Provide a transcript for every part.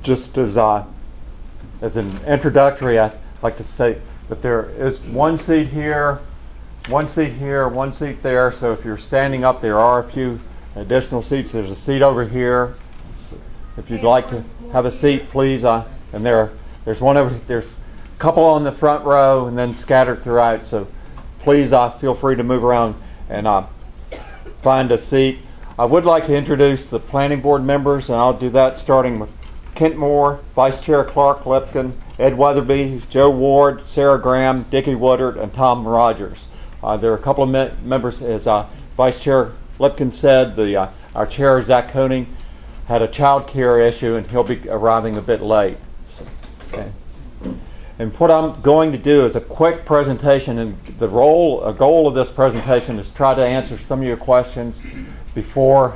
just as an introductory, I'd like to say that there is one seat here, one seat here, one seat there. So if you're standing up, there are a few additional seats. There's a seat over here. So if you'd like to have a seat, please. And there's one over. There's a couple on the front row, and then scattered throughout. So please feel free to move around and find a seat. I would like to introduce the planning board members, and I'll do that starting with Kent Moore, Vice Chair Clark Lipkin, Ed Weatherby, Joe Ward, Sarah Graham, Dickie Woodard, and Tom Rogers. There are a couple of members, as Vice Chair Lipkin said. Our chair, Zach Koenig, had a child care issue, and he'll be arriving a bit late. So, okay. And what I'm going to do is a quick presentation, and a goal of this presentation is try to answer some of your questions before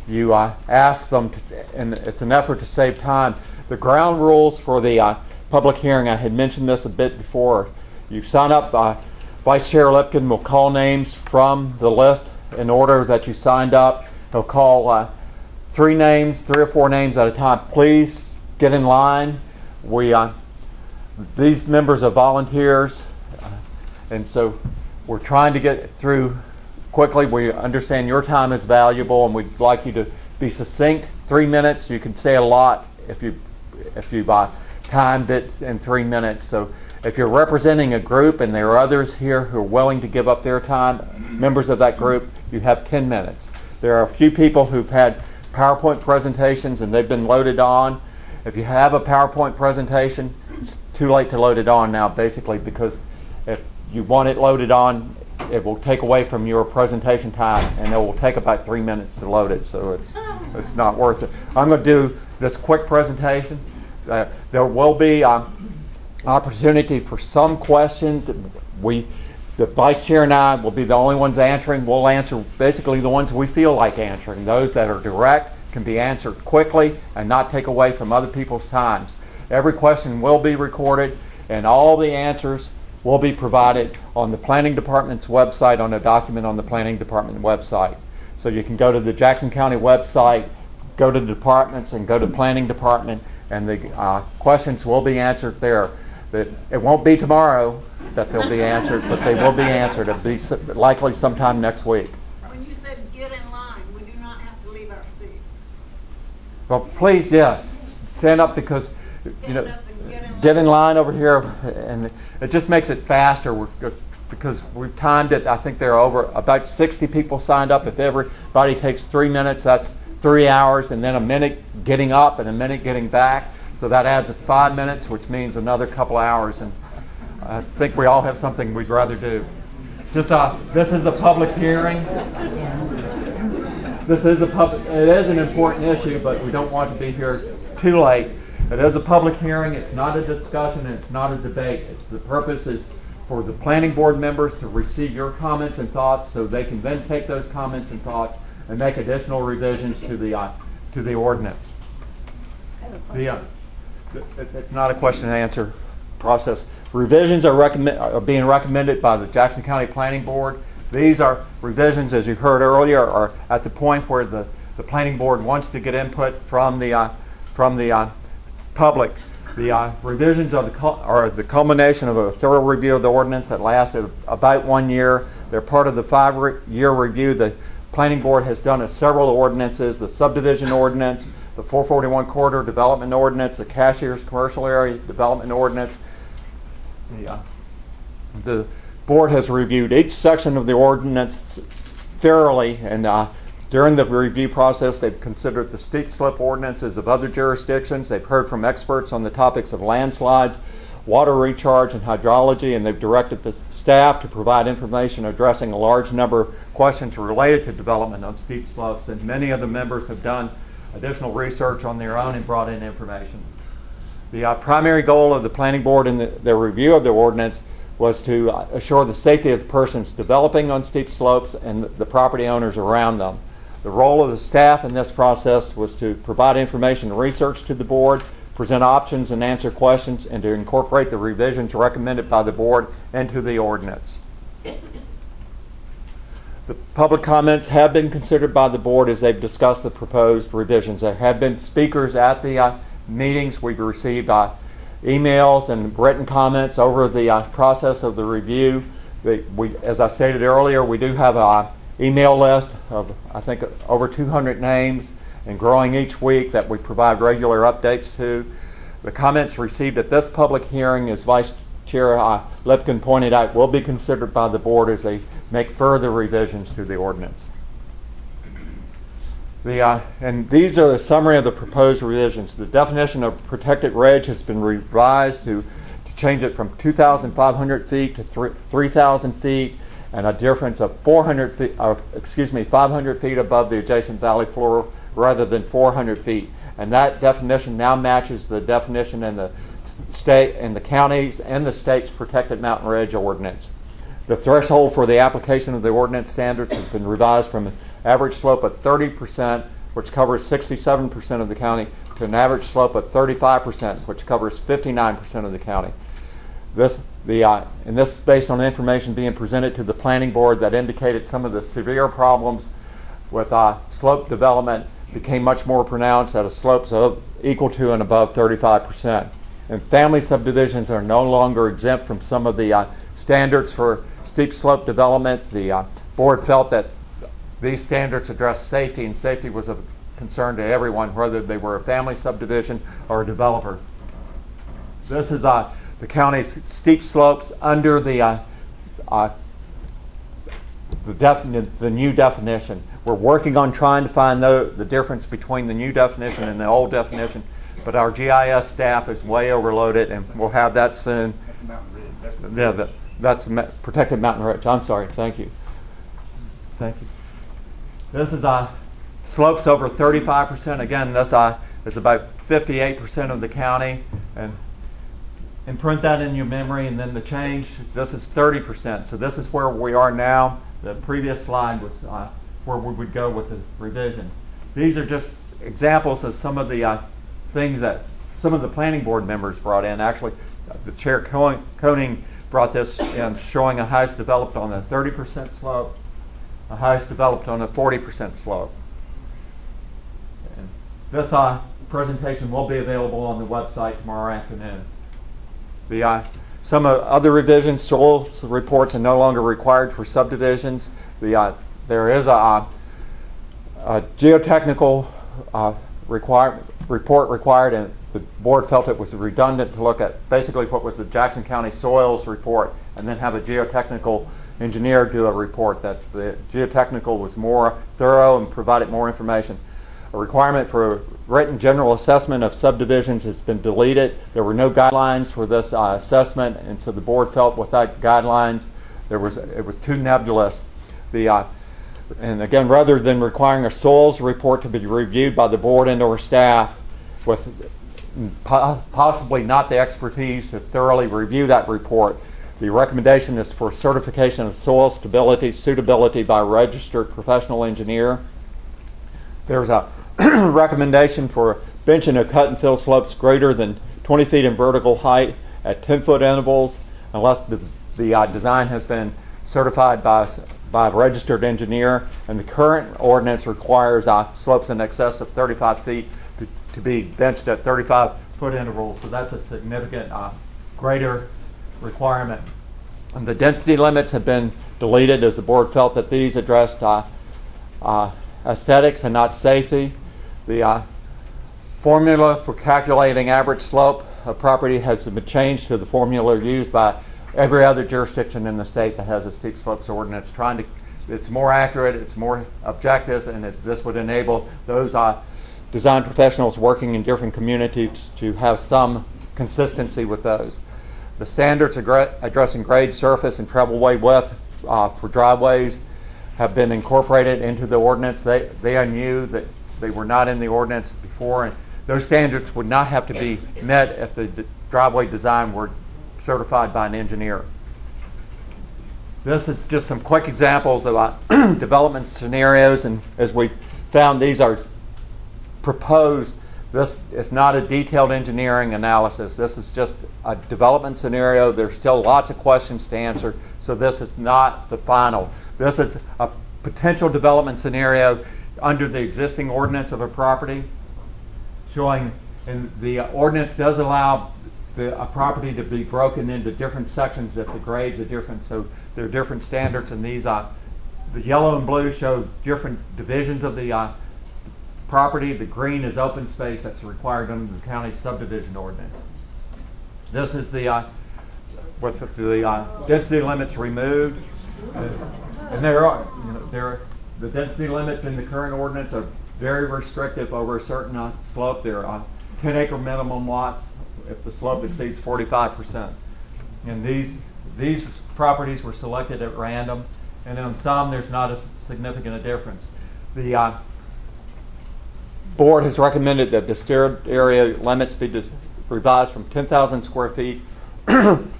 you ask them, and it's an effort to save time. The ground rules for the public hearing, I had mentioned this a bit before. You sign up, Vice Chair Lipkin will call names from the list in order that you signed up. He'll call three or four names at a time. Please get in line. These members are volunteers, and so we're trying to get through quickly. We understand your time is valuable, and we'd like you to be succinct. 3 minutes. You can say a lot if you've timed it in 3 minutes. So if you're representing a group and there are others here who are willing to give up their time, members of that group, you have 10 minutes. There are a few people who've had PowerPoint presentations and they've been loaded on. If you have a PowerPoint presentation, it's too late to load it on now, basically, because if you want it loaded on, it will take away from your presentation time, and it will take about 3 minutes to load it, so it's not worth it. I'm going to do this quick presentation. There will be opportunity for some questions. The Vice Chair and I will be the only ones answering. We'll answer basically the ones we feel like answering. Those that are direct can be answered quickly and not take away from other people's times. Every question will be recorded, and all the answers will be provided on the Planning Department's website, on a document on the Planning Department website. So you can go to the Jackson County website, go to the departments, and go to Planning Department, and the questions will be answered there. It won't be tomorrow that they'll be answered, but they will be answered. It'll be likely sometime next week. When you said get in line, we do not have to leave our seats. Well, please, yeah, stand up, because get in line over here, and it just makes it faster because we've timed it. I think there are over about 60 people signed up. If everybody takes 3 minutes, that's 3 hours, and then a minute getting up and a minute getting back. So that adds 5 minutes, which means another couple hours. And I think we all have something we'd rather do. This is a public hearing. It is an important issue, but we don't want to be here too late. It is a public hearing. It's not a discussion, and it's not a debate. The purpose is for the planning board members to receive your comments and thoughts, so they can then take those comments and thoughts and make additional revisions to the ordinance. It's not a question and answer process. Revisions are being recommended by the Jackson County Planning Board. These are revisions, as you heard earlier, are at the point where the planning board wants to get input from the public. The revisions are the culmination of a thorough review of the ordinance that lasted about 1 year. They're part of the 5-year review. The planning board has done several ordinances: the subdivision ordinance, the 441 corridor development ordinance, the cashier's commercial area development ordinance. The board has reviewed each section of the ordinance thoroughly, and during the review process, they've considered the steep slope ordinances of other jurisdictions. They've heard from experts on the topics of landslides, water recharge, and hydrology, and they've directed the staff to provide information addressing a large number of questions related to development on steep slopes, and many of the members have done additional research on their own and brought in information. The primary goal of the planning board in their review of the ordinance was to assure the safety of persons developing on steep slopes and the property owners around them. The role of the staff in this process was to provide information and research to the board, present options and answer questions, and to incorporate the revisions recommended by the board into the ordinance. The public comments have been considered by the board as they've discussed the proposed revisions. There have been speakers at the meetings. We've received emails and written comments over the process of the review. As I stated earlier, we do have an email list of, I think, over 200 names and growing each week that we provide regular updates to. The comments received at this public hearing, as Vice Chair Lipkin pointed out, will be considered by the board as they make further revisions to the ordinance. And these are a summary of the proposed revisions. The definition of protected ridge has been revised to change it from 2,500 feet to 3,000 feet, and a difference of 500 feet above the adjacent valley floor rather than 400 feet. And that definition now matches the definition in the state and the counties and the state's protected mountain ridge ordinance. The threshold for the application of the ordinance standards has been revised from an average slope of 30%, which covers 67% of the county, to an average slope of 35%, which covers 59% of the county. And this is based on information being presented to the planning board that indicated some of the severe problems with slope development became much more pronounced at a slope equal to and above 35%. And family subdivisions are no longer exempt from some of the standards for steep slope development. The board felt that these standards address safety, and safety was a concern to everyone, whether they were a family subdivision or a developer. This is the county's steep slopes under the new definition. We're working on trying to find the difference between the new definition and the old definition, but our GIS staff is way overloaded, and we'll have that soon. That's Mountain Ridge. That's protected mountain ridge. I'm sorry. Thank you. Thank you. This is slopes over 35%. Again, this is about 58% of the county, and print that in your memory. And then the change. This is 30%. So this is where we are now. The previous slide was where we would go with the revision. These are just examples of some of the things that some of the planning board members brought in. Actually, the Chair Koenig brought this in, showing a highest developed on a 30% slope, a highest developed on a 40% slope. And this presentation will be available on the website tomorrow afternoon. Some other revisions: soil reports are no longer required for subdivisions. There is a geotechnical report required, and the board felt it was redundant to look at basically what was the Jackson County soils report and then have a geotechnical engineer do a report. That the geotechnical was more thorough and provided more information. A requirement for a written general assessment of subdivisions has been deleted. There were no guidelines for this assessment, and so the board felt without guidelines it was too nebulous. And again, rather than requiring a soils report to be reviewed by the board and or staff with possibly not the expertise to thoroughly review that report, the recommendation is for certification of soil stability, suitability by a registered professional engineer. There's a recommendation for benching of cut and fill slopes greater than 20 feet in vertical height at 10-foot intervals, unless the design has been certified by a registered engineer. And the current ordinance requires slopes in excess of 35 feet to be benched at 35-foot intervals. So that's a significant greater requirement. And the density limits have been deleted as the board felt that these addressed aesthetics and not safety. The formula for calculating average slope of property has been changed to the formula used by every other jurisdiction in the state that has a steep slopes ordinance. It's more accurate, it's more objective, and this would enable those design professionals working in different communities to have some consistency with those. The standards addressing grade, surface, and travelway width for driveways have been incorporated into the ordinance. They are new, that they were not in the ordinance before, and those standards would not have to be met if the driveway design were certified by an engineer. This is just some quick examples of development scenarios, and as we found, these are proposed. This is not a detailed engineering analysis. This is just a development scenario. There's still lots of questions to answer, so this is not the final. This is a potential development scenario under the existing ordinance of a property, showing, and the ordinance does allow a property to be broken into different sections if the grades are different. So there are different standards, and these the yellow and blue show different divisions of the property. The green is open space that's required under the county subdivision ordinance. This is the with the density limits removed, and the density limits in the current ordinance are very restrictive over a certain slope. There are 10-acre minimum lots if the slope exceeds 45%. And these properties were selected at random, and on some there's not a significant difference. The board has recommended that disturbed area limits be revised from 10,000 square feet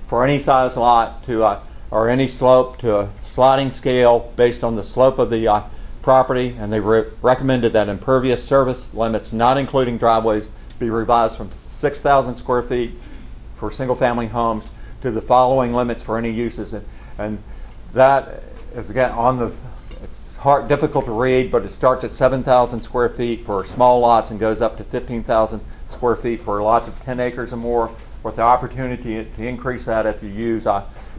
for any size lot to or any slope to a sliding scale based on the slope of the property, and they recommended that impervious surface limits, not including driveways, be revised from 6,000 square feet for single-family homes to the following limits for any uses, and that is again on the. It's difficult to read, but it starts at 7,000 square feet for small lots and goes up to 15,000 square feet for lots of 10 acres or more, with the opportunity to increase that if you use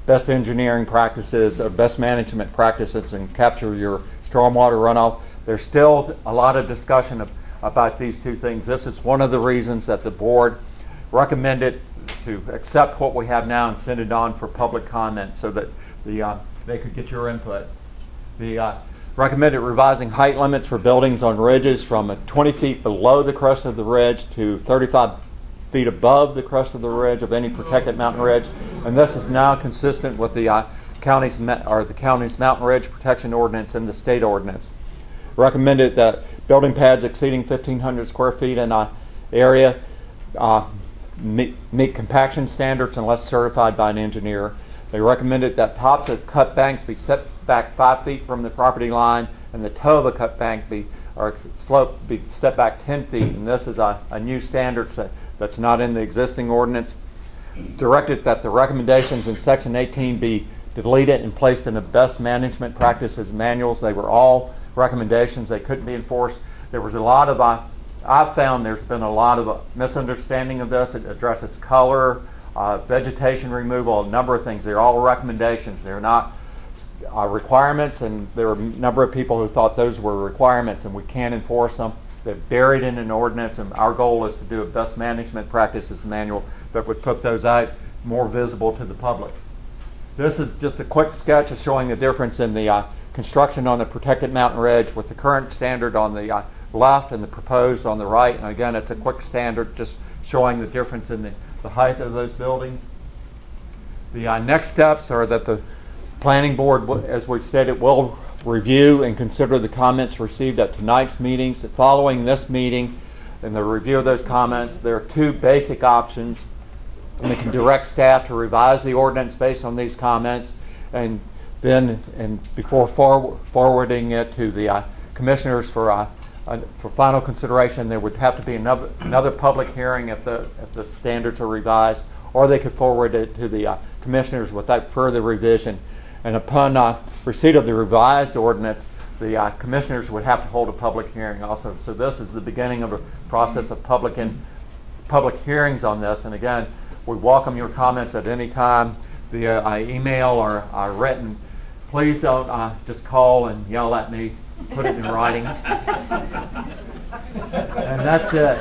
best engineering practices or best management practices and capture your stormwater runoff. There's still a lot of discussion about these two things. This is one of the reasons that the board recommended to accept what we have now and send it on for public comment so that they could get your input. The recommended revising height limits for buildings on ridges from 20 feet below the crest of the ridge to 35 feet above the crest of the ridge of any protected mountain ridge, and this is now consistent with the county's mountain ridge protection ordinance and the state ordinance. Recommended that building pads exceeding 1,500 square feet in an area meet compaction standards unless certified by an engineer. They recommended that tops of cut banks be set back 5 feet from the property line, and the toe of a cut bank slope be set back 10 feet. And this is a new standard that's not in the existing ordinance. Directed that the recommendations in Section 18 be deleted and placed in the best management practices manuals. They were all recommendations. They couldn't be enforced. There was a lot of I've found there's been a lot of misunderstanding of this. It addresses color, vegetation removal, a number of things. They're all recommendations. They're not requirements, and there were a number of people who thought those were requirements and we can't enforce them. They're buried in an ordinance, and our goal is to do a best management practices manual that would put those out more visible to the public. This is just a quick sketch of showing the difference in the construction on the protected mountain ridge with the current standard on the left and the proposed on the right. And again, it's a quick standard just showing the difference in the height of those buildings. The next steps are that the planning board, as we've stated, will review and consider the comments received at tonight's meetings. Following this meeting and the review of those comments, there are two basic options. And they can direct staff to revise the ordinance based on these comments, and then before forwarding it to the commissioners for final consideration, there would have to be another public hearing if the standards are revised, or they could forward it to the commissioners without further revision. And upon receipt of the revised ordinance, the commissioners would have to hold a public hearing also. So this is the beginning of a process of public hearings on this. And again, we welcome your comments at any time via email or written. Please don't just call and yell at me. Put it in writing. And that's it.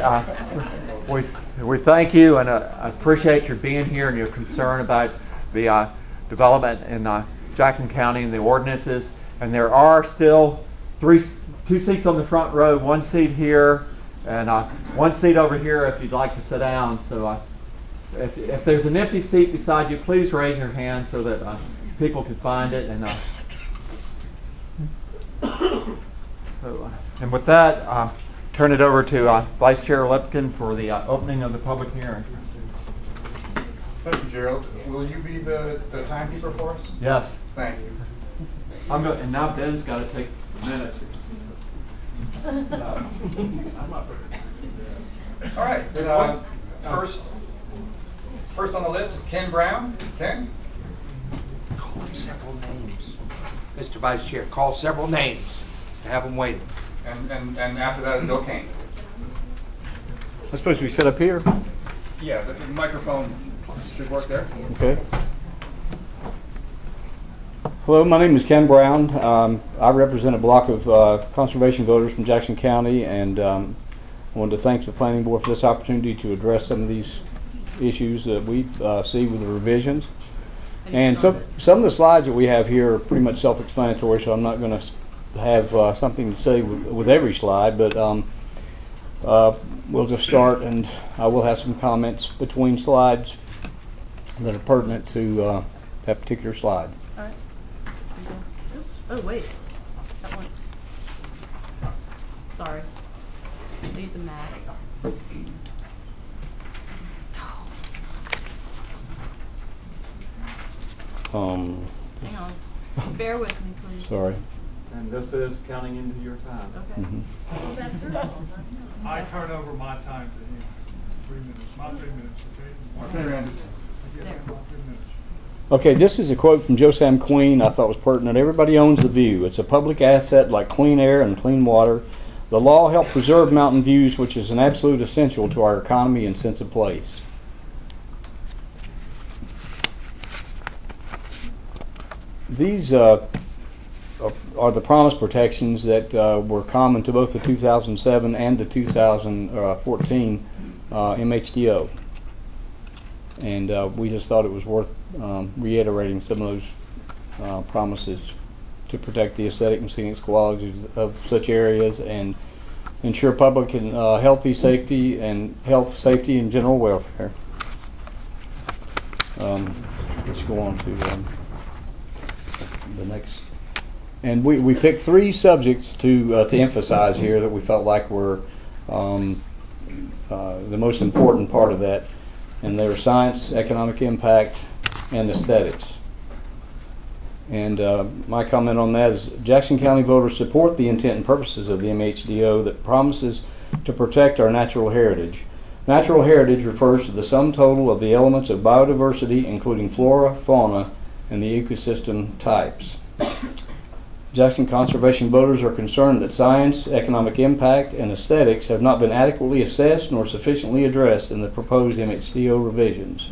We thank you, and I appreciate your being here and your concern about the development in Jackson County and the ordinances. And there are still two seats on the front row, one seat here, and one seat over here if you'd like to sit down. So if there's an empty seat beside you, please raise your hand so that people can find it. And with that, turn it over to Vice Chair Lipkin for the opening of the public hearing. Thank you, Gerald. Will you be the timekeeper for us? Yes. Thank you. And now Ben's got to take minutes. I'm not All right. First on the list is Ken Brown. Ken? Call him several names. Mr. Vice Chair, call several names to have them waiting. And after that, Bill Kane. I'm supposed to be set up here. Yeah, the microphone should work there. Okay. Hello, my name is Ken Brown. I represent a block of conservation voters from Jackson County, and I wanted to thank the Planning Board for this opportunity to address some of these issues that we see with the revisions. And some of the slides that we have here are pretty much self-explanatory, so I'm not going to have something to say with every slide, but we'll just start, and I will have some comments between slides that are pertinent to that particular slide. All right. Oops. Oh, wait. That one. Sorry. I use a Mac. Hang on. Bear with me, please. Sorry. And this is counting into your time. Okay. Mm-hmm. Well, that's her. I turn over my time to him. 3 minutes. My 3 minutes, okay? Okay, Randy. Yeah, my 3 minutes. Okay, this is a quote from Josam Queen I thought was pertinent. Everybody owns the view. It's a public asset like clean air and clean water. The law helps preserve mountain views, which is an absolute essential to our economy and sense of place. These are the promise protections that were common to both the 2007 and the 2014 MHDO. And we just thought it was worth reiterating some of those promises to protect the aesthetic and scenic qualities of such areas and ensure public and safety, and general welfare. Let's go on to the next. And we picked 3 subjects to emphasize here that we felt like were the most important part of that. And they were science, economic impact, and aesthetics. And my comment on that is Jackson County voters support the intent and purposes of the MHDO that promises to protect our natural heritage. Natural heritage refers to the sum total of the elements of biodiversity, including flora, fauna, and the ecosystem types. Jackson conservation voters are concerned that science, economic impact, and aesthetics have not been adequately assessed nor sufficiently addressed in the proposed MHDO revisions.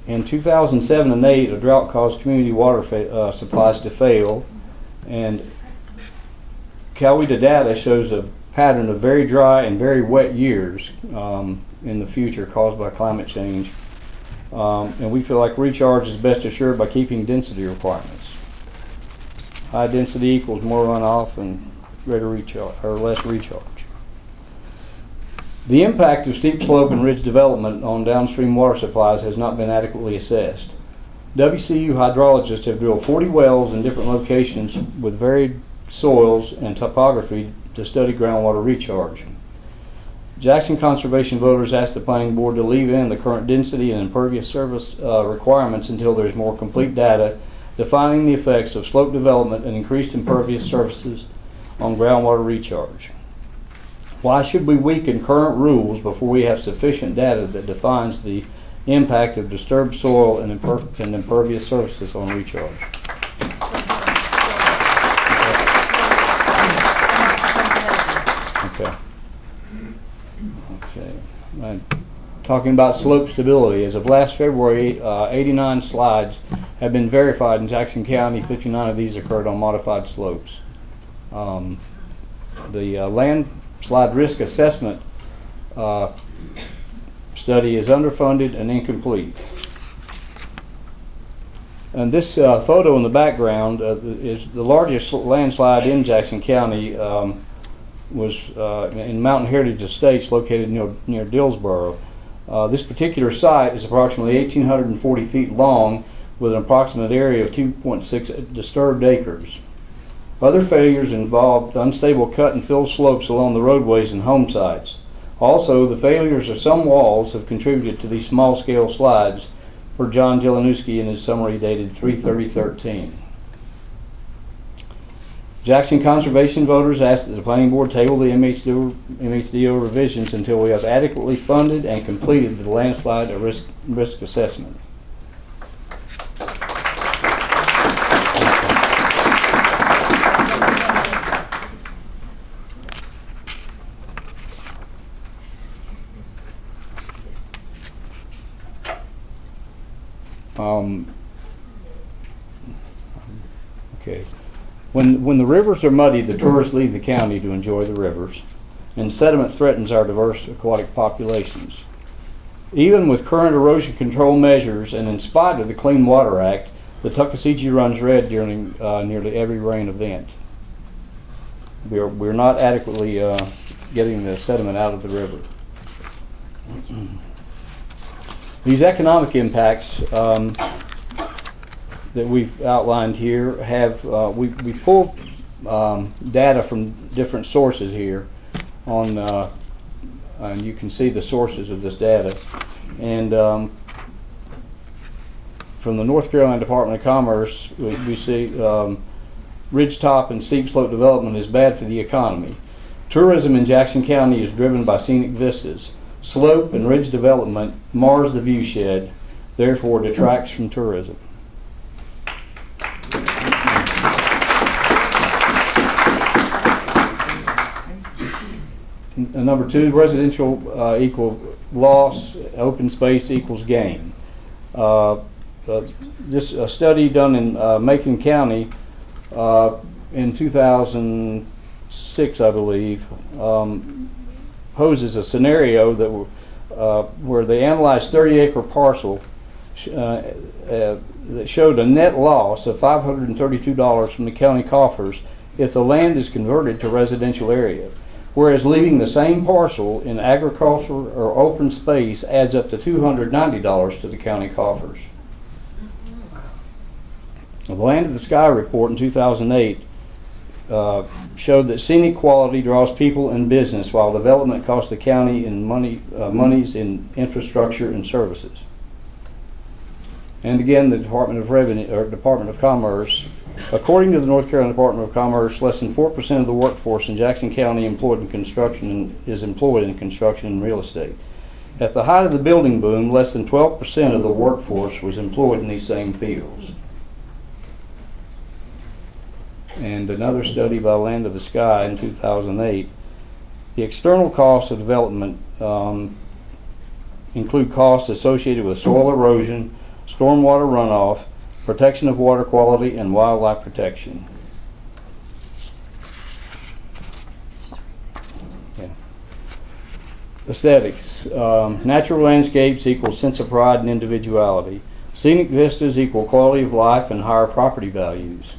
In 2007 and 8, a drought caused community water supplies to fail, and Coweta data shows a pattern of very dry and very wet years in the future caused by climate change. And we feel like recharge is best assured by keeping density requirements. High density equals more runoff and greater recharge, or less recharge. The impact of steep slope and ridge development on downstream water supplies has not been adequately assessed. WCU hydrologists have drilled 40 wells in different locations with varied soils and topography to study groundwater recharge. Jackson conservation voters asked the Planning Board to leave in the current density and impervious surface requirements until there's more complete data defining the effects of slope development and increased impervious surfaces on groundwater recharge. Why should we weaken current rules before we have sufficient data that defines the impact of disturbed soil and impervious surfaces on recharge? Okay. Okay. Talking about slope stability, as of last February, 89 slides have been verified in Jackson County. 59 of these occurred on modified slopes. The landslide risk assessment study is underfunded and incomplete. And this photo in the background is the largest landslide in Jackson County. Was in Mountain Heritage Estates located near Dillsboro. This particular site is approximately 1,840 feet long with an approximate area of 2.6 disturbed acres. Other failures involved unstable cut and fill slopes along the roadways and home sites. Also, the failures of some walls have contributed to these small-scale slides, per John Jelenowski in his summary dated 3/30/13. Jackson Conservation voters ask that the Planning Board table the MHDO revisions until we have adequately funded and completed the landslide risk assessment. Okay. When the rivers are muddy, the tourists leave the county to enjoy the rivers, and sediment threatens our diverse aquatic populations. Even with current erosion control measures and in spite of the Clean Water Act, the Tuckasegee runs red during nearly every rain event. We're not adequately getting the sediment out of the river. These economic impacts that we've outlined here have, we pulled data from different sources here on, and you can see the sources of this data. And from the North Carolina Department of Commerce, we see ridgetop and steep slope development is bad for the economy. Tourism in Jackson County is driven by scenic vistas. Slope and ridge development mars the viewshed, therefore detracts from tourism. Number two, residential equal loss, open space equals gain. This study done in Macon County in 2006, I believe, poses a scenario that where they analyzed 30-acre parcel that showed a net loss of $532 from the county coffers if the land is converted to residential area, whereas leaving the same parcel in agriculture or open space adds up to $290 to the county coffers. The Land of the Sky report in 2008 showed that scenic quality draws people and business while development costs the county in monies in infrastructure and services. And again, the Department of Revenue or Department of Commerce, according to the North Carolina Department of Commerce, less than 4% of the workforce in Jackson County employed in construction is employed in construction and real estate. At the height of the building boom, less than 12% of the workforce was employed in these same fields. And another study by Land of the Sky in 2008, the external costs of development include costs associated with soil erosion, stormwater runoff, protection of water quality, and wildlife protection. Yeah. Aesthetics. Natural landscapes equal sense of pride and individuality. Scenic vistas equal quality of life and higher property values.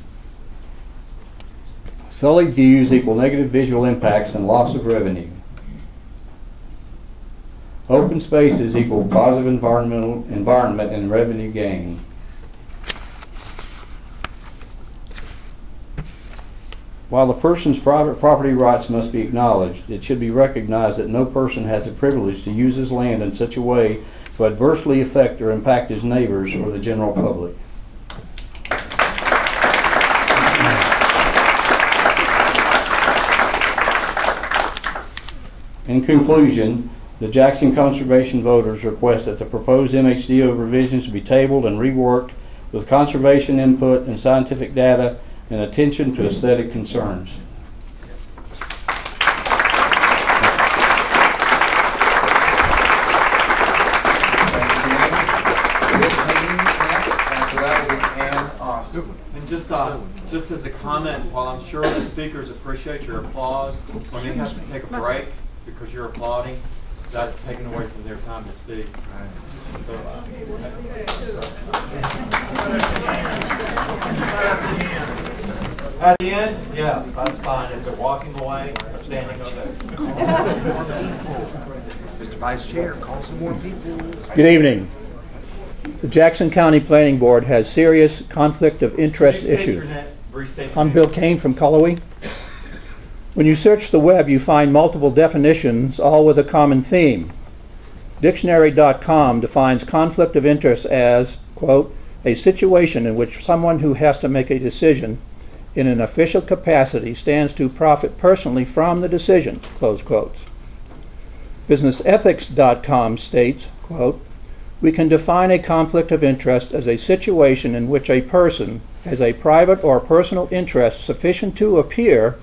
Sullied views equal negative visual impacts and loss of revenue. Open spaces equal positive environment and revenue gain. While the person's private property rights must be acknowledged, it should be recognized that no person has the privilege to use his land in such a way to adversely affect or impact his neighbors or the general public. In conclusion, the Jackson Conservation voters request that the proposed MHDO revisions be tabled and reworked with conservation input and scientific data and attention to aesthetic concerns. And just as a comment, while I'm sure the speakers appreciate your applause, when they have to take a break because you're applauding, that's taken away from their time to speak. At the end? Yeah, that's fine. Is it walking away or standing okay? Mr. Vice Chair, call some more people. Good evening. The Jackson County Planning Board has serious conflict of interest issues. I'm Bill Kane from Cullowhee. When you search the web, you find multiple definitions, all with a common theme. Dictionary.com defines conflict of interest as, quote, a situation in which someone who has to make a decision in an official capacity stands to profit personally from the decision, close quotes. Businessethics.com states, quote, we can define a conflict of interest as a situation in which a person has a private or personal interest sufficient to appear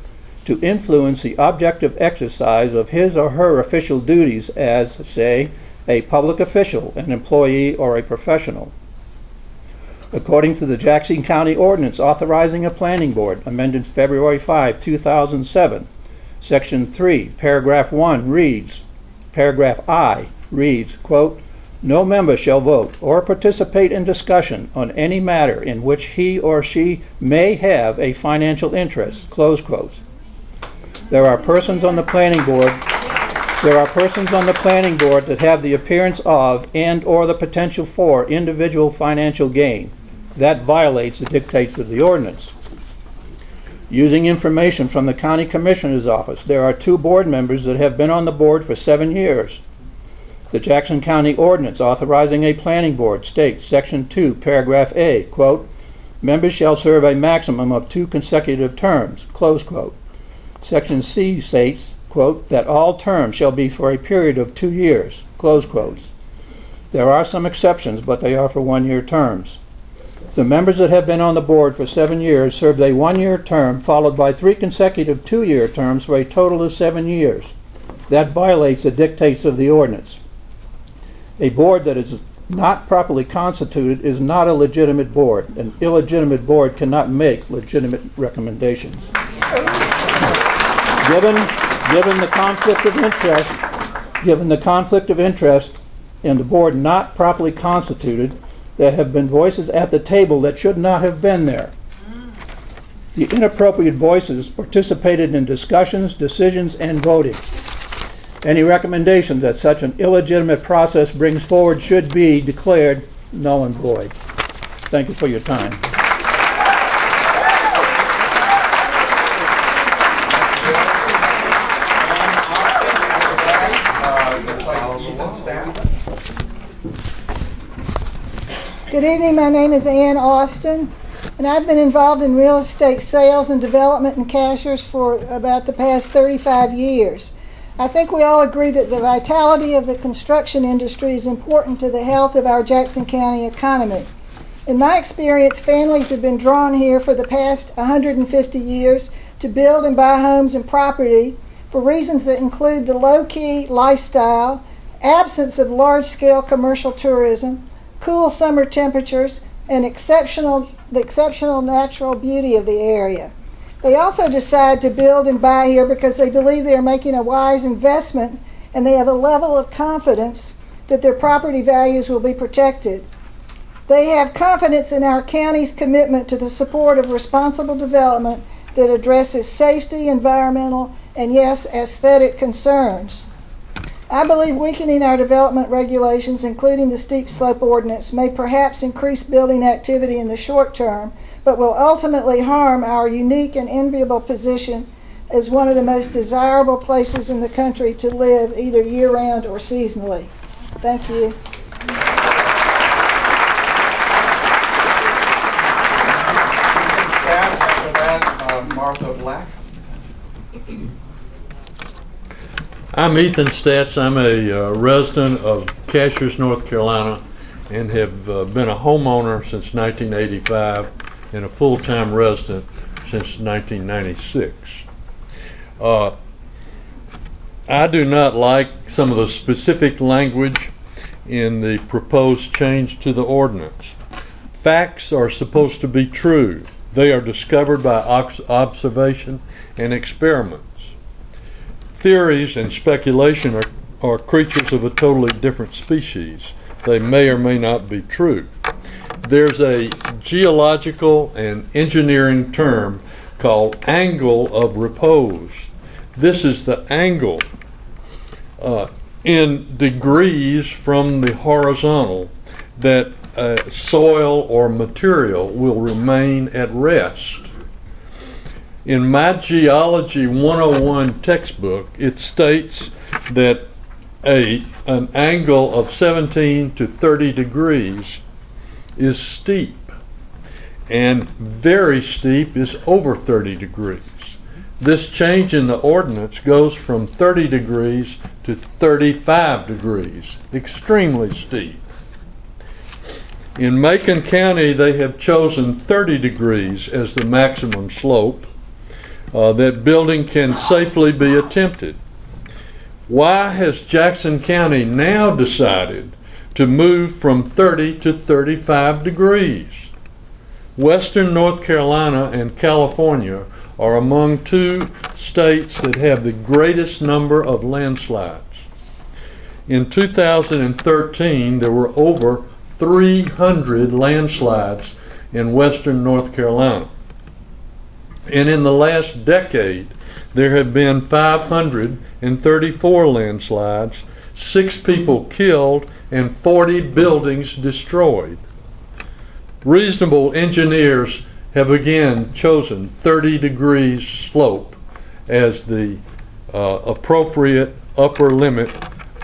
to influence the objective exercise of his or her official duties as, say, a public official, an employee, or a professional. According to the Jackson County Ordinance authorizing a planning board, amended February 5, 2007, Section 3, Paragraph 1 reads, Paragraph I reads, quote, no member shall vote or participate in discussion on any matter in which he or she may have a financial interest, close quotes. There are persons on the planning board that have the appearance of and or the potential for individual financial gain. That violates the dictates of the ordinance. Using information from the County Commissioner's Office, there are 2 board members that have been on the board for 7 years. The Jackson County Ordinance authorizing a planning board states, Section 2, Paragraph A, quote, members shall serve a maximum of 2 consecutive terms, close quote. Section C states, quote, that all terms shall be for a period of 2 years, close quotes. There are some exceptions, but they are for 1-year terms. The members that have been on the board for 7 years served a 1-year term followed by 3 consecutive 2-year terms for a total of 7 years. That violates the dictates of the ordinance. A board that is not properly constituted is not a legitimate board. An illegitimate board cannot make legitimate recommendations. Given the conflict of interest and the board not properly constituted, there have been voices at the table that should not have been there. The inappropriate voices participated in discussions, decisions, and voting. Any recommendation that such an illegitimate process brings forward should be declared null and void. Thank you for your time. Good evening, my name is Ann Austin, and I've been involved in real estate sales and development and cashiers for about the past 35 years. I think we all agree that the vitality of the construction industry is important to the health of our Jackson County economy. In my experience, families have been drawn here for the past 150 years to build and buy homes and property for reasons that include the low-key lifestyle, absence of large-scale commercial tourism, cool summer temperatures, and the exceptional natural beauty of the area. They also decide to build and buy here because they believe they are making a wise investment and they have a level of confidence that their property values will be protected. They have confidence in our county's commitment to the support of responsible development that addresses safety, environmental, and yes, aesthetic concerns. I believe weakening our development regulations, including the steep slope ordinance, may perhaps increase building activity in the short term, but will ultimately harm our unique and enviable position as one of the most desirable places in the country to live, either year-round or seasonally. Thank you. After that, Martha Black. I'm Ethan Stats. I'm a resident of Cashiers, North Carolina, and have been a homeowner since 1985 and a full-time resident since 1996. I do not like some of the specific language in the proposed change to the ordinance. Facts are supposed to be true. They are discovered by observation and experiments. Theories and speculation are creatures of a totally different species. They may or may not be true. There's a geological and engineering term called angle of repose. This is the angle in degrees from the horizontal that soil or material will remain at rest. In my Geology 101 textbook, it states that an angle of 17 to 30 degrees is steep, and very steep is over 30 degrees. This change in the ordinance goes from 30 degrees to 35 degrees, extremely steep. In Macon County, they have chosen 30 degrees as the maximum slope that building can safely be attempted. Why has Jackson County now decided to move from 30 to 35 degrees? Western North Carolina and California are among two states that have the greatest number of landslides. In 2013, there were over 300 landslides in Western North Carolina. And in the last decade, there have been 534 landslides, 6 people killed, and 40 buildings destroyed. Reasonable engineers have again chosen 30 degrees slope as the appropriate upper limit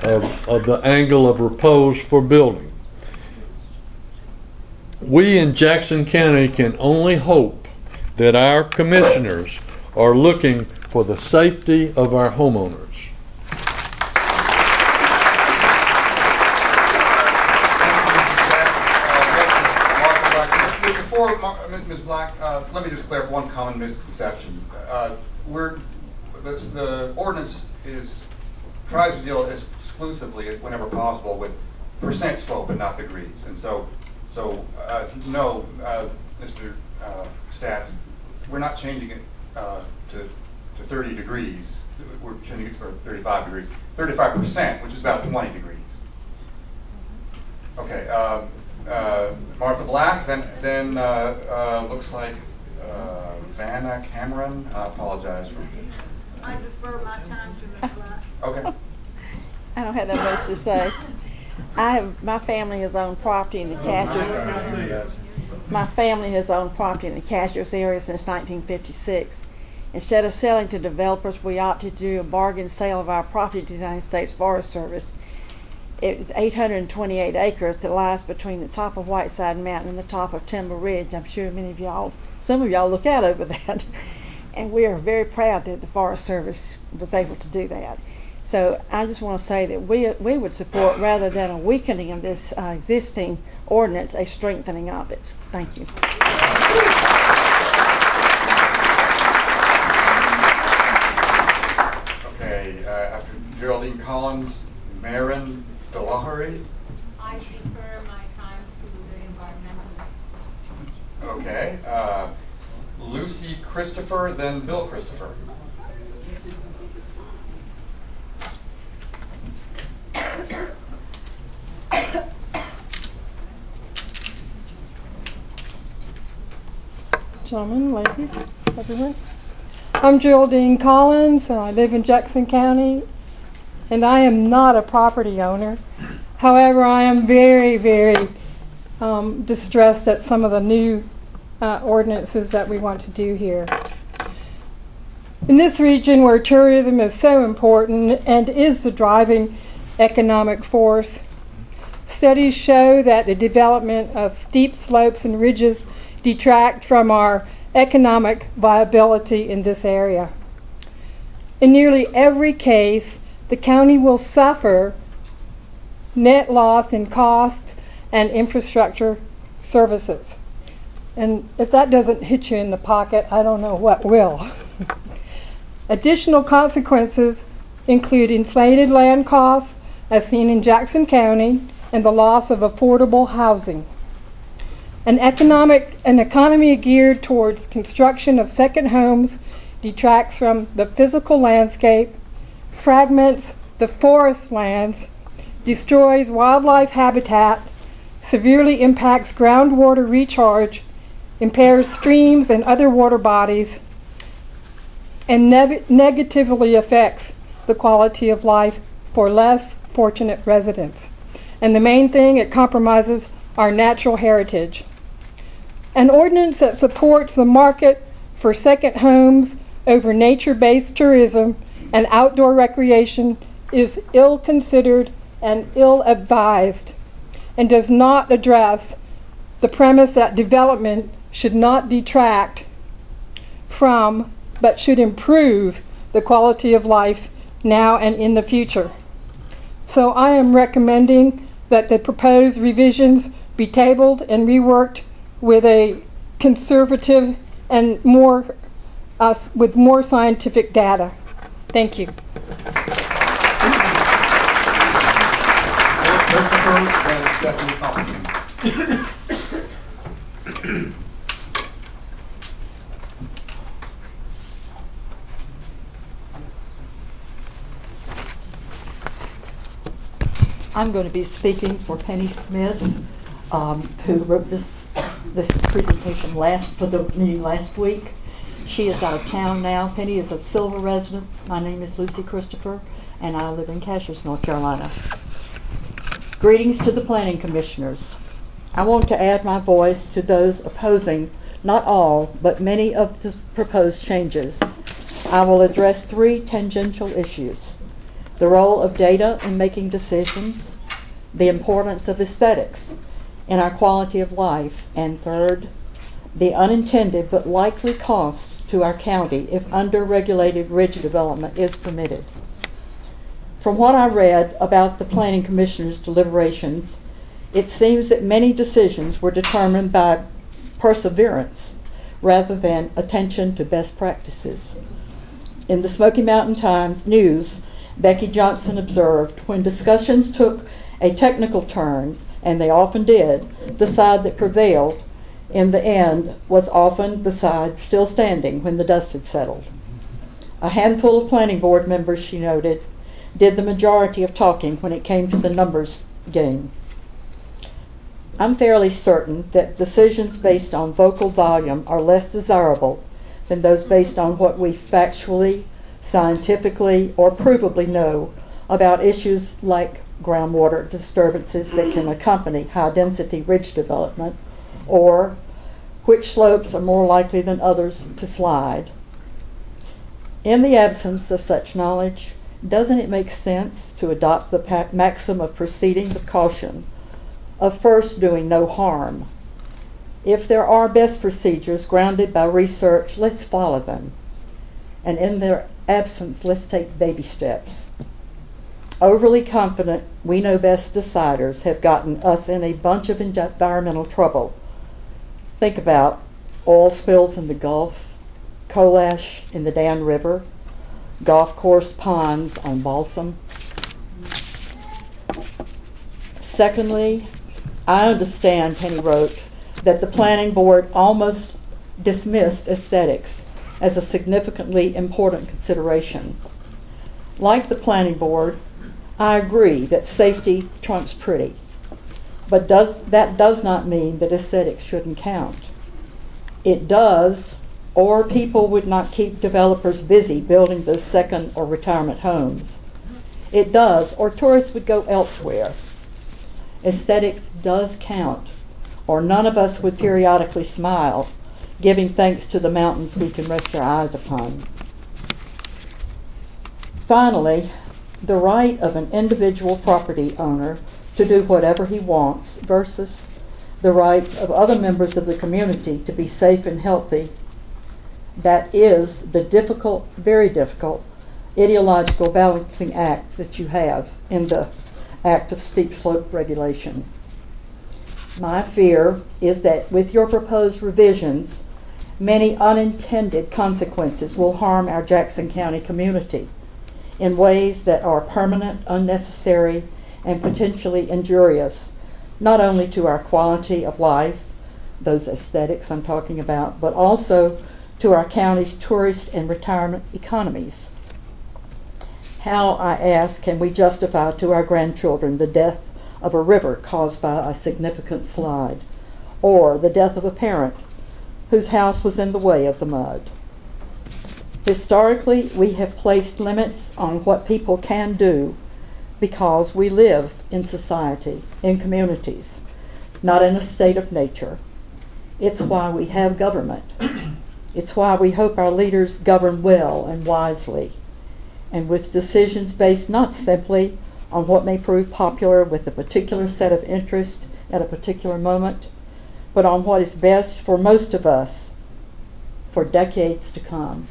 of the angle of repose for building. We in Jackson County can only hope that our commissioners are looking for the safety of our homeowners. Before Ms. Black, let me just clear up one common misconception. The ordinance tries to deal exclusively, whenever possible, with percent slope and not degrees. And so no, Mr. Stats, we're not changing it to 30 degrees. We're changing it for 35 degrees. 35%, which is about 20 degrees. Okay, Martha Black, then looks like Vanna Cameron. I apologize for. I defer my time to Ms. Black. Okay. I don't have that much to say. My family has owned property in the Casters. My family has owned property in the Casters area since 1956. Instead of selling to developers, we opted to do a bargain sale of our property to the United States Forest Service. It was 828 acres that lies between the top of Whiteside Mountain and the top of Timber Ridge. I'm sure some of y'all look out over that. And we are very proud that the Forest Service was able to do that. So I just want to say that we would support, rather than a weakening of this existing ordinance, a strengthening of it. Thank you. Okay, after Geraldine Collins, Marin Delahari. I defer my time to the environmentalists. Okay, Lucy Christopher, then Bill Christopher. Gentlemen, ladies, everyone. I'm Geraldine Collins, and I live in Jackson County, and I am not a property owner. However, I am very, very distressed at some of the new ordinances that we want to do here. In this region where tourism is so important and is the driving economic force, studies show that the development of steep slopes and ridges detract from our economic viability in this area. In nearly every case, the county will suffer net loss in cost and infrastructure services. And if that doesn't hit you in the pocket, I don't know what will. Additional consequences include inflated land costs, as seen in Jackson County, and the loss of affordable housing. An economy geared towards construction of second homes detracts from the physical landscape, fragments the forest lands, destroys wildlife habitat, severely impacts groundwater recharge, impairs streams and other water bodies, and negatively affects the quality of life for less fortunate residents. And the main thing, it compromises our natural heritage. An ordinance that supports the market for second homes over nature-based tourism and outdoor recreation is ill-considered and ill-advised, and does not address the premise that development should not detract from, but should improve the quality of life now and in the future. So I am recommending that the proposed revisions be tabled and reworked with a conservative and with more scientific data. Thank you. I'm going to be speaking for Penny Smith, who wrote this presentation for the meeting last week. She is out of town now. Penny is a Silver resident. My name is Lucy Christopher, and I live in Cashiers, North Carolina. Greetings to the planning commissioners. I want to add my voice to those opposing not all, but many of the proposed changes. I will address 3 tangential issues: the role of data in making decisions, the importance of aesthetics in our quality of life, and third, the unintended but likely costs to our county if under-regulated ridge development is permitted. From what I read about the Planning Commissioner's deliberations, it seems that many decisions were determined by perseverance rather than attention to best practices. In the Smoky Mountain Times News, Becky Johnson observed, when discussions took a technical turn, and they often did, the side that prevailed in the end was often the side still standing when the dust had settled. A handful of planning board members, she noted, did the majority of talking when it came to the numbers game. I'm fairly certain that decisions based on vocal volume are less desirable than those based on what we factually, scientifically, or provably know about issues like groundwater disturbances that can accompany high-density ridge development, or which slopes are more likely than others to slide. In the absence of such knowledge, doesn't it make sense to adopt the maxim of proceeding with caution, of first doing no harm? If there are best procedures grounded by research, let's follow them. And in their absence, let's take baby steps. Overly confident, we know best deciders have gotten us in a bunch of environmental trouble. Think about oil spills in the Gulf, coal ash in the Dan River, golf course ponds on Balsam. Secondly, I understand, Penny wrote, that the planning board almost dismissed aesthetics as a significantly important consideration. Like the planning board, I agree that safety trumps pretty, but that does not mean that aesthetics shouldn't count. It does, or people would not keep developers busy building those second or retirement homes. It does, or tourists would go elsewhere. Aesthetics does count, or none of us would periodically smile, giving thanks to the mountains we can rest our eyes upon. Finally, the right of an individual property owner to do whatever he wants versus the rights of other members of the community to be safe and healthy. That is the difficult, very difficult, ideological balancing act that you have in the Act of Steep Slope Regulation. My fear is that with your proposed revisions, many unintended consequences will harm our Jackson County community in ways that are permanent, unnecessary, and potentially injurious, not only to our quality of life, those aesthetics I'm talking about, but also to our county's tourist and retirement economies. How, I ask, can we justify to our grandchildren the death of a river caused by a significant slide, or the death of a parent whose house was in the way of the mud? Historically, we have placed limits on what people can do because we live in society, in communities, not in a state of nature. It's why we have government. It's why we hope our leaders govern well and wisely, and with decisions based not simply on what may prove popular with a particular set of interests at a particular moment, but on what is best for most of us for decades to come.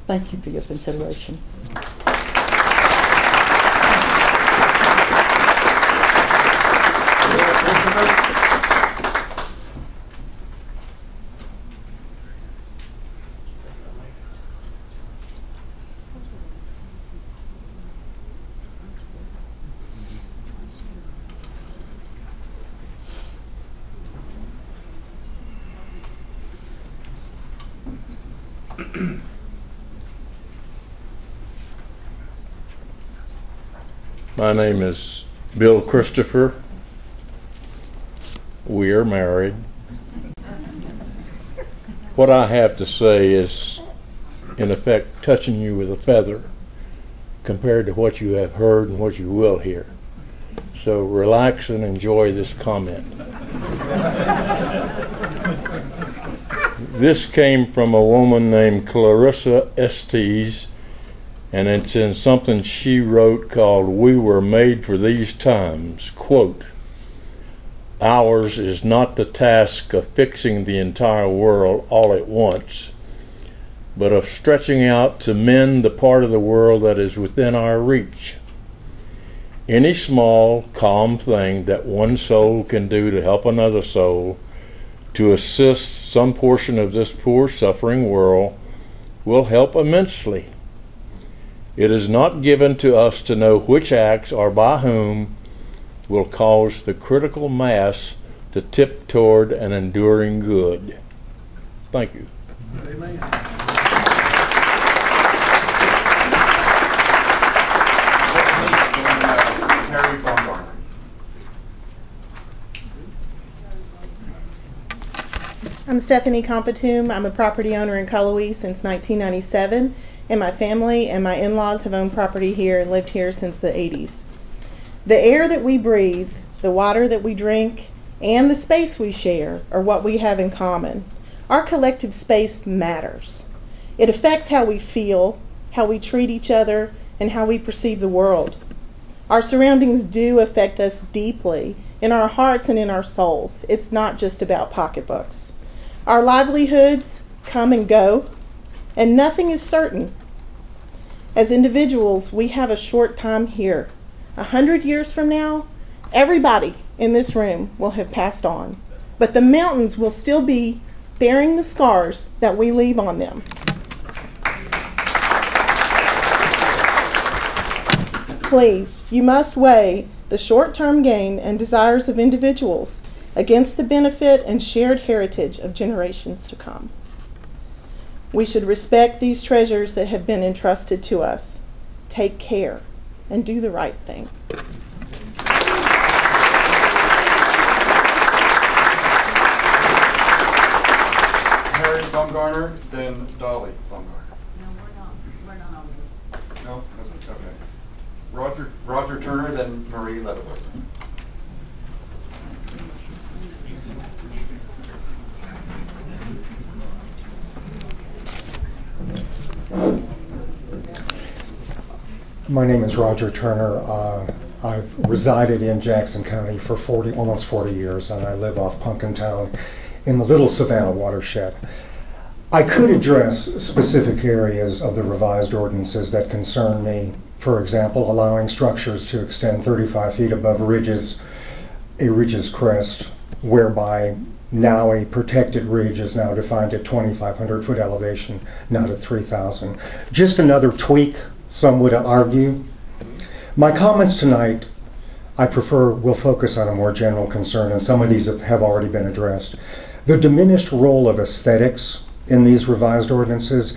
Thank you for your consideration. My name is Bill Christopher. We are married. What I have to say is, in effect, touching you with a feather compared to what you have heard and what you will hear. So relax and enjoy this comment. This came from a woman named Clarissa Estes, and it's in something she wrote called "We Were Made for These Times." Quote, "Ours is not the task of fixing the entire world all at once, but of stretching out to mend the part of the world that is within our reach. Any small, calm thing that one soul can do to help another soul, to assist some portion of this poor, suffering world, will help immensely. It is not given to us to know which acts or by whom will cause the critical mass to tip toward an enduring good." Thank you. Amen. Harry Baumgartner. I'm Stephanie Compatoom. I'm a property owner in Cullowhee since 1997, and my family and my in-laws have owned property here and lived here since the 80s. The air that we breathe, the water that we drink, and the space we share are what we have in common. Our collective space matters. It affects how we feel, how we treat each other, and how we perceive the world. Our surroundings do affect us deeply in our hearts and in our souls. It's not just about pocketbooks. Our livelihoods come and go, and nothing is certain. As individuals, we have a short time here. 100 years from now, everybody in this room will have passed on, but the mountains will still be bearing the scars that we leave on them. Please, you must weigh the short-term gain and desires of individuals against the benefit and shared heritage of generations to come. We should respect these treasures that have been entrusted to us, take care, and do the right thing. Harry Baumgartner, then Dolly Baumgartner. No, we're not on this. No, that's okay. Roger Turner, then Marie Leavenworth. My name is Roger Turner. I've resided in Jackson County for almost 40 years, and I live off Punkintown in the Little Savannah watershed. I could address specific areas of the revised ordinances that concern me. For example, allowing structures to extend 35 feet above a ridge's crest, whereby now a protected ridge is now defined at 2,500 foot elevation, not at 3,000. Just another tweak, some would argue. My comments tonight, I prefer, will focus on a more general concern, and some of these have already been addressed. The diminished role of aesthetics in these revised ordinances,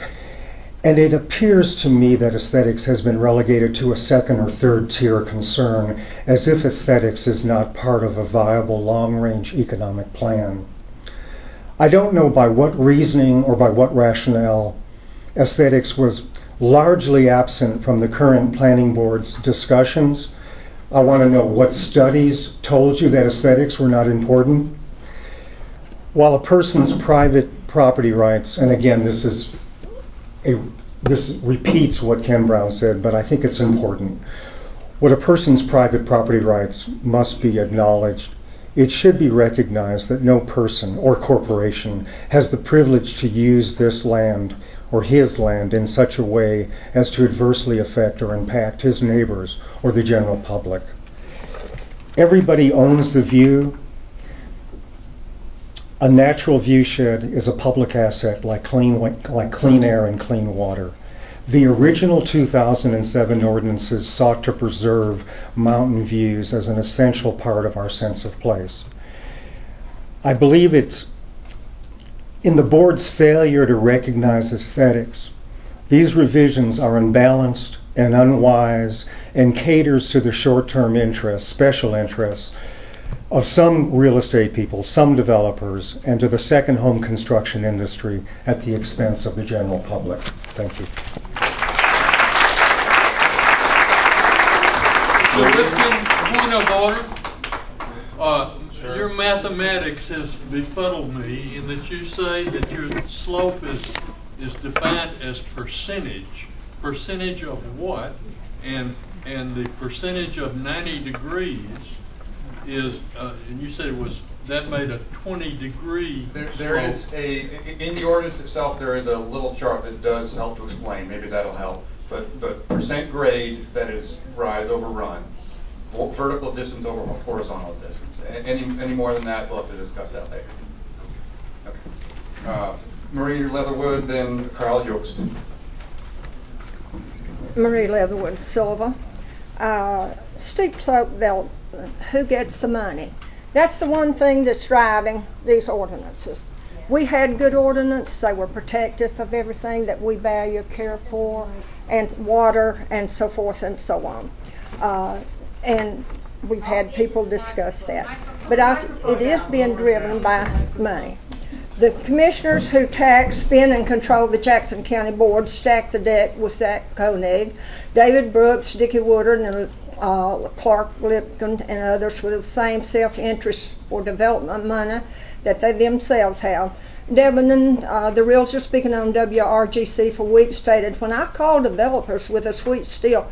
and it appears to me that aesthetics has been relegated to a second or third tier concern, as if aesthetics is not part of a viable long-range economic plan. I don't know by what reasoning or by what rationale aesthetics was largely absent from the current planning board's discussions. I want to know what studies told you that aesthetics were not important. While a person's private property rights, and again, this repeats what Ken Brown said, but I think it's important. What a person's private property rights must be acknowledged it should be recognized that no person or corporation has the privilege to use this land or his land in such a way as to adversely affect or impact his neighbors or the general public. Everybody owns the view. A natural viewshed is a public asset like clean air and clean water. The original 2007 ordinances sought to preserve mountain views as an essential part of our sense of place. I believe it's in the board's failure to recognize aesthetics. These revisions are unbalanced and unwise and caters to the short-term interests, special interests, of some real estate people, some developers, and to the second home construction industry at the expense of the general public. Thank you. So, point of order. Your mathematics has befuddled me in that you say that your slope is defined as percentage. Percentage of what? And the percentage of 90 degrees is, and you said it was, that made a 20-degree There is in the ordinance itself, there is a little chart that does help to explain. Maybe that'll help. But percent grade, that is rise over run, vertical distance over horizontal distance. Any more than that, we'll have to discuss that later. Okay. Marie Leatherwood, then Carl Yost. Marie Leatherwood Silva. Steep slope development, who gets the money? That's the one thing that's driving these ordinances. We had good ordinances. They were protective of everything that we value, care for, and water, and so forth and so on. And we've had people discuss that. But it is being driven by money. The commissioners who tax, spend, and control the Jackson County Board stack the deck with Zach Koenig, David Brooks, Dickie Woodard, and Clark Lipton, and others with the same self-interest for development money that they themselves have. Debenham, the realtor speaking on WRGC for weeks, stated, when I call developers with a sweet deal,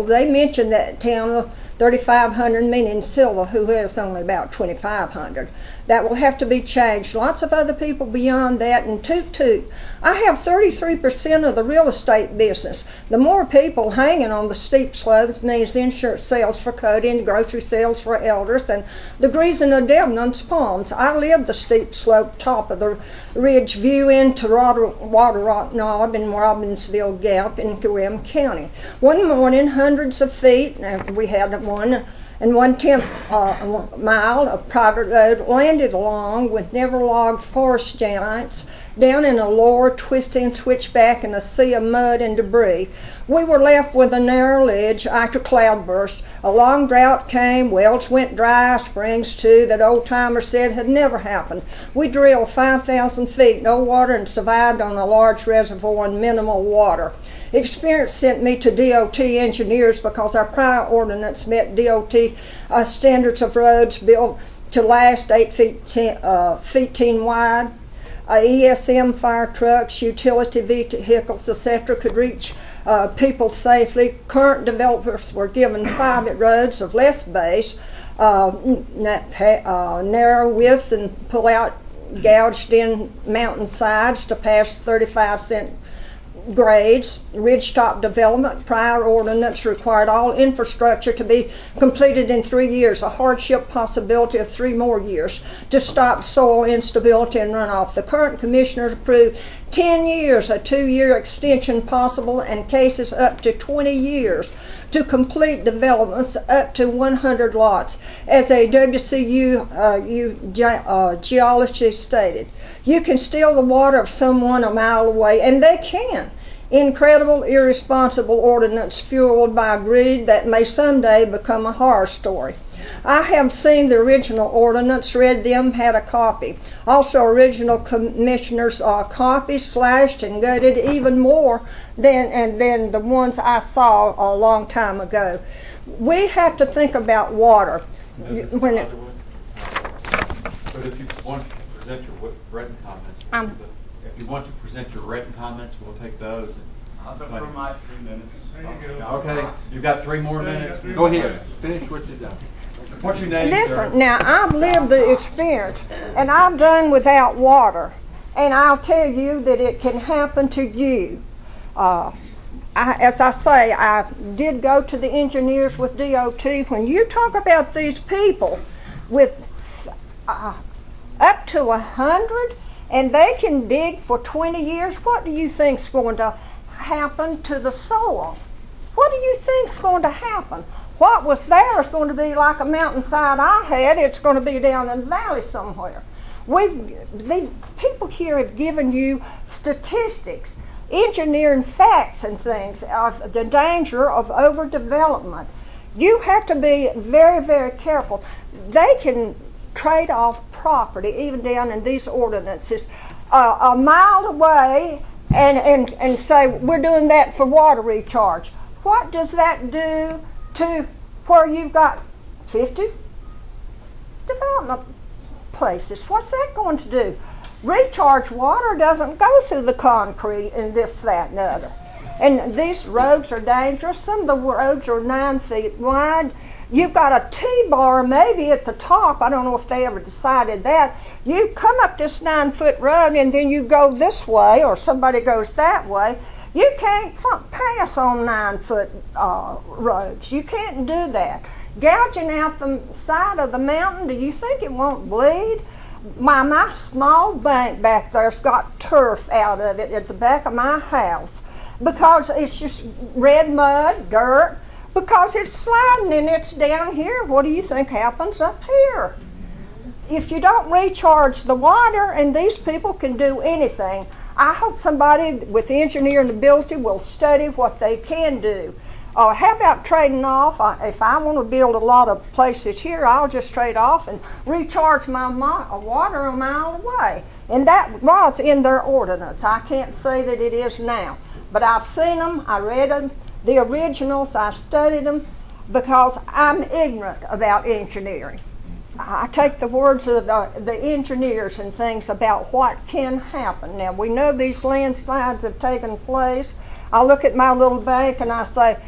they mentioned that town of 3,500, meaning Silva, who has only about 2,500. That will have to be changed. Lots of other people beyond that, and toot. I have 33% of the real estate business. The more people hanging on the steep slopes means the insurance sales for Cody and grocery sales for elders and the greasing of Debenham's palms. I live the steep slope top of the ridge view into Water Rock Knob in Robbinsville Gap in Graham County. One morning, hundreds of feet, and we had 1/10 mile of private road landed along with never logged forest giants down in a lower twisting switchback in a sea of mud and debris. We were left with a narrow ledge after cloudburst. A long drought came, wells went dry, springs too, that old timers said had never happened. We drilled 5,000 feet, no water, and survived on a large reservoir and minimal water. Experience sent me to DOT engineers because our prior ordinance met DOT standards of roads built to last 8 feet 10 wide. ESM fire trucks, utility vehicles, etc. could reach people safely. Current developers were given private roads of less base, narrow widths, and pull out gouged in mountain sides to pass 35-cent grades. Ridgetop development, prior ordinance required all infrastructure to be completed in 3 years, a hardship possibility of 3 more years to stop soil instability and runoff. The current commissioners approved 10 years, a 2-year extension possible, and cases up to 20 years to complete developments up to 100 lots. As a WCU geologist stated, you can steal the water of someone a mile away, and they can. Incredible, irresponsible ordinance fueled by greed that may someday become a horror story. I have seen the original ordinance, read them, had a copy. Also, original commissioners' copies slashed and gutted even more than the ones I saw a long time ago. We have to think about water. But if you want to present your written comments, we'll take those. I'll go for my 3 minutes. Okay, you've got 3 more minutes. Go ahead. Finish what you've done. What's your name, Listen, sir? now I've lived the experience, and I've done without water, and I'll tell you that it can happen to you. As I say, I did go to the engineers with DOT. When you talk about these people with up to 100, and they can dig for 20 years, what do you think's going to happen to the soil? What do you think's going to happen? What was there is going to be like a mountainside I had. It's going to be down in the valley somewhere. The people here have given you statistics, engineering facts and things of the danger of overdevelopment. You have to be very, very careful. They can trade off property, even down in these ordinances, a mile away and say, we're doing that for water recharge. What does that do to where you've got 50 development places? What's that going to do? Recharge water doesn't go through the concrete and this, that, and the other. And these roads are dangerous. Some of the roads are 9 feet wide. You've got a T-bar maybe at the top. I don't know if they ever decided that. You come up this 9-foot road and then you go this way, or somebody goes that way. You can't pass on 9-foot roads. You can't do that. Gouging out the side of the mountain, do you think it won't bleed? My small bank back there's got turf out of it at the back of my house because it's just red mud, dirt, because it's sliding and it's down here. What do you think happens up here? If you don't recharge the water, and these people can do anything, I hope somebody with engineering ability will study what they can do. How about trading off? If I want to build a lot of places here, I'll just trade off and recharge my water a mile away. And that was in their ordinance. I can't say that it is now. But I've seen them, I read them, the originals, I studied them, because I'm ignorant about engineering. I take the words of the engineers and things about what can happen. Now, we know these landslides have taken place. I look at my little bank and I say,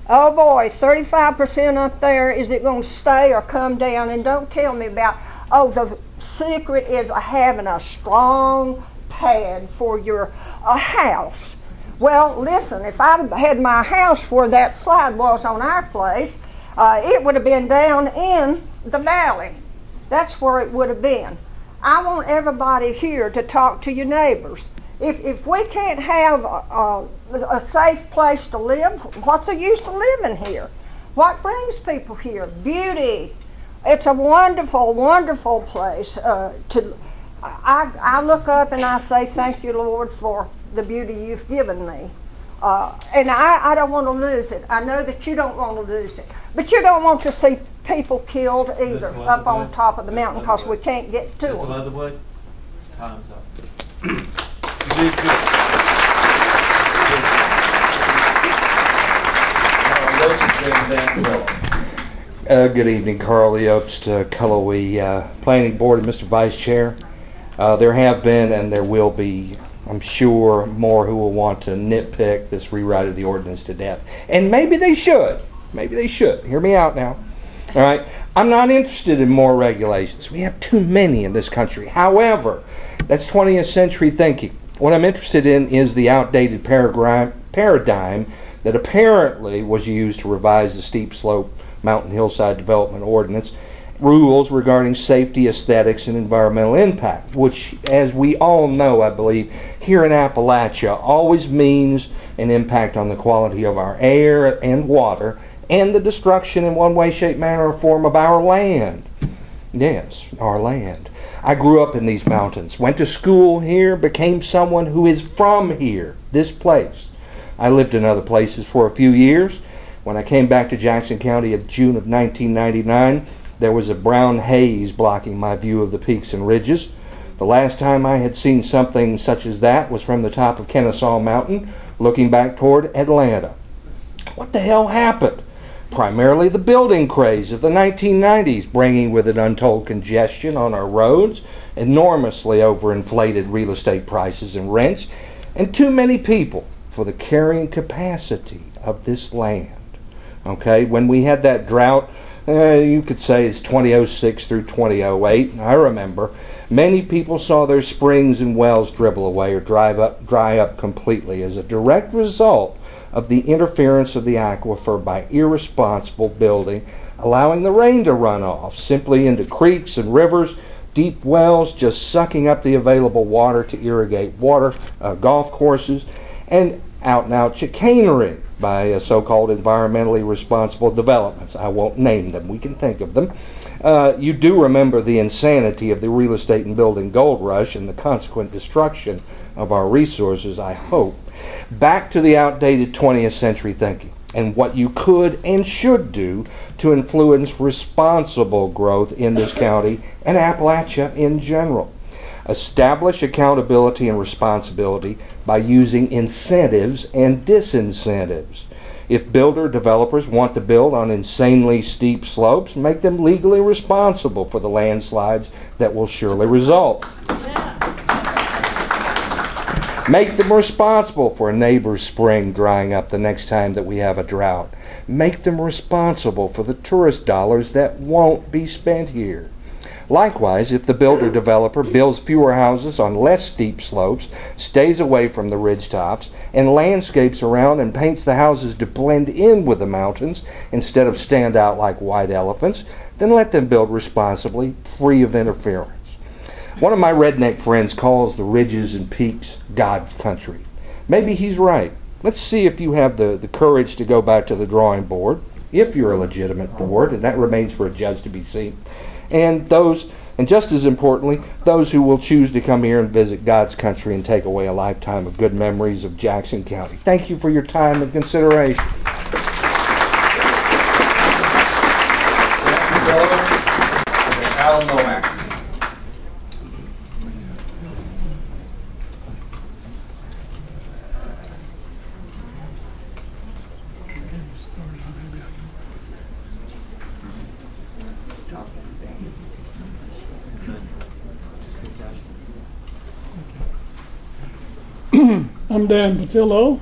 oh boy, 35% up there, is it going to stay or come down? And don't tell me about, oh, the secret is having a strong pad for your house. Well, listen, if I had my house where that slide was on our place, it would have been down in the valley. That's where it would have been. I want everybody here to talk to your neighbors. If we can't have a safe place to live, what's the use to living here? What brings people here? Beauty. It's a wonderful, wonderful place. I look up and I say, thank you, Lord, for the beauty you've given me. And I don't want to lose it. I know that you don't want to lose it. But you don't want to see people killed either up on top of the mountain because we can't get to them. Leatherwood, time's up. Good evening, Carl Eopst, Cullowhee Planning Board, and Mr. Vice Chair. There have been and there will be, I'm sure, more who will want to nitpick this rewrite of the ordinance to death. And maybe they should. Maybe they should. Hear me out now. All right? I'm not interested in more regulations. We have too many in this country. However, that's 20th century thinking. What I'm interested in is the outdated paradigm that apparently was used to revise the steep slope mountain hillside development ordinance, rules regarding safety, aesthetics, and environmental impact, which, as we all know, I believe, here in Appalachia always means an impact on the quality of our air and water and the destruction in one way, shape, manner, or form of our land. Yes, our land. I grew up in these mountains, went to school here, became someone who is from here, this place. I lived in other places for a few years. When I came back to Jackson County in June of 1999, there was a brown haze blocking my view of the peaks and ridges. The last time I had seen something such as that was from the top of Kennesaw Mountain, looking back toward Atlanta. What the hell happened? Primarily the building craze of the 1990s, bringing with it untold congestion on our roads, enormously overinflated real estate prices and rents, and too many people for the carrying capacity of this land. Okay, when we had that drought you could say it's 2006 through 2008. I remember many people saw their springs and wells dribble away or dry up completely as a direct result of the interference of the aquifer by irresponsible building, allowing the rain to run off simply into creeks and rivers, deep wells just sucking up the available water to irrigate golf courses, and out-and-out chicanery by so-called environmentally responsible developments. I won't name them. We can think of them. You do remember the insanity of the real estate and building gold rush and the consequent destruction of our resources, I hope. Back to the outdated 20th century thinking and what you could and should do to influence responsible growth in this county and Appalachia in general. Establish accountability and responsibility by using incentives and disincentives. If developers want to build on insanely steep slopes, make them legally responsible for the landslides that will surely result. Make them responsible for a neighbor's spring drying up the next time that we have a drought. Make them responsible for the tourist dollars that won't be spent here. Likewise, if the builder-developer builds fewer houses on less steep slopes, stays away from the ridge tops, and landscapes around and paints the houses to blend in with the mountains instead of stand out like white elephants, then let them build responsibly, free of interference. One of my redneck friends calls the ridges and peaks God's country. Maybe he's right. Let's see if you have the courage to go back to the drawing board, if you're a legitimate board, and that remains for a judge to be seen. And just as importantly, those who will choose to come here and visit God's country and take away a lifetime of good memories of Jackson County. Thank you for your time and consideration. Alan Lomax. I'm Dan Patillo.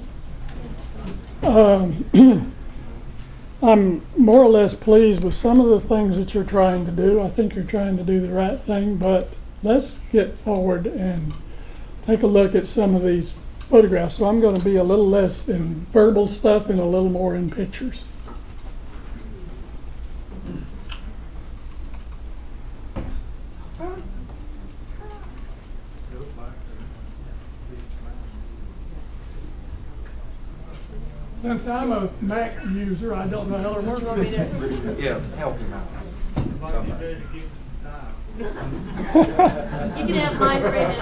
I'm more or less pleased with some of the things that you're trying to do. I think you're trying to do the right thing, but let's get forward and take a look at some of these photographs. So I'm going to be a little less in verbal stuff and a little more in pictures. Since I'm a Mac user, I don't know how to work this thing. Yeah, help him out. You can have my 3 minutes.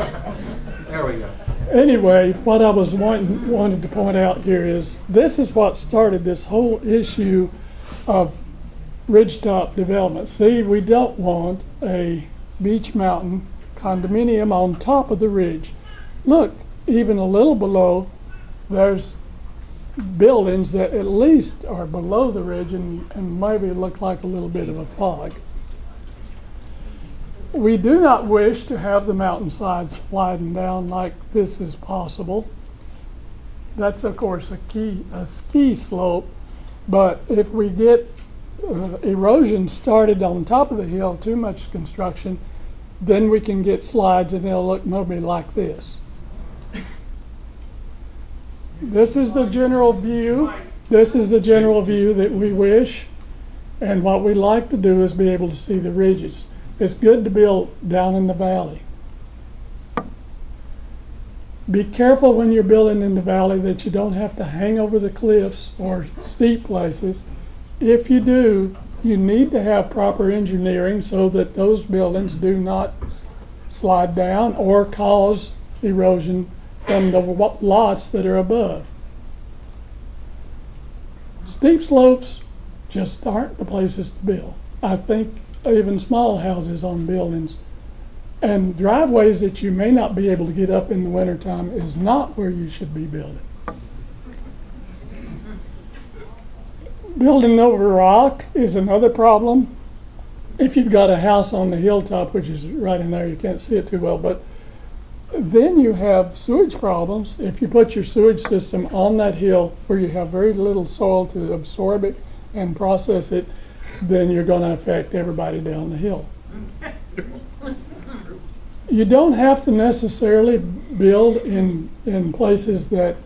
There we go. Anyway, what I was wanted to point out here is this is what started this whole issue of ridgetop development. See, we don't want a beach mountain condominium on top of the ridge. Look, even a little below, there's buildings that at least are below the ridge and maybe look like a little bit of a fog. We do not wish to have the mountainsides sliding down like this is possible. That's of course a ski slope, but if we get erosion started on top of the hill, too much construction, then we can get slides and they'll look maybe like this. This is the general view. This is the general view that we wish, and what we like to do is be able to see the ridges. It's good to build down in the valley. Be careful when you're building in the valley that you don't have to hang over the cliffs or steep places. If you do, you need to have proper engineering so that those buildings do not slide down or cause erosion from the lots that are above. Steep slopes just aren't the places to build. I think even small houses on buildings and driveways that you may not be able to get up in the wintertime is not where you should be building. Building over rock is another problem. If you've got a house on the hilltop, which is right in there, you can't see it too well, but then you have sewage problems. If you put your sewage system on that hill where you have very little soil to absorb it and process it, then you're going to affect everybody down the hill. You don't have to necessarily build in places that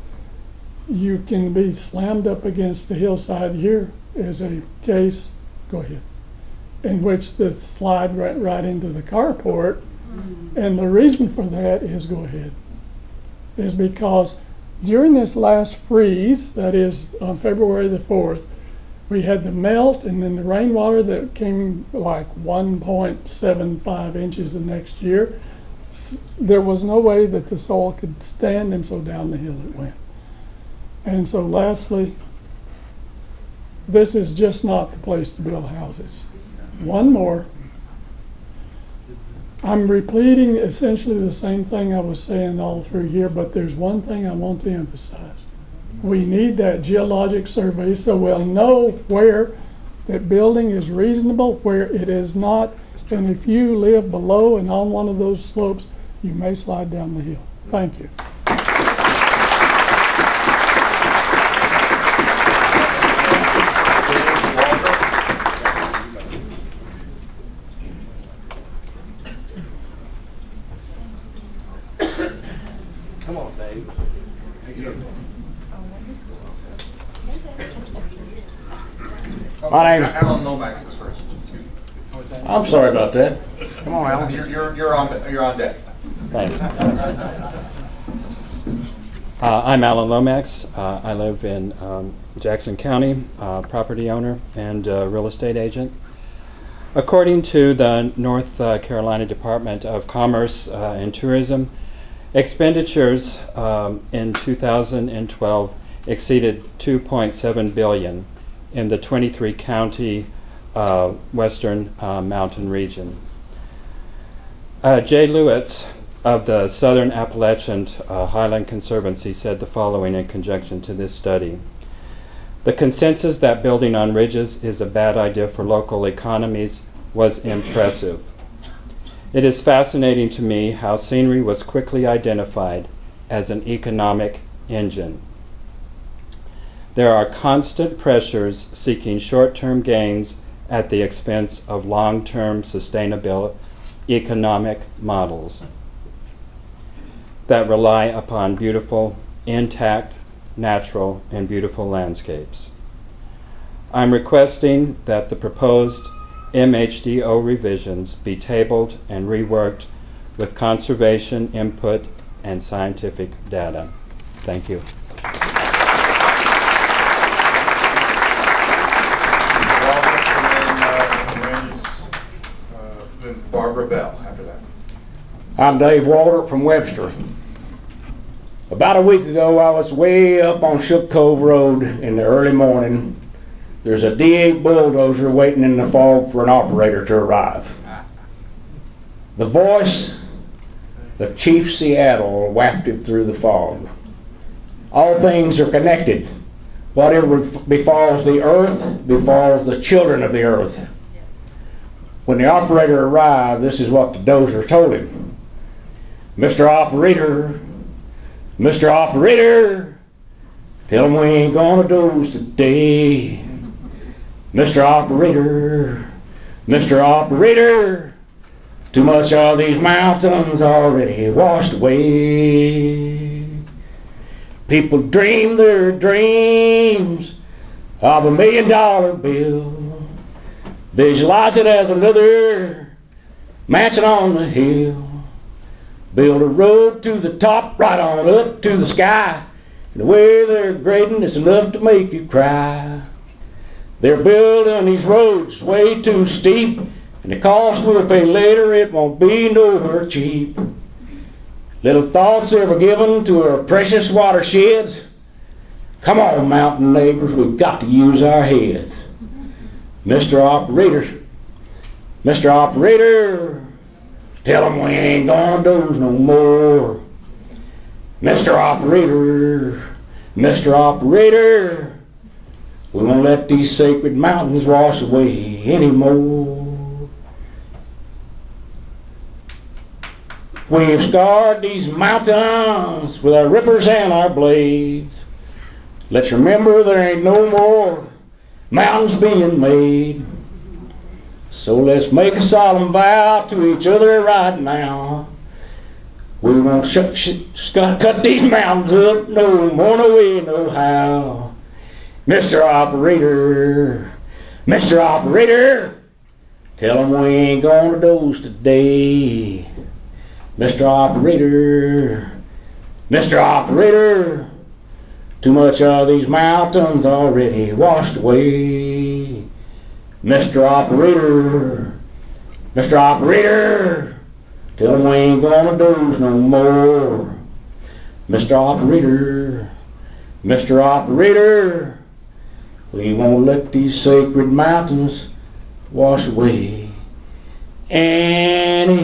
you can be slammed up against the hillside. Here is a case, go ahead, in which the slide right into the carport. And the reason for that is, go ahead, is because during this last freeze, that is on February the 4th, we had the melt and then the rainwater that came like 1.75 inches the next year. There was no way that the soil could stand, and so down the hill it went. And so lastly, this is just not the place to build houses. One more. I'm repeating essentially the same thing I was saying all through here, but there's one thing I want to emphasize. We need that geologic survey so we'll know where that building is reasonable, where it is not, and if you live below and on one of those slopes, you may slide down the hill. Thank you. Come on, Dave. My name's Alan Lomax is first. I'm sorry about that. Come on, Alan. You're on deck. Thanks. I'm Alan Lomax. I live in Jackson County, property owner and real estate agent. According to the North Carolina Department of Commerce and Tourism, expenditures in 2012 exceeded $2.7 billion in the 23 county western mountain region. Jay Lewitz of the Southern Appalachian Highland Conservancy said the following in conjunction to this study. The consensus that building on ridges is a bad idea for local economies was impressive. It is fascinating to me how scenery was quickly identified as an economic engine. There are constant pressures seeking short-term gains at the expense of long-term sustainable economic models that rely upon beautiful, intact, natural, and beautiful landscapes. I'm requesting that the proposed MHDO revisions be tabled and reworked with conservation input and scientific data. Thank you. Then Barbara Bell after that. I'm Dave Walter from Webster. About a week ago, I was way up on Shook Cove Road in the early morning. There's a D8 bulldozer waiting in the fog for an operator to arrive. The voice of Chief Seattle wafted through the fog. All things are connected. Whatever befalls the earth befalls the children of the earth. When the operator arrived, this is what the dozer told him. Mr. Operator, Mr. Operator, tell him we ain't gonna doze today. Mr. Operator, Mr. Operator, too much of these mountains already washed away. People dream their dreams of $1 million bill. Visualize it as another mansion on the hill. Build a road to the top, right on up to the sky. And the way they're grading is enough to make you cry. They're building these roads way too steep, and the cost we'll pay later, it won't be nowhere cheap. Little thoughts ever given to our precious watersheds? Come on, mountain neighbors, we've got to use our heads. Mr. Operator, Mr. Operator, tell them we ain't gonna doze no more. Mr. Operator, Mr. Operator, we won't let these sacred mountains wash away anymore. We've scarred these mountains with our rippers and our blades. Let's remember there ain't no more mountains being made. So let's make a solemn vow to each other right now. We won't cut these mountains up no more, no way, no how. Mr. Operator, Mr. Operator, tell 'em we ain't gonna doze today. Mr. Operator, Mr. Operator, too much of these mountains already washed away. Mr. Operator, Mr. Operator, tell 'em we ain't gonna doze no more. Mr. Operator, Mr. Operator, we won't let these sacred mountains wash away anymore.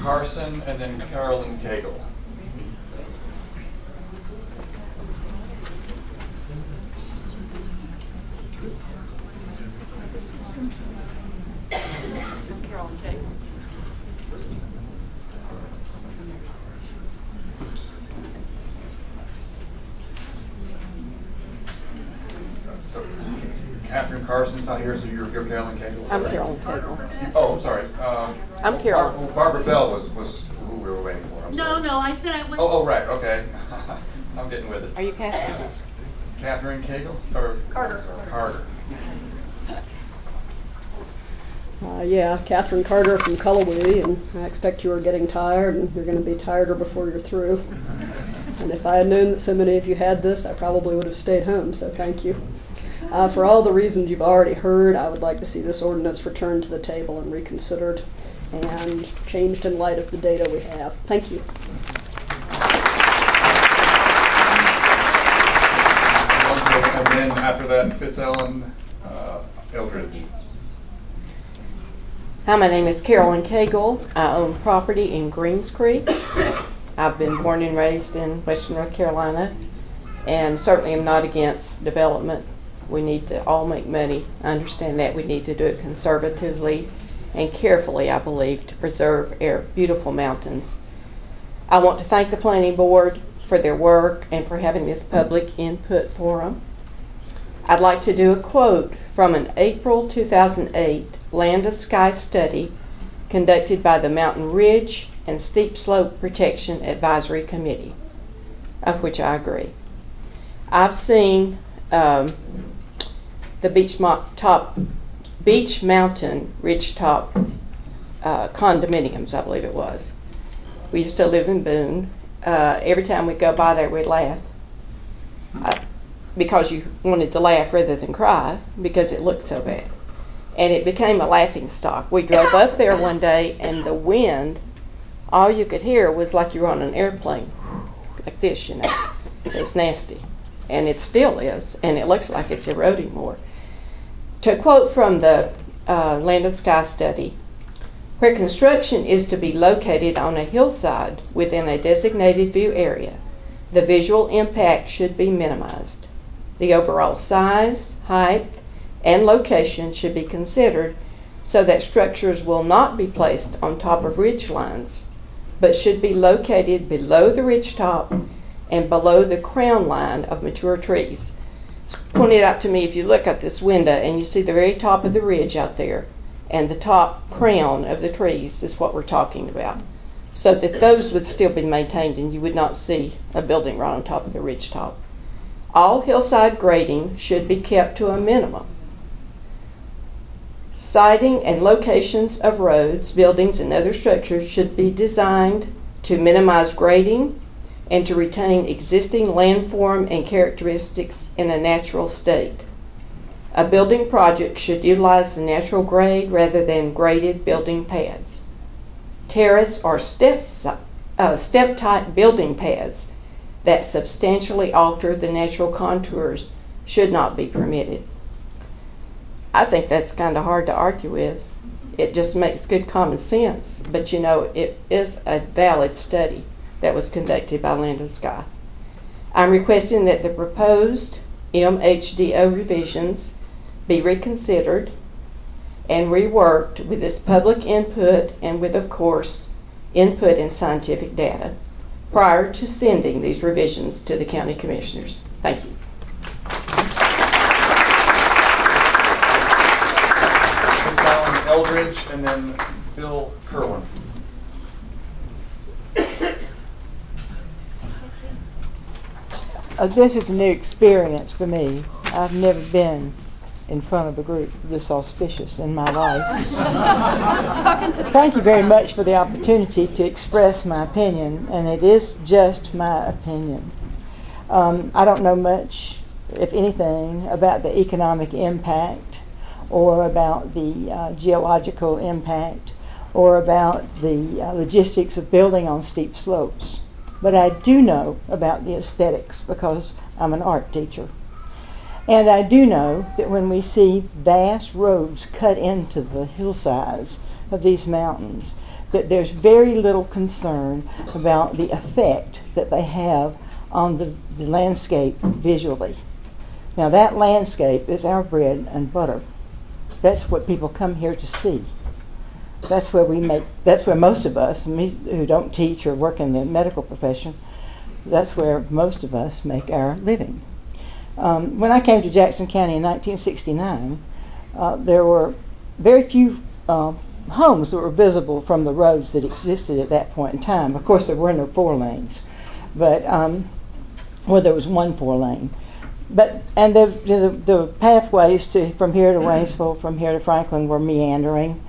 Carson, and then Carolyn Cagle. So, Catherine Carson's not here, so you're Carolyn Cagle? I'm Carolyn Cagle. Oh, I'm sorry. I'm Carolyn. Barbara Bell was who we were waiting for. No, I said I went. Oh, right, okay. I'm getting with it. Are you Catherine? Catherine Cagle? Or Carter. Carter. Yeah, Catherine Carter from Cullowhee, and I expect you are getting tired, and you're going to be tireder before you're through. And if I had known that so many of you had this, I probably would have stayed home, so thank you. For all the reasons you've already heard, I would like to see this ordinance returned to the table and reconsidered and changed in light of the data we have. Thank you. And then after that, Fitzellen Eldridge. Hi, my name is Carolyn Cagle. I own property in Greens Creek. I've been born and raised in Western North Carolina, and certainly am not against development. We need to all make money. I understand that. We need to do it conservatively and carefully, I believe, to preserve our beautiful mountains. I want to thank the Planning Board for their work and for having this public input forum. I'd like to do a quote from an April 2008 Land of Sky study conducted by the Mountain Ridge and Steep Slope Protection Advisory Committee, of which I agree. I've seen the Beach Mountain Ridgetop condominiums, I believe it was. We used to live in Boone. Every time we go by there, we'd laugh. Because you wanted to laugh rather than cry, because it looked so bad. And it became a laughing stock. We drove up there one day, and the wind, all you could hear was like you were on an airplane, like this, you know. It was nasty. And it still is, and it looks like it's eroding more. To quote from the Land of Sky study, where construction is to be located on a hillside within a designated view area, the visual impact should be minimized. The overall size, height, and location should be considered so that structures will not be placed on top of ridge lines, but should be located below the ridge top and below the crown line of mature trees. It's pointed out to me, if you look at this window and you see the very top of the ridge out there and the top crown of the trees is what we're talking about, so that those would still be maintained and you would not see a building right on top of the ridge top. All hillside grading should be kept to a minimum. Siting and locations of roads, buildings, and other structures should be designed to minimize grading and to retain existing landform and characteristics in a natural state. A building project should utilize the natural grade rather than graded building pads. Terrace or step-type building pads that substantially alter the natural contours should not be permitted. I think that's kind of hard to argue with. It just makes good common sense, but you know, it is a valid study that was conducted by Land and Sky. I'm requesting that the proposed MHDO revisions be reconsidered and reworked with this public input and with, of course, input and scientific data prior to sending these revisions to the county commissioners. Thank you. Eldridge, and then Bill Kerwin. This is a new experience for me. I've never been in front of a group this auspicious in my life. Thank you very much for the opportunity to express my opinion, and it is just my opinion. I don't know much, if anything, about the economic impact or about the geological impact or about the logistics of building on steep slopes. But I do know about the aesthetics because I'm an art teacher. And I do know that when we see vast roads cut into the hillsides of these mountains, that there's very little concern about the effect that they have on the landscape visually. Now that landscape is our bread and butter. That's what people come here to see. That's where most of us, me who don't teach or work in the medical profession, that's where most of us make our living. When I came to Jackson County in 1969, there were very few homes that were visible from the roads that existed at that point in time. Of course, there were no 4 lanes, but well, there was 1 4-lane. And the pathways from here to Waynesville, from here to Franklin, were meandering.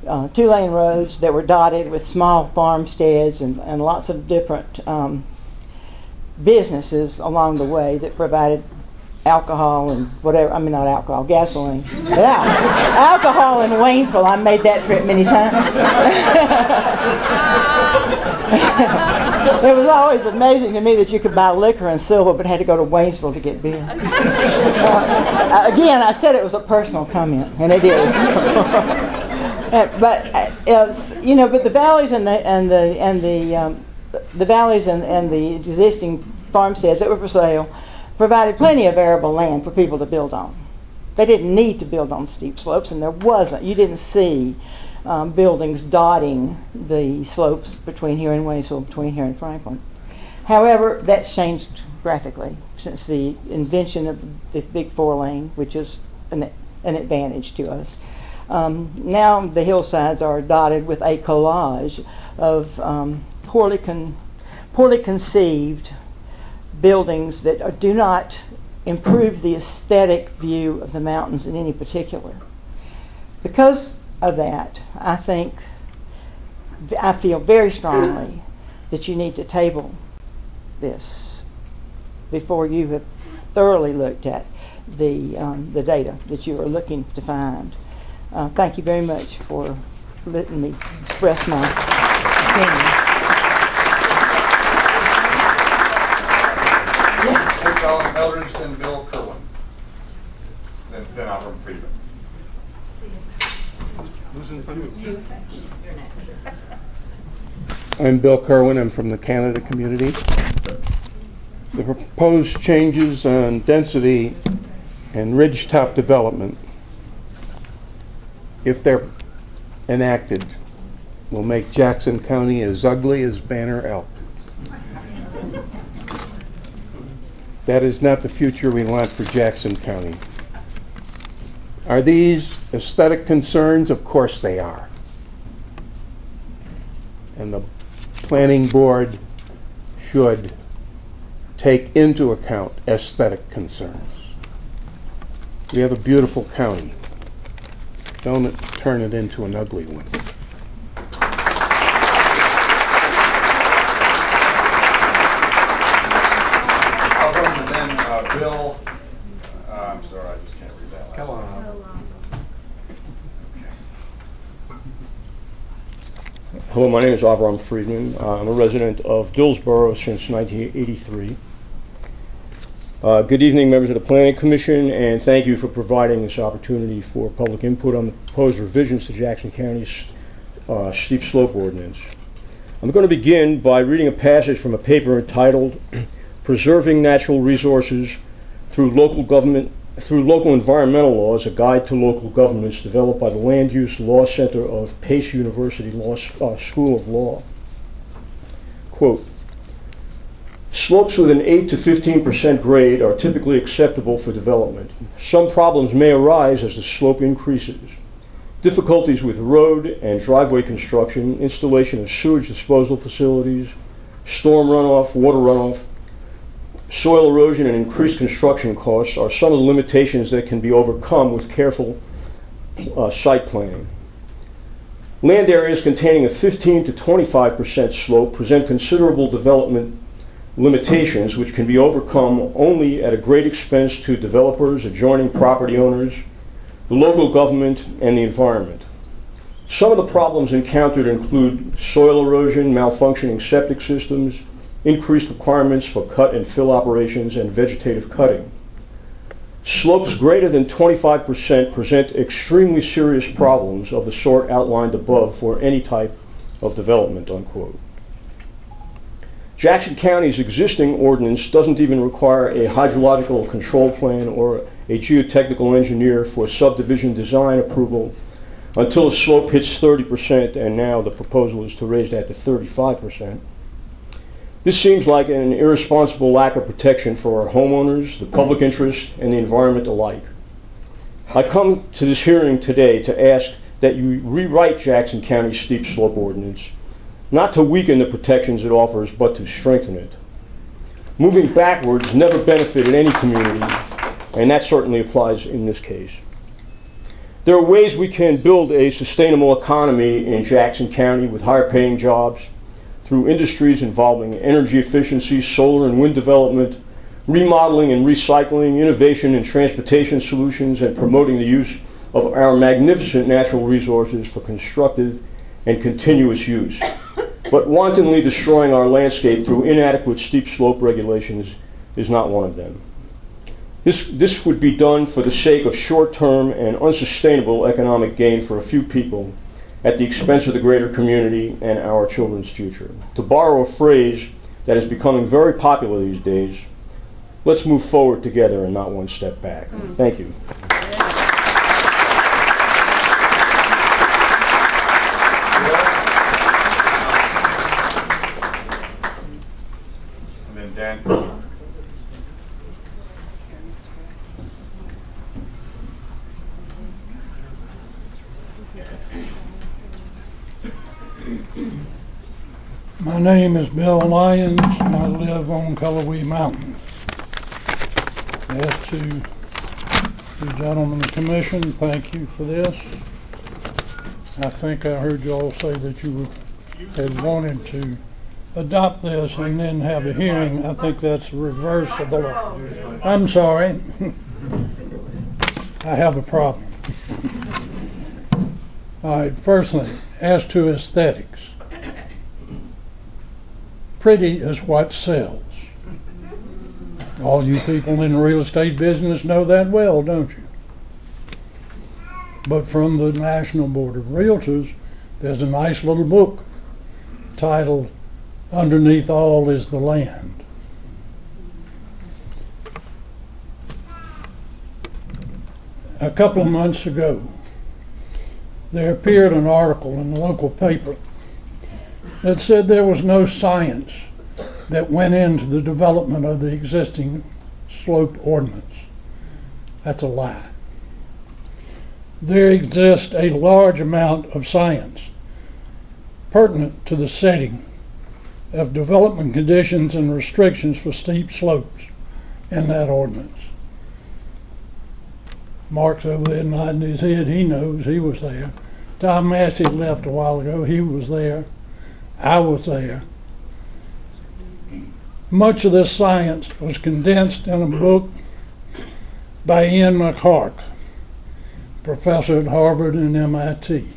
2-lane roads that were dotted with small farmsteads and lots of different businesses along the way that provided alcohol and whatever. I mean, not alcohol, gasoline. Yeah, alcohol in Waynesville. I made that trip many times. It was always amazing to me that you could buy liquor in Silver but had to go to Waynesville to get beer. Again, I said it was a personal comment, and it is. But the valleys and the valleys and the existing farmsteads that were for sale provided plenty of arable land for people to build on. They didn't need to build on steep slopes, and there wasn't. You didn't see buildings dotting the slopes between here and Waynesville, between here and Franklin. However, that's changed graphically since the invention of the big 4-lane, which is an advantage to us. Now the hillsides are dotted with a collage of poorly conceived buildings that do not improve the aesthetic view of the mountains in any particular. Because of that, I feel very strongly that you need to table this before you have thoroughly looked at the data that you are looking to find. Thank you very much for letting me express my opinion. Colin Eldridge, then Bill Kerwin, then Avram Friedman. Who's in front of you? You're next. I'm Bill Kerwin. I'm from the Canada community. The proposed changes on density and ridgetop development, if they're enacted, will make Jackson County as ugly as Banner Elk. That is not the future we want for Jackson County. Are these aesthetic concerns? Of course they are. And the planning board should take into account aesthetic concerns. We have a beautiful county. Don't turn it into an ugly one. Bill, I'm sorry, I just can't read that last. Come on. Hello, my name is Avram Friedman. I'm a resident of Dillsboro since 1983. Good evening, members of the Planning Commission, and thank you for providing this opportunity for public input on the proposed revisions to Jackson County's steep slope ordinance. I'm going to begin by reading a passage from a paper entitled Preserving Natural Resources through Local Environmental Laws, a guide to local governments, developed by the Land Use Law Center of Pace University School of Law. Quote, slopes with an 8 to 15% grade are typically acceptable for development. Some problems may arise as the slope increases. Difficulties with road and driveway construction, installation of sewage disposal facilities, storm runoff, water runoff, soil erosion, and increased construction costs are some of the limitations that can be overcome with careful site planning. Land areas containing a 15 to 25% slope present considerable development limitations which can be overcome only at a great expense to developers, adjoining property owners, the local government, and the environment. Some of the problems encountered include soil erosion, malfunctioning septic systems, increased requirements for cut and fill operations, and vegetative cutting. Slopes greater than 25% present extremely serious problems of the sort outlined above for any type of development, unquote. Jackson County's existing ordinance doesn't even require a hydrological control plan or a geotechnical engineer for subdivision design approval until the slope hits 30%, and now the proposal is to raise that to 35%. This seems like an irresponsible lack of protection for our homeowners, the public interest, and the environment alike. I come to this hearing today to ask that you rewrite Jackson County's steep slope ordinance, not to weaken the protections it offers, but to strengthen it. Moving backwards never benefited any community, and that certainly applies in this case. There are ways we can build a sustainable economy in Jackson County with higher paying jobs, through industries involving energy efficiency, solar and wind development, remodeling and recycling, innovation in transportation solutions, and promoting the use of our magnificent natural resources for constructive and continuous use. But wantonly destroying our landscape through inadequate steep slope regulations is not one of them. This would be done for the sake of short-term and unsustainable economic gain for a few people at the expense of the greater community and our children's future. To borrow a phrase that is becoming very popular these days, let's move forward together and not one step back. Thank you. And then Dan. My name is Bill Lyons, and I live on Cullowhee Mountain. As to the gentleman commission, thank you for this. I think I heard you all say that you had wanted to adopt this and then have a hearing. I think that's the reverse of the law. I'm sorry. I have a problem. All right, firstly, as to aesthetics. Pretty is what sells. All you people in the real estate business know that well, don't you? But from the National Board of Realtors, there's a nice little book titled Underneath All is the Land. A couple of months ago, there appeared an article in the local paper that said there was no science that went into the development of the existing slope ordinance. That's a lie. There exists a large amount of science pertinent to the setting of development conditions and restrictions for steep slopes in that ordinance. Mark's over there nodding his head. He knows. He was there. Tom Massey left a while ago. He was there. I was there. Much of this science was condensed in a book by Ian McHarg, professor at Harvard and MIT.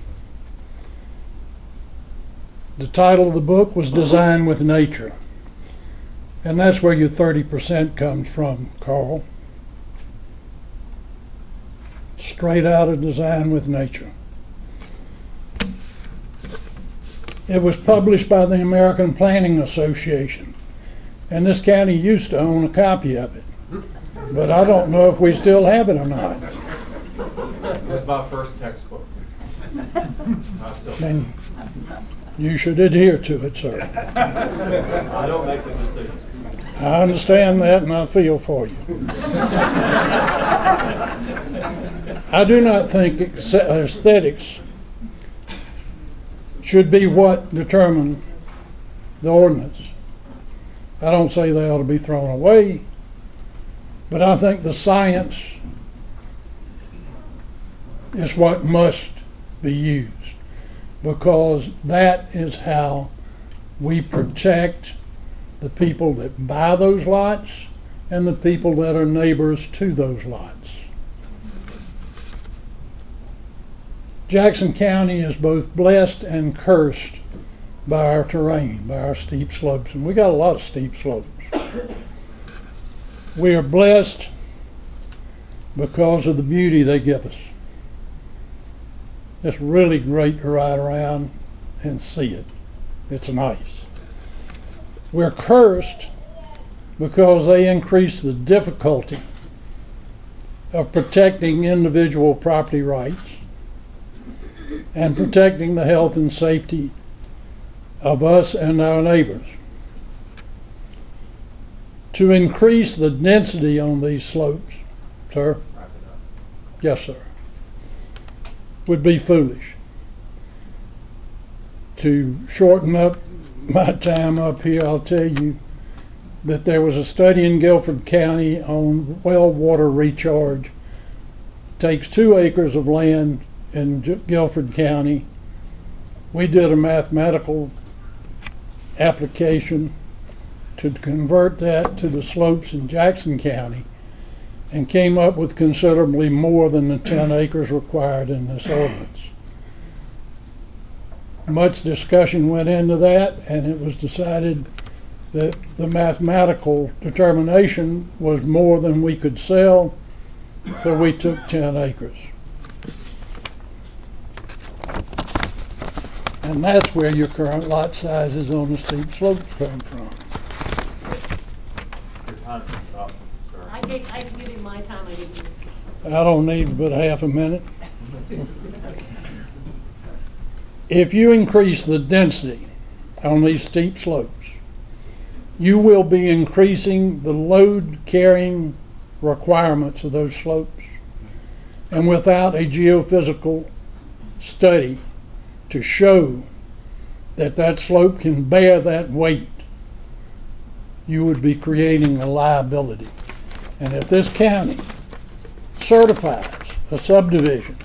The title of the book was Design with Nature. And that's where your 30% comes from, Carl. Straight out of Design with Nature. It was published by the American Planning Association And this county used to own a copy of it. But I don't know if we still have it or not. It was my first textbook. Then you should adhere to it, sir. I don't make the decisions. I understand that and I feel for you. I do not think aesthetics should be what determine the ordinance. I don't say they ought to be thrown away, but I think the science is what must be used, because that is how we protect the people that buy those lots and the people that are neighbors to those lots. Jackson County is both blessed and cursed by our terrain, by our steep slopes, and we got a lot of steep slopes. We are blessed because of the beauty they give us. It's really great to ride around and see it. It's nice. We're cursed because they increase the difficulty of protecting individual property rights and protecting the health and safety of us and our neighbors. To increase the density on these slopes, sir? Yes, sir. Would be foolish. To shorten up my time up here, I'll tell you that there was a study in Guilford County on well water recharge. It takes 2 acres of land in Guilford County. We did a mathematical application to convert that to the slopes in Jackson County and came up with considerably more than the 10 acres required in this ordinance. Much discussion went into that, and it was decided that the mathematical determination was more than we could sell, so we took 10 acres. And that's where your current lot sizes on the steep slopes come from. Your time is up, sir. I can give you my time. I give you. I don't need but half a minute. If you increase the density on these steep slopes, you will be increasing the load carrying requirements of those slopes. And without a geophysical study to show that that slope can bear that weight, you would be creating a liability. And if this county certifies a subdivision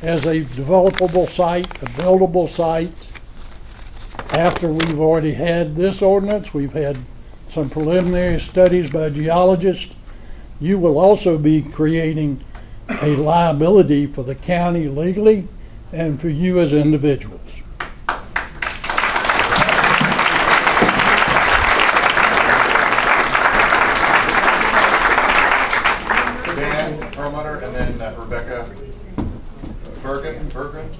as a developable site, a buildable site, after we've already had this ordinance, we've had some preliminary studies by geologists, you will also be creating a liability for the county legally and for you as individuals. Dan Perlmutter and then Rebecca Bergen.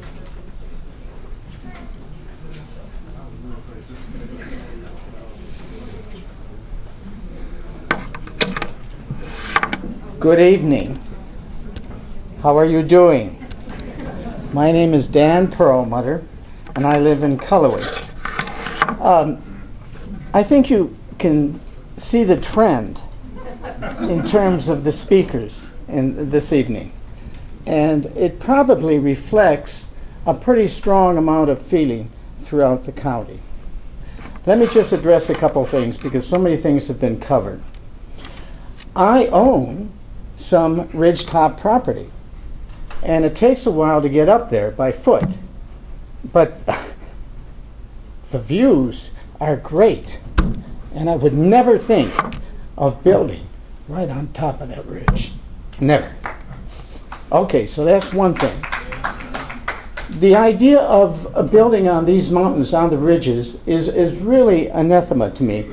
Good evening. How are you doing? My name is Dan Perlmutter, and I live in Cullowhee. I think you can see the trend in terms of the speakers this evening, and it probably reflects a pretty strong amount of feeling throughout the county. Let me just address a couple things because so many things have been covered. I own some ridgetop property, and it takes a while to get up there by foot, but the views are great, and I would never think of building right on top of that ridge. Never. Okay, so that's one thing. The idea of building on these mountains, on the ridges, is really anathema to me.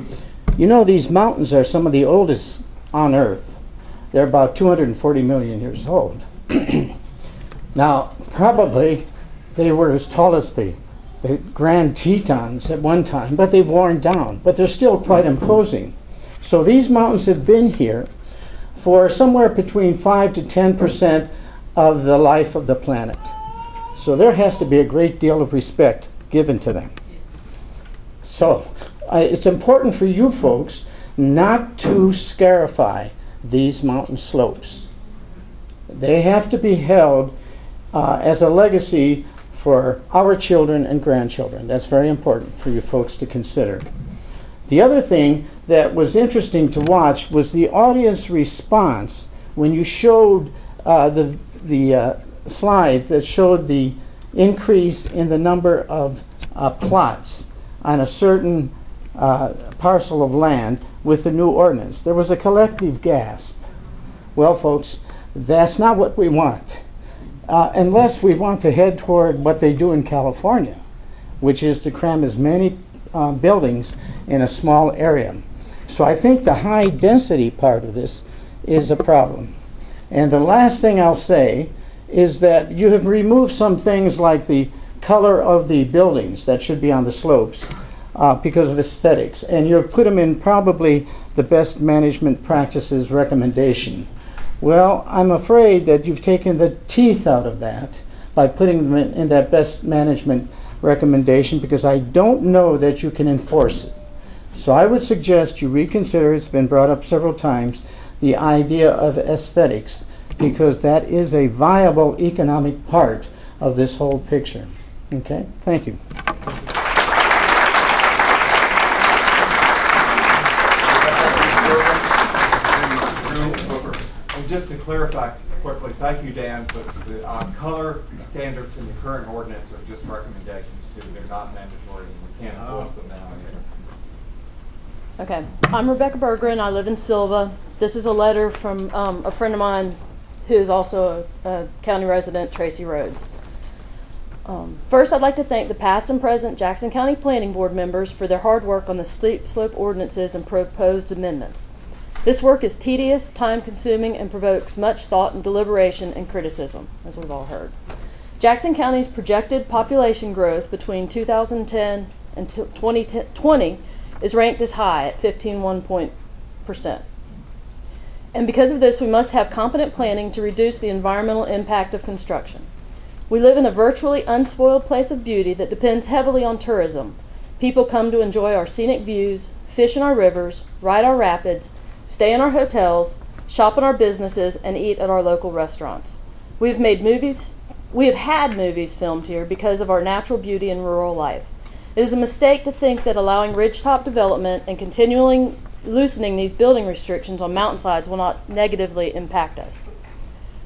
You know, these mountains are some of the oldest on Earth. They're about 240 million years old. Now, probably they were as tall as the the Grand Tetons at one time, but they've worn down, but they're still quite imposing. So these mountains have been here for somewhere between 5 to 10% of the life of the planet. So there has to be a great deal of respect given to them. So it's important for you folks not to scarify these mountain slopes. They have to be held as a legacy for our children and grandchildren. That's very important for you folks to consider. The other thing that was interesting to watch was the audience response when you showed the slide that showed the increase in the number of plots on a certain parcel of land with the new ordinance. There was a collective gasp. Well, folks, that's not what we want. Unless we want to head toward what they do in California, which is to cram as many buildings in a small area. So I think the high density part of this is a problem. And the last thing I'll say is that you have removed some things like the color of the buildings that should be on the slopes because of aesthetics, and you've put them in probably the best management practices recommendation. Well, I'm afraid that you've taken the teeth out of that by putting them in that best management recommendation, because I don't know that you can enforce it. So I would suggest you reconsider, it's been brought up several times, the idea of aesthetics, because that is a viable economic part of this whole picture. Okay, thank you. And just to clarify quickly, thank you, Dan, but the color standards in the current ordinance are just recommendations too. They're not mandatory, and we can't enforce them now either. Okay, I'm Rebecca Bergeron. I live in Silva. This is a letter from a friend of mine who is also a county resident, Tracy Rhodes. First, I'd like to thank the past and present Jackson County Planning Board members for their hard work on the steep slope ordinances and proposed amendments. This work is tedious, time-consuming, and provokes much thought and deliberation and criticism, as we've all heard. Jackson County's projected population growth between 2010 and 2020 is ranked as high at 15.1%. And because of this, we must have competent planning to reduce the environmental impact of construction. We live in a virtually unspoiled place of beauty that depends heavily on tourism. People come to enjoy our scenic views, fish in our rivers, ride our rapids, stay in our hotels, shop in our businesses, and eat at our local restaurants. We have had movies filmed here because of our natural beauty and rural life. It is a mistake to think that allowing ridgetop development and continually loosening these building restrictions on mountainsides will not negatively impact us.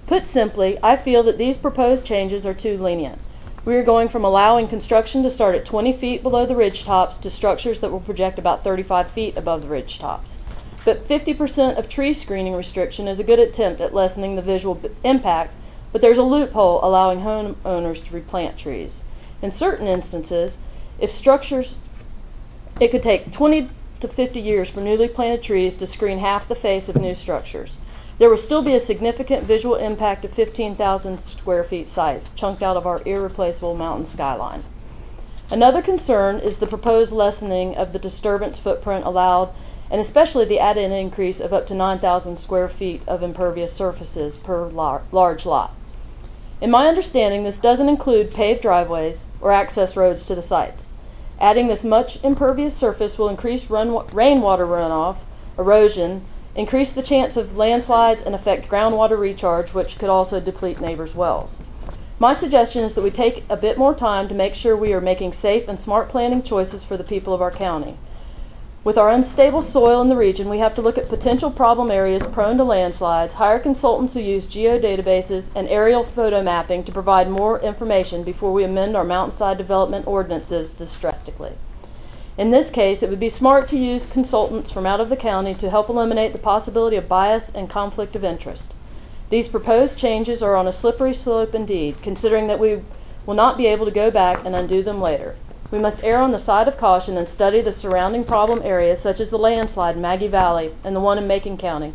Put simply, I feel that these proposed changes are too lenient. We are going from allowing construction to start at 20 feet below the ridgetops to structures that will project about 35 feet above the ridgetops. But 50% of tree screening restriction is a good attempt at lessening the visual impact, but there's a loophole allowing homeowners to replant trees. In certain instances, if structures, it could take 20 to 50 years for newly planted trees to screen half the face of new structures. There will still be a significant visual impact of 15,000 square feet sites chunked out of our irreplaceable mountain skyline. Another concern is the proposed lessening of the disturbance footprint allowed, and especially the added increase of up to 9,000 square feet of impervious surfaces per large lot. In my understanding, this doesn't include paved driveways or access roads to the sites. Adding this much impervious surface will increase rainwater runoff, erosion, increase the chance of landslides, and affect groundwater recharge, which could also deplete neighbors' wells. My suggestion is that we take a bit more time to make sure we are making safe and smart planning choices for the people of our county. With our unstable soil in the region, we have to look at potential problem areas prone to landslides, hire consultants who use geodatabases and aerial photo mapping to provide more information before we amend our mountainside development ordinances this drastically. In this case, it would be smart to use consultants from out of the county to help eliminate the possibility of bias and conflict of interest. These proposed changes are on a slippery slope indeed, considering that we will not be able to go back and undo them later. We must err on the side of caution and study the surrounding problem areas, such as the landslide in Maggie Valley and the one in Macon County,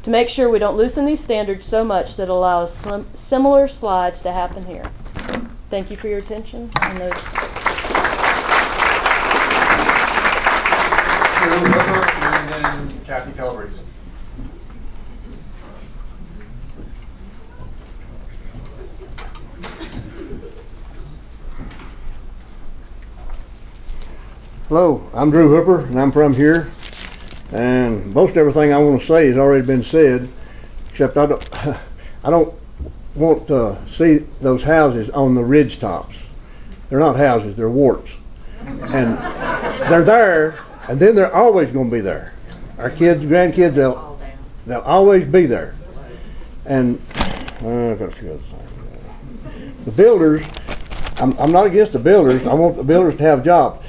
to make sure we don't loosen these standards so much that allows similar slides to happen here. Thank you for your attention. And those Drew Hooper, and then Kathy Calabrese. Hello, I'm Drew Hooper, and I'm from here. And most everything I want to say has already been said, except I don't want to see those houses on the ridge tops. They're not houses, they're warts. And they're there, and then they're always going to be there. Our kids, grandkids, they'll always be there. And I've got a few other things. The builders, I'm not against the builders. I want the builders to have jobs.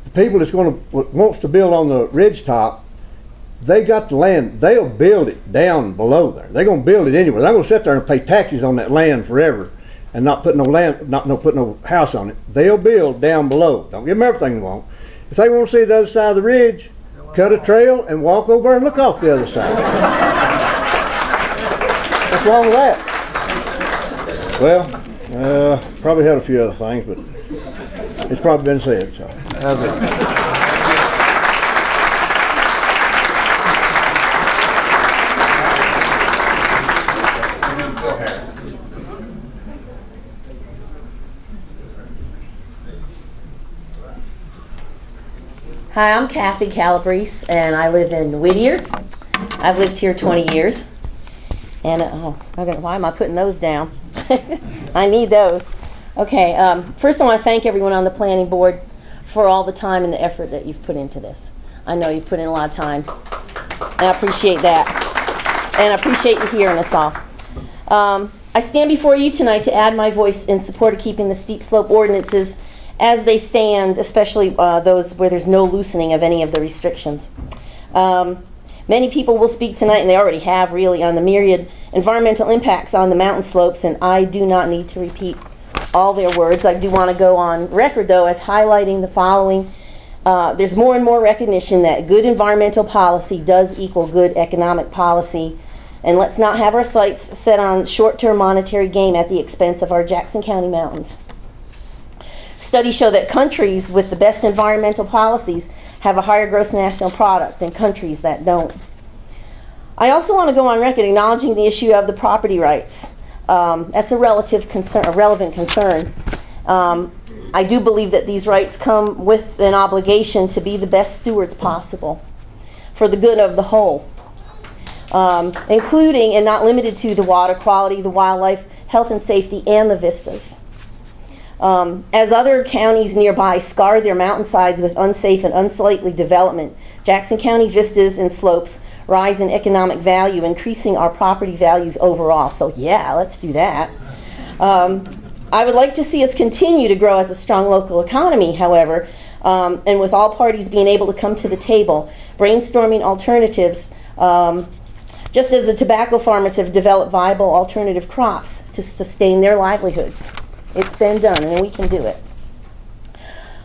The people that's wants to build on the ridge top, they got the land. They'll build it down below there. They're going to build it anyway. They're going to sit there and pay taxes on that land forever, and not put put no house on it. They'll build down below. Don't give them everything they want. If they want to see the other side of the ridge, cut a trail and walk over and look off the other side. What's wrong with that? Well, probably had a few other things, but it's probably been said. So. Hi, I'm Kathy Calabrese, and I live in Whittier. I've lived here 20 years. And, why am I putting those down? I need those. Okay, first I want to thank everyone on the planning board for all the time and the effort that you've put into this. I know you've put in a lot of time, and I appreciate that. And I appreciate you hearing us all. I stand before you tonight to add my voice in support of keeping the steep slope ordinances as they stand, especially those where there's no loosening of any of the restrictions. Many people will speak tonight, and they already have really, on the myriad environmental impacts on the mountain slopes, and I do not need to repeat all their words. I do want to go on record, though, as highlighting the following. There's more and more recognition that good environmental policy does equal good economic policy, and let's not have our sights set on short-term monetary gain at the expense of our Jackson County mountains. Studies show that countries with the best environmental policies have a higher gross national product than countries that don't. I also want to go on record acknowledging the issue of the property rights. That's a relevant concern. I do believe that these rights come with an obligation to be the best stewards possible for the good of the whole, including and not limited to the water quality, the wildlife, health and safety, and the vistas. As other counties nearby scar their mountainsides with unsafe and unsightly development, Jackson County vistas and slopes rise in economic value, increasing our property values overall. So yeah, let's do that. I would like to see us continue to grow as a strong local economy, however, and with all parties being able to come to the table, brainstorming alternatives, just as the tobacco farmers have developed viable alternative crops to sustain their livelihoods. It's been done, and we can do it.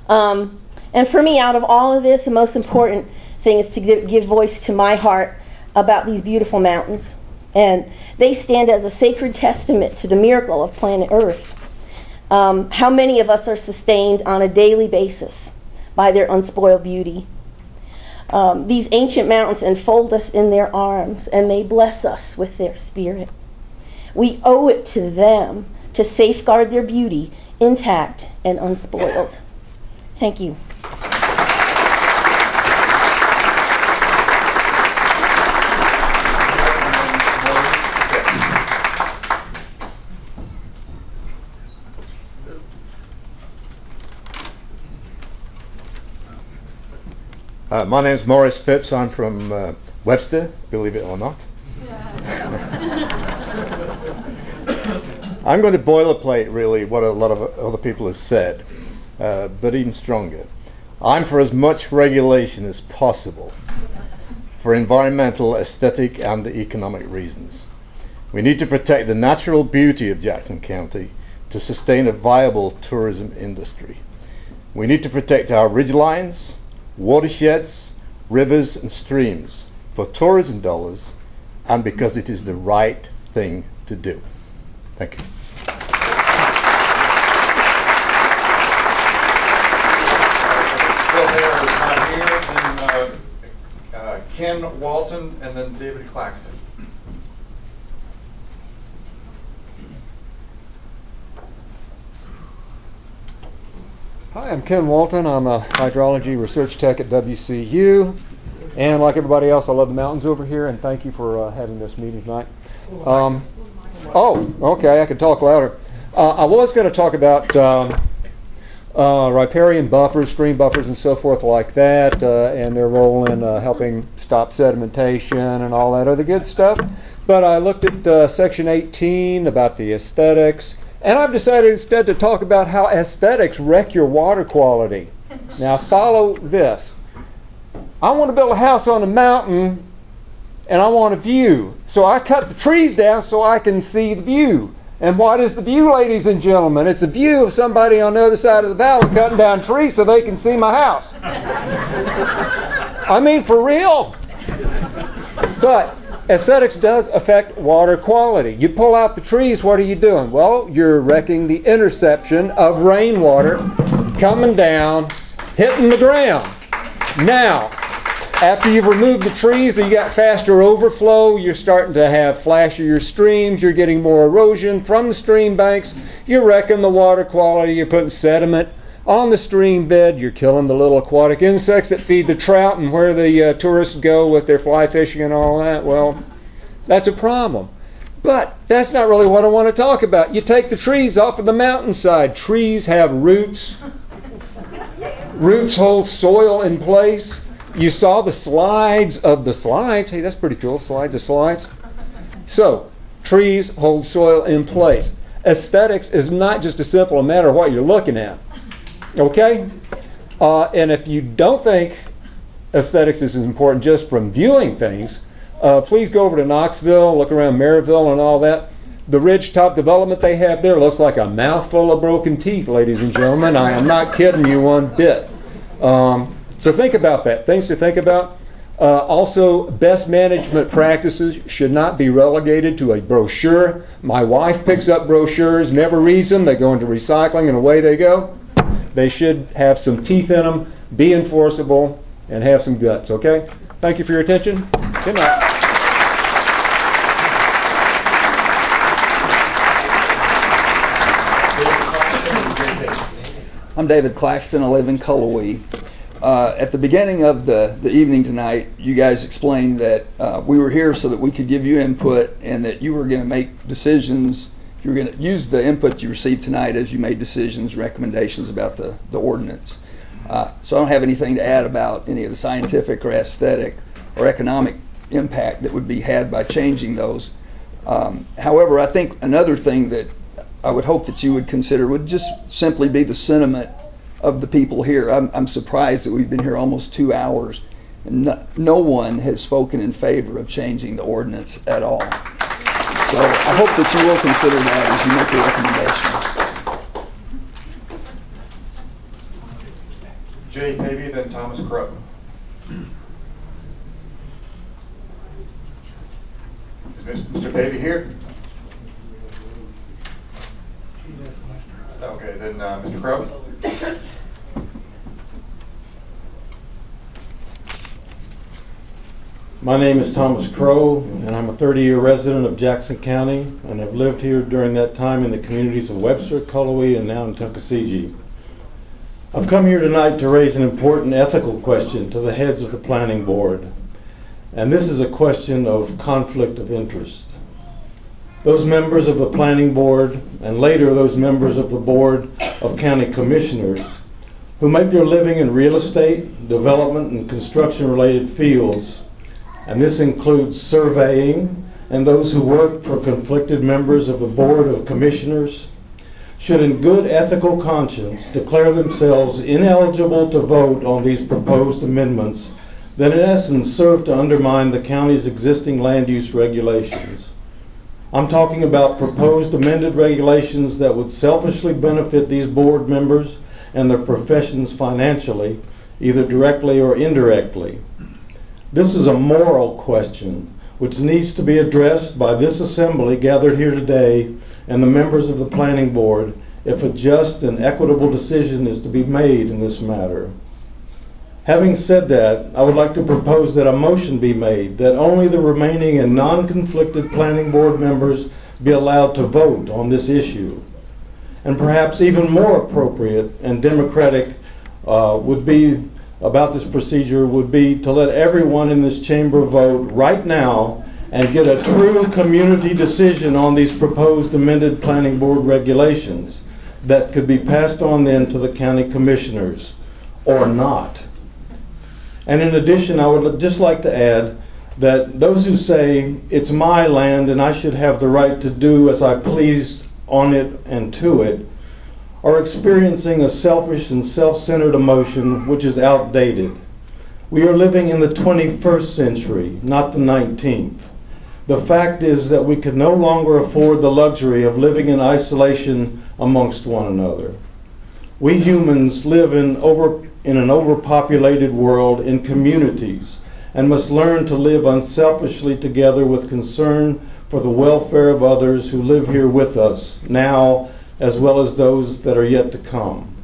And for me, out of all of this, the most important thing is to give voice to my heart about these beautiful mountains. And they stand as a sacred testament to the miracle of planet Earth. How many of us are sustained on a daily basis by their unspoiled beauty? These ancient mountains enfold us in their arms, and they bless us with their spirit. We owe it to them to safeguard their beauty intact and unspoiled. Thank you. My name is Maurice Phipps. I'm from Webster, believe it or not. I'm going to boilerplate really what a lot of other people have said, but even stronger. I'm for as much regulation as possible for environmental, aesthetic, and economic reasons. We need to protect the natural beauty of Jackson County to sustain a viable tourism industry. We need to protect our ridgelines, watersheds, rivers, and streams for tourism dollars and because it is the right thing to do. Thank you. Bill Hare is not here, and Ken Walton, and then David Claxton. Hi, I'm Ken Walton. I'm a hydrology research tech at WCU. And like everybody else, I love the mountains over here, and thank you for having this meeting tonight. Oh, okay, I can talk louder. I was going to talk about riparian buffers, stream buffers, and so forth like that, and their role in helping stop sedimentation and all that other good stuff. But I looked at Section 18 about the aesthetics, and I've decided instead to talk about how aesthetics wreck your water quality. Now follow this. I want to build a house on a mountain, and I want a view. So I cut the trees down so I can see the view. And what is the view, ladies and gentlemen? It's a view of somebody on the other side of the valley cutting down trees so they can see my house. I mean, for real. But aesthetics does affect water quality. You pull out the trees, what are you doing? Well, you're wrecking the interception of rainwater coming down, hitting the ground. Now, after you've removed the trees, you got faster overflow, you're starting to have flashier streams, you're getting more erosion from the stream banks, you're wrecking the water quality, you're putting sediment on the stream bed, you're killing the little aquatic insects that feed the trout and where the tourists go with their fly fishing and all that. Well, that's a problem. But that's not really what I want to talk about. You take the trees off of the mountainside. Trees have roots. Roots hold soil in place. You saw the slides of the slides. Hey, that's pretty cool. Slides of slides. So, trees hold soil in place. Aesthetics is not just a simple matter of what you're looking at. Okay? And if you don't think aesthetics is important just from viewing things, please go over to Knoxville, look around Maryville and all that. The ridgetop development they have there looks like a mouthful of broken teeth, ladies and gentlemen. I am not kidding you one bit. So think about that. Things to think about. Also, best management practices should not be relegated to a brochure. My wife picks up brochures, never reads them. They go into recycling and away they go. They should have some teeth in them, be enforceable, and have some guts, okay? Thank you for your attention. Good night. I'm David Claxton. I live in Cullowhee. At the beginning of the evening tonight, you guys explained that we were here so that we could give you input and that you were going to make decisions. You were going to use the input you received tonight as you made decisions, recommendations about the ordinance. So I don't have anything to add about any of the scientific or aesthetic or economic impact that would be had by changing those. However, I think another thing that I would hope that you would consider would just simply be the sentiment of the people here. I'm surprised that we've been here almost 2 hours and no one has spoken in favor of changing the ordinance at all. So I hope that you will consider that as you make your recommendations. Jay Pavey, then Thomas Crow. Is Mr. Pavey here? Okay, then Mr. Crow. My name is Thomas Crow, and I'm a 30-year resident of Jackson County, and have lived here during that time in the communities of Webster, Cullowhee, and now in Tuckasegee. I've come here tonight to raise an important ethical question to the heads of the planning board, and this is a question of conflict of interest. Those members of the planning board, and later those members of the board of county commissioners, who make their living in real estate, development, and construction-related fields, and this includes surveying, and those who work for conflicted members of the Board of Commissioners, should in good ethical conscience declare themselves ineligible to vote on these proposed amendments that in essence serve to undermine the county's existing land use regulations. I'm talking about proposed amended regulations that would selfishly benefit these board members and their professions financially, either directly or indirectly. This is a moral question which needs to be addressed by this assembly gathered here today and the members of the planning board if a just and equitable decision is to be made in this matter. Having said that, I would like to propose that a motion be made that only the remaining and non-conflicted planning board members be allowed to vote on this issue. And perhaps even more appropriate and democratic would be about this procedure would be to let everyone in this chamber vote right now and get a true community decision on these proposed amended planning board regulations that could be passed on then to the county commissioners or not. And in addition, I would just like to add that those who say it's my land and I should have the right to do as I please on it and to it are experiencing a selfish and self-centered emotion which is outdated. We are living in the 21st century, not the 19th. The fact is that we can no longer afford the luxury of living in isolation amongst one another. We humans live in an overpopulated world in communities and must learn to live unselfishly together with concern for the welfare of others who live here with us now as well as those that are yet to come.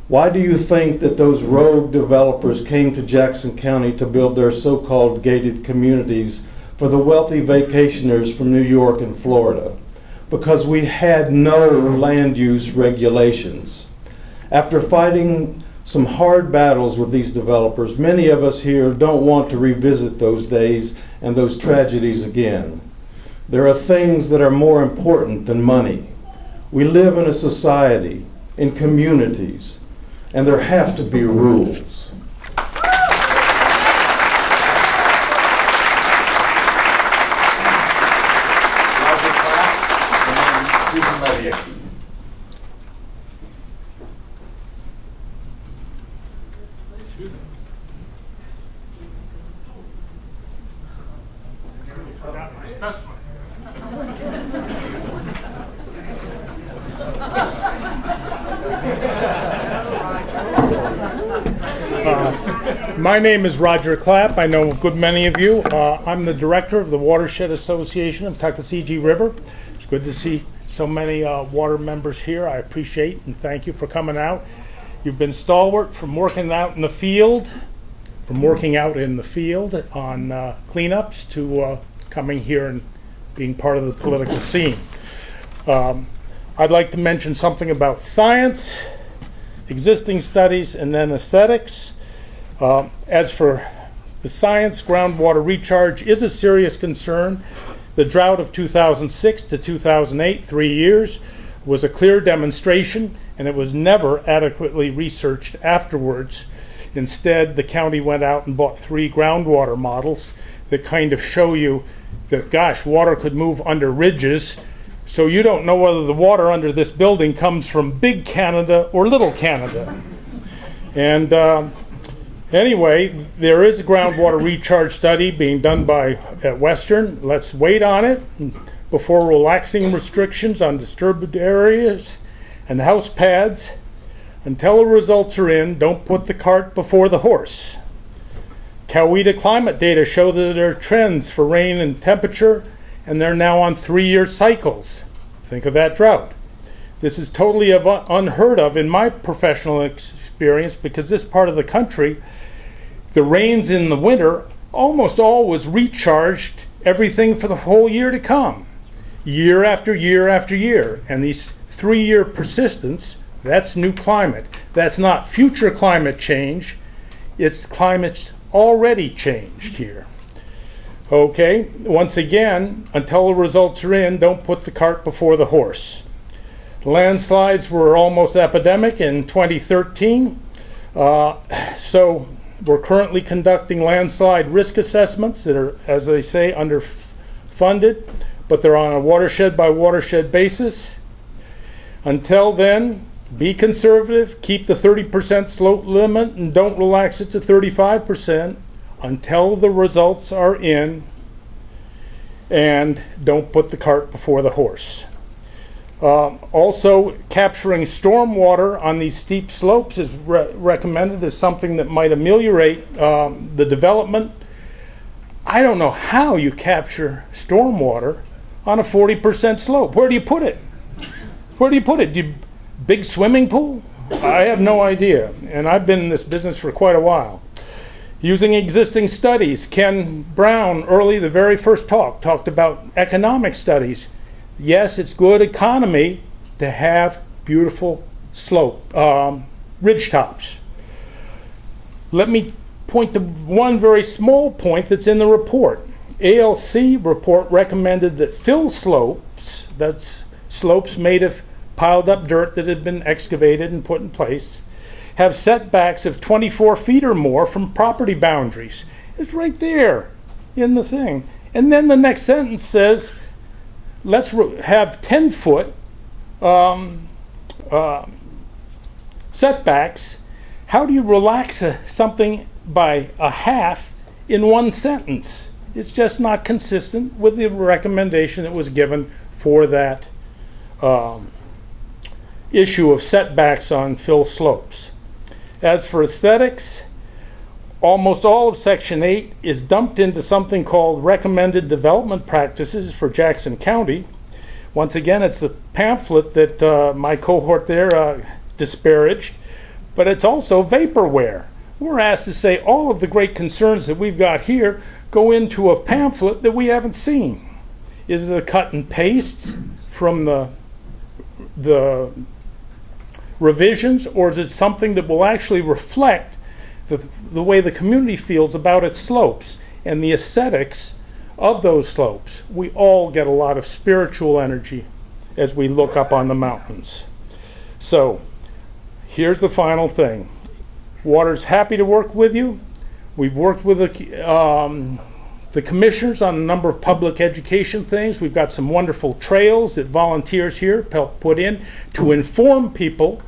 Why do you think that those rogue developers came to Jackson County to build their so-called gated communities for the wealthy vacationers from New York and Florida? Because we had no land use regulations. After fighting some hard battles with these developers, many of us here don't want to revisit those days and those tragedies again. There are things that are more important than money. We live in a society, in communities, and there have to be rules. My name is Roger Clapp. I know a good many of you. I'm the director of the Watershed Association of Tuckasegee River. It's good to see so many water members here. I appreciate and thank you for coming out. You've been stalwart from working out in the field, on cleanups to coming here and being part of the political scene. I'd like to mention something about science, existing studies, and then aesthetics. As for the science, groundwater recharge is a serious concern. The drought of 2006 to 2008, 3 years, was a clear demonstration, and it was never adequately researched afterwards. Instead, the county went out and bought 3 groundwater models that kind of show you that, gosh, water could move under ridges, so you don't know whether the water under this building comes from Big Canada or Little Canada. And anyway, there is a groundwater recharge study being done at Western. Let's wait on it before relaxing restrictions on disturbed areas and house pads. Until the results are in, don't put the cart before the horse. Coweta climate data show that there are trends for rain and temperature, and they're now on 3-year cycles. Think of that drought. This is totally unheard of in my professional experience, because this part of the country, the rains in the winter almost always recharged everything for the whole year to come, year after year after year. And these 3-year persistence, that's new climate. That's not future climate change, it's climate already changed here. Okay, once again, until the results are in, don't put the cart before the horse. Landslides were almost epidemic in 2013. So we're currently conducting landslide risk assessments that are, as they say, underfunded, but they're on a watershed by watershed basis. Until then, be conservative, keep the 30% slope limit, and don't relax it to 35% until the results are in, and don't put the cart before the horse. Also, capturing stormwater on these steep slopes is recommended as something that might ameliorate the development. I don't know how you capture stormwater on a 40% slope. Where do you put it? Where do you put it? Big swimming pool? I have no idea, and I've been in this business for quite a while. Using existing studies, Ken Brown, early, the very first talked about economic studies. Yes, it's good economy to have beautiful ridge tops. Let me point to one very small point that's in the report. ALC report recommended that fill slopes, that's slopes made of piled up dirt that had been excavated and put in place, have setbacks of 24 feet or more from property boundaries. It's right there in the thing. And then the next sentence says, let's have 10-foot setbacks. How do you relax something by a half in one sentence? It's just not consistent with the recommendation that was given for that issue of setbacks on fill slopes. As for aesthetics, almost all of Section 8 is dumped into something called Recommended Development Practices for Jackson County. Once again, it's the pamphlet that my cohort there disparaged, but it's also vaporware. We're asked to say all of the great concerns that we've got here go into a pamphlet that we haven't seen. Is it a cut and paste from the revisions, or is it something that will actually reflect the way the community feels about its slopes and the aesthetics of those slopes? We all get a lot of spiritual energy as we look up on the mountains. So here's the final thing. Water's happy to work with you. We've worked with the commissioners on a number of public education things. We've got some wonderful trails that volunteers here help put in to inform people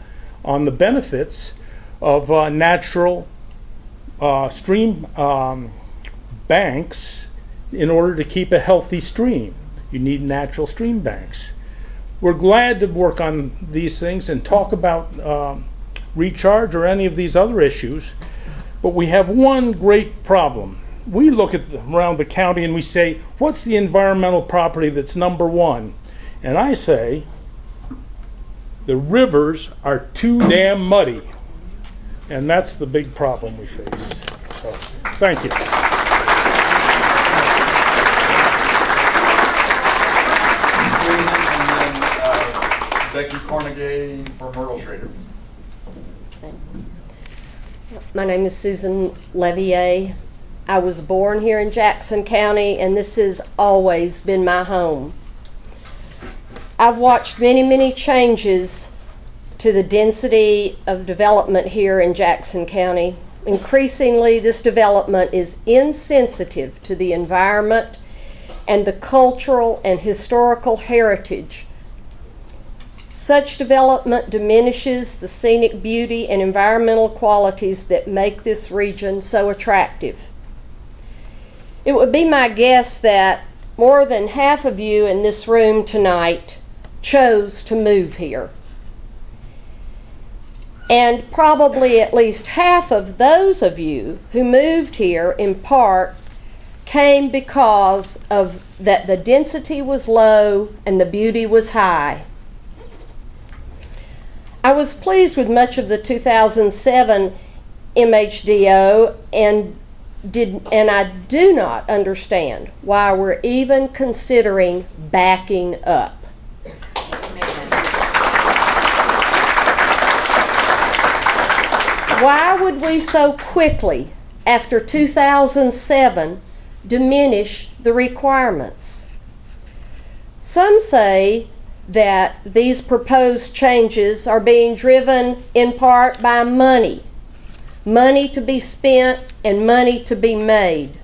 on the benefits of natural stream banks in order to keep a healthy stream. You need natural stream banks. We're glad to work on these things and talk about recharge or any of these other issues, but we have one great problem. We look around the county and we say, what's the environmental property that's number one? And I say, the rivers are too damn muddy. And that's the big problem we face. So, thank you. Becky Cornegay for Myrtle Schrader. My name is Susan Levier. I was born here in Jackson County, and this has always been my home. I've watched many, many changes to the density of development here in Jackson County. Increasingly, this development is insensitive to the environment and the cultural and historical heritage. Such development diminishes the scenic beauty and environmental qualities that make this region so attractive. It would be my guess that more than half of you in this room tonight chose to move here. And probably at least half of those of you who moved here in part came because of that the density was low and the beauty was high. I was pleased with much of the 2007 MHDO and I do not understand why we're even considering backing up. Why would we so quickly, after 2007, diminish the requirements? Some say that these proposed changes are being driven in part by money. Money to be spent and money to be made.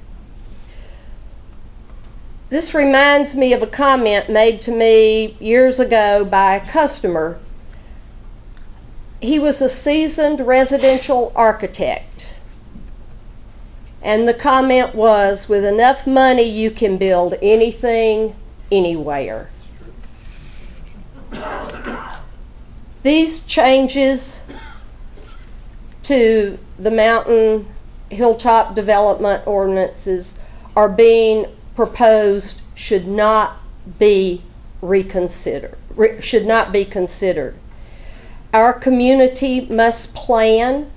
This reminds me of a comment made to me years ago by a customer. He was a seasoned residential architect. And the comment was, with enough money you can build anything, anywhere. These changes to the mountain hilltop development ordinances are being proposed should not be considered. Our community must plan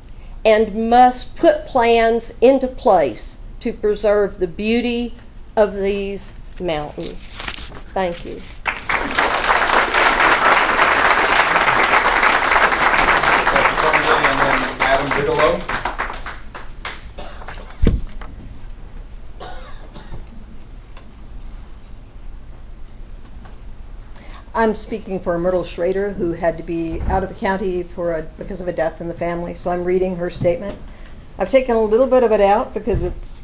and must put plans into place to preserve the beauty of these mountains. Thank you. And then Adam Bigelow. I'm speaking for Myrtle Schrader, who had to be out of the county because of a death in the family, so I'm reading her statement. I've taken a little bit of it out because it's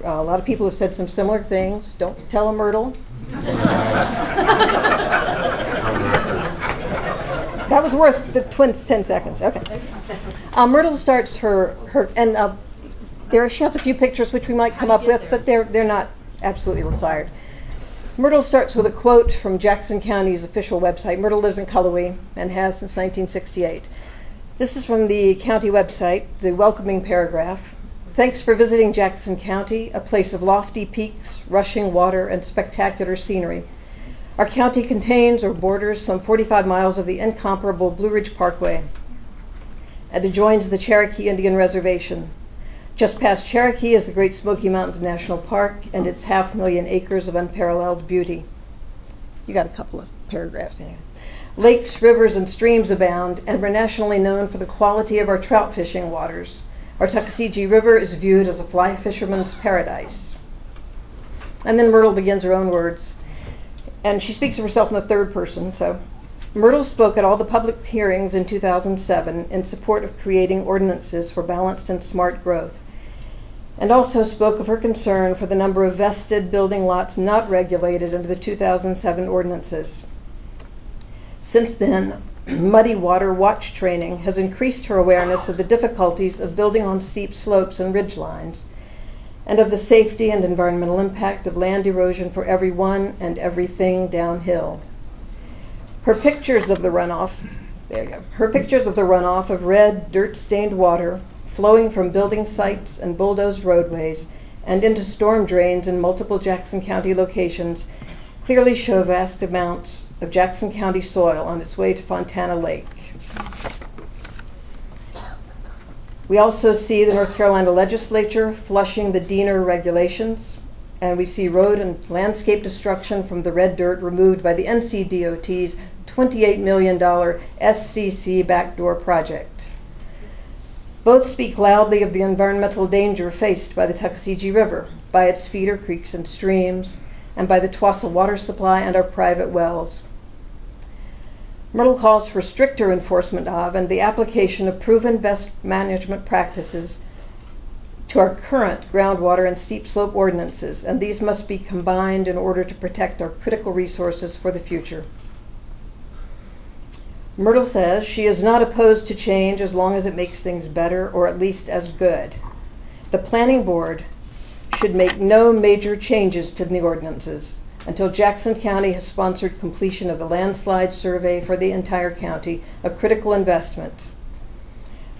a lot of people have said some similar things. Don't tell a Myrtle. That was worth the 10 seconds. Okay. Myrtle starts her and she has a few pictures which we might come up with, but they're not absolutely required. Myrtle starts with a quote from Jackson County's official website. Myrtle lives in Cullowhee and has since 1968. This is from the county website, the welcoming paragraph. Thanks for visiting Jackson County, a place of lofty peaks, rushing water, and spectacular scenery. Our county contains or borders some 45 miles of the incomparable Blue Ridge Parkway and adjoins the Cherokee Indian Reservation. Just past Cherokee is the Great Smoky Mountains National Park and its 500,000 acres of unparalleled beauty. You got a couple of paragraphs in here. Lakes, rivers, and streams abound, and we're nationally known for the quality of our trout fishing waters. Our Tuckasegee River is viewed as a fly fisherman's paradise. And then Myrtle begins her own words, and she speaks of herself in the third person. So, Myrtle spoke at all the public hearings in 2007 in support of creating ordinances for balanced and smart growth, and also spoke of her concern for the number of vested building lots not regulated under the 2007 ordinances. Since then, Muddy Water Watch training has increased her awareness of the difficulties of building on steep slopes and ridgelines, and of the safety and environmental impact of land erosion for everyone and everything downhill. Her pictures of the runoff, her pictures of the runoff of red, dirt-stained water flowing from building sites and bulldozed roadways and into storm drains in multiple Jackson County locations clearly show vast amounts of Jackson County soil on its way to Fontana Lake. We also see the North Carolina legislature flushing the Diener regulations, and we see road and landscape destruction from the red dirt removed by the NCDOT's $28 million SCC backdoor project. Both speak loudly of the environmental danger faced by the Tuckasegee River, by its feeder creeks and streams, and by the Tuwassa water supply and our private wells. Myrtle calls for stricter enforcement of and the application of proven best management practices to our current groundwater and steep slope ordinances, and these must be combined in order to protect our critical resources for the future. Myrtle says she is not opposed to change as long as it makes things better or at least as good. The planning board should make no major changes to the ordinances until Jackson County has sponsored completion of the landslide survey for the entire county, a critical investment.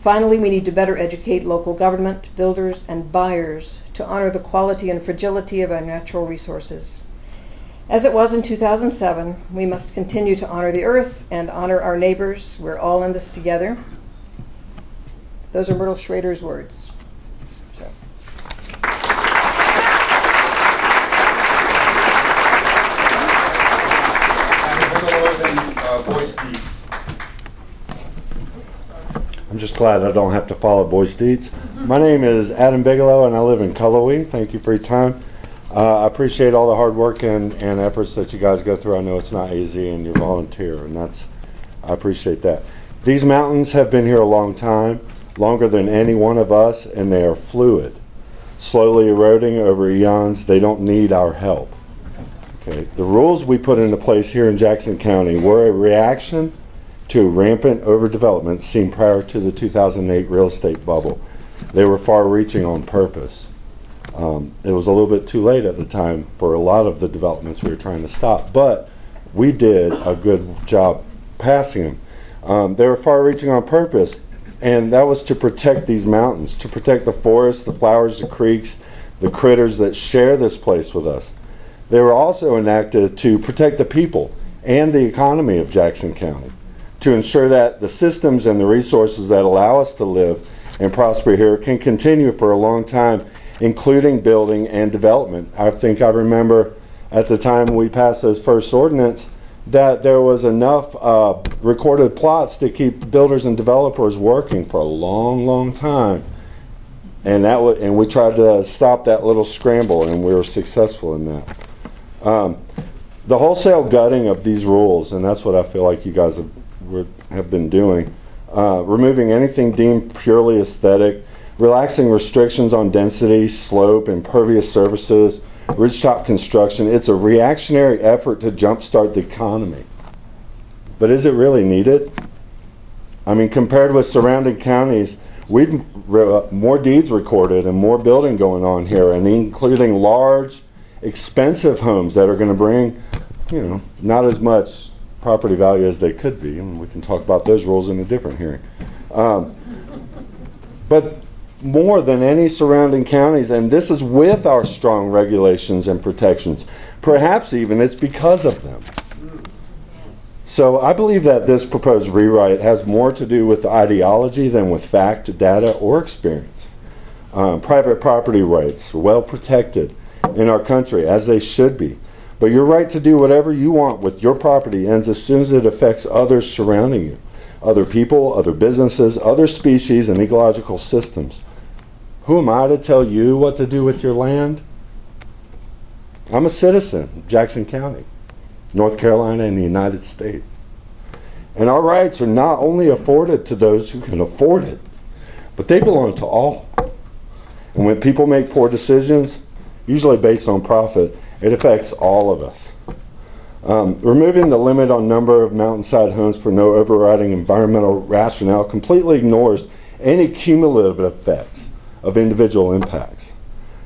Finally, we need to better educate local government, builders, and buyers to honor the quality and fragility of our natural resources. As it was in 2007, we must continue to honor the earth and honor our neighbors. We're all in this together. Those are Myrtle Schrader's words. So. I'm just glad I don't have to follow Boyce Deeds. My name is Adam Bigelow, and I live in Cullowhee. Thank you for your time. I appreciate all the hard work and efforts that you guys go through. I know it's not easy, and you volunteer, and I appreciate that. These mountains have been here a long time, longer than any one of us, and they are fluid, slowly eroding over eons. They don't need our help. Okay. The rules we put into place here in Jackson County were a reaction to rampant overdevelopment seen prior to the 2008 real estate bubble. They were far-reaching on purpose. It was a little bit too late at the time for a lot of the developments we were trying to stop, but we did a good job passing them. They were far-reaching on purpose, and that was to protect these mountains, to protect the forests, the flowers, the creeks, the critters that share this place with us. They were also enacted to protect the people and the economy of Jackson County, to ensure that the systems and the resources that allow us to live and prosper here can continue for a long time, including building and development. I think I remember at the time we passed those first ordinance that there was enough recorded plots to keep builders and developers working for a long, long time. And and we tried to stop that little scramble, and we were successful in that. The wholesale gutting of these rules, and that's what I feel like you guys have been doing, removing anything deemed purely aesthetic, relaxing restrictions on density, slope, impervious surfaces, ridgetop construction. It's a reactionary effort to jumpstart the economy. But is it really needed? I mean, compared with surrounding counties, we've more deeds recorded and more building going on here, and including large, expensive homes that are going to bring, you know, not as much property value as they could be, and we can talk about those rules in a different hearing. But more than any surrounding counties, and this is with our strong regulations and protections. Perhaps even it's because of them. So I believe that this proposed rewrite has more to do with ideology than with fact, data, or experience. Private property rights are well protected in our country, as they should be. But your right to do whatever you want with your property ends as soon as it affects others surrounding you. Other people, other businesses, other species, and ecological systems. Who am I to tell you what to do with your land? I'm a citizen of Jackson County, North Carolina, and the United States. And our rights are not only afforded to those who can afford it, but they belong to all. And when people make poor decisions, usually based on profit, it affects all of us. Removing the limit on number of mountainside homes for no overriding environmental rationale completely ignores any cumulative effects of individual impacts.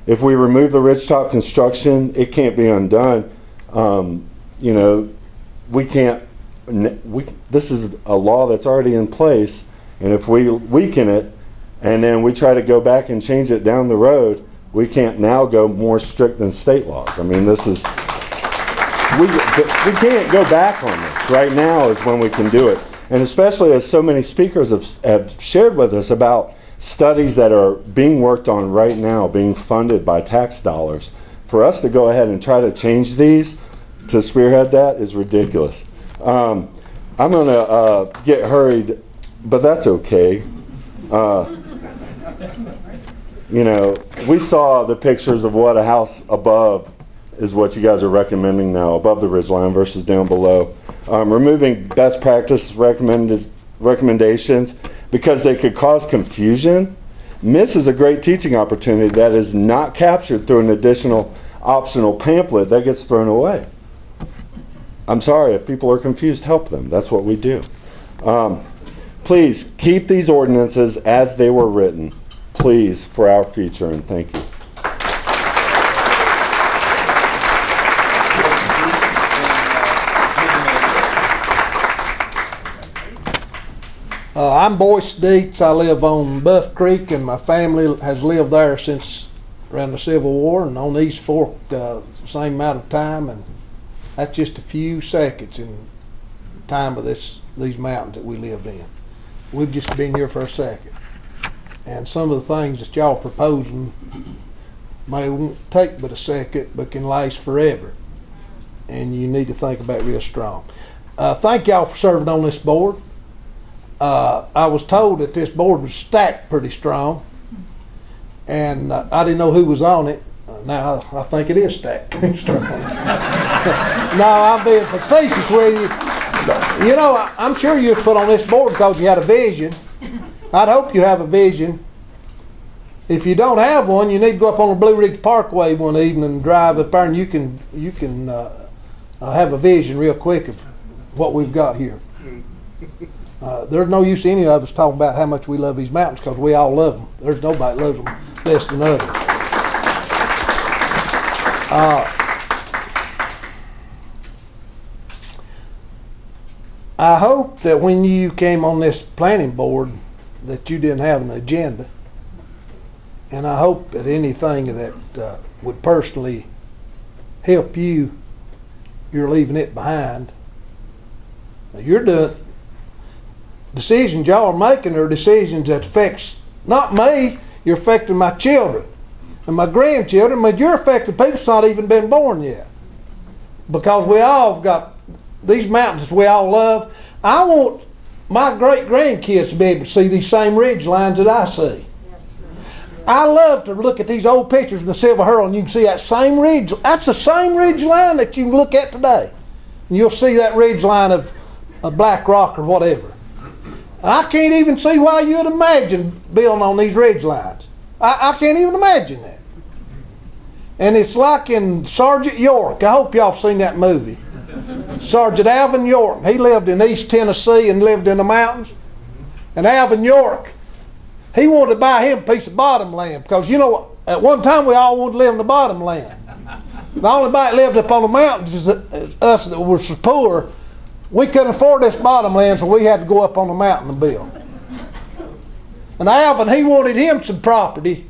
If we remove the ridgetop construction, it can't be undone. You know, we can't. This is a law that's already in place, and if we weaken it, and then we try to go back and change it down the road, we can't now go more strict than state laws. I mean, this is we can't go back on this. Right now is when we can do it, and especially as so many speakers have shared with us about studies that are being worked on right now, being funded by tax dollars. For us to go ahead and try to change these, to spearhead that, is ridiculous. I'm going to get hurried, but that's okay. You know, we saw the pictures of what a house above is what you guys are recommending now, above the ridgeline versus down below. Removing best practice recommendations because they could cause confusion misses a great teaching opportunity that is not captured through an additional optional pamphlet that gets thrown away. I'm sorry, if people are confused, help them. That's what we do. Please keep these ordinances as they were written, please, for our future, and thank you. I'm Boyce Dietz. I live on Buff Creek, and my family has lived there since around the Civil War, and on East Fork the same amount of time, and that's just a few seconds in the time of these mountains that we live in. We've just been here for a second, and some of the things that y'all proposing may won't take but a second, but can last forever, and you need to think about it real strong. Thank y'all for serving on this board. I was told that this board was stacked pretty strong, and I didn't know who was on it. Now I think it is stacked pretty strong. No, I'm being facetious with you. You know, I'm sure you was put on this board because you had a vision. I'd hope you have a vision. If you don't have one, you need to go up on the Blue Ridge Parkway one evening and drive up there, and you can have a vision real quick of what we've got here. There's no use to any of us talking about how much we love these mountains because we all love them. There's nobody that loves them less than others. I hope that when you came on this planning board that you didn't have an agenda, and I hope that anything that would personally help you, you're leaving it behind. Now, you're doing decisions y'all are making are decisions that affects not me, you're affecting my children and my grandchildren, but you're affecting people that's not even been born yet. Because we all have got these mountains that we all love. I want my great-grandkids to be able to see these same ridge lines that I see. I love to look at these old pictures in the Silver Herald, and you can see that same ridge. That's the same ridge line that you can look at today. And you'll see that ridge line of Black Rock or whatever. I can't even see why you'd imagine building on these ridge lines. I can't even imagine that. And it's like in Sergeant York. I hope y'all have seen that movie. Sergeant Alvin York. He lived in East Tennessee and lived in the mountains. And Alvin York, he wanted to buy him a piece of bottom land because, you know, at one time we all wanted to live in the bottom land. The only body that lived up on the mountains is us that were so poor. We couldn't afford this bottom land, so we had to go up on the mountain and build. And Alvin, he wanted him some property,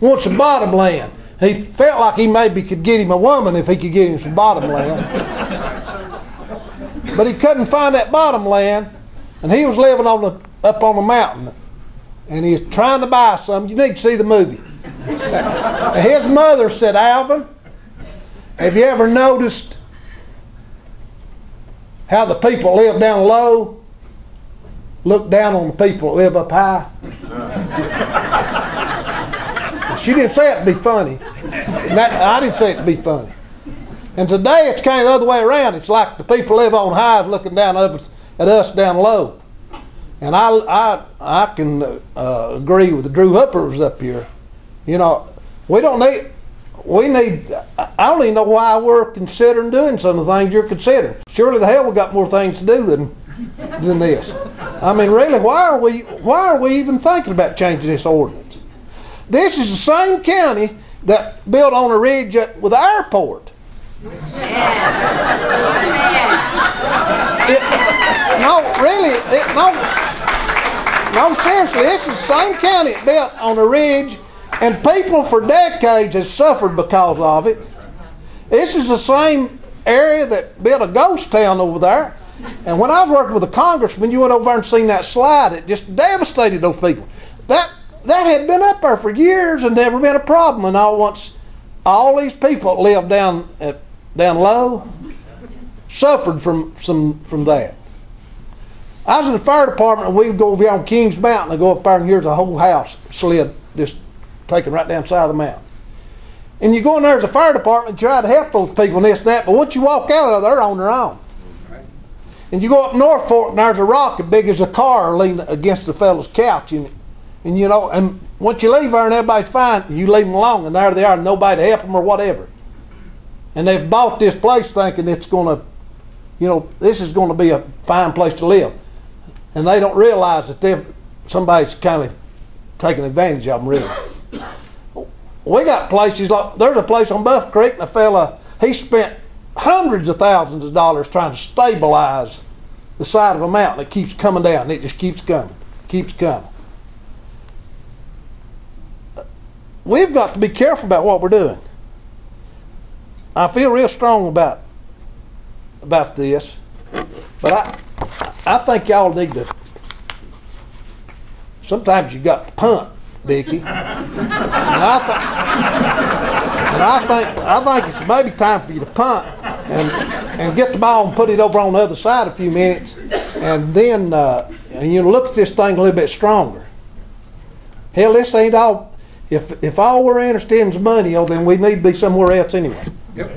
wanted some bottom land. He felt like he maybe could get him a woman if he could get him some bottom land. But he couldn't find that bottom land, and he was living up on the mountain. And he was trying to buy some. You need to see the movie. His mother said, Alvin, have you ever noticed how the people live down low look down on the people that live up high? She didn't say it to be funny. I didn't say it to be funny. And today it's kind of the other way around. It's like the people live on high looking down at us down low. And I can agree with the Drew Hoopers up here. You know, we need, I don't even know why we're considering doing some of the things you're considering. Surely the hell we got more things to do than this. I mean, really, why are we even thinking about changing this ordinance? This is the same county that built on a ridge with the airport. No, seriously, this is the same county that built on a ridge, and people for decades have suffered because of it. This is the same area that built a ghost town over there. And when I was working with the congressman, you went over there and seen that slide. It just devastated those people. That had been up there for years and never been a problem. And all these people that live down low suffered from that. I was in the fire department, and we would go over here on Kings Mountain and go up there, and here's a whole house slid just taken right down the side of the mountain. And you go in there as a fire department and try to help those people and this and that, but once you walk out of there, they're on their own. And you go up North Fork, and there's a rock as big as a car leaning against the fellow's couch. And you know, and once you leave there and everybody's fine, you leave them alone, and there they are, nobody to help them or whatever. And they've bought this place thinking it's going to, you know, this is going to be a fine place to live. And they don't realize that somebody's kind of taking advantage of them, really. We got places like, there's a place on Buff Creek, and a fella, he spent hundreds of thousands of dollars trying to stabilize the side of a mountain. It keeps coming down, and it just keeps coming, keeps coming. We've got to be careful about what we're doing. I feel real strong about this, but I think y'all need to. Sometimes you got to punt, Dickie, and I think it's maybe time for you to punt and get the ball and put it over on the other side a few minutes, and then look at this thing a little bit stronger. Hell, this ain't all. If all we're interested in is money, then we need to be somewhere else anyway. Yep.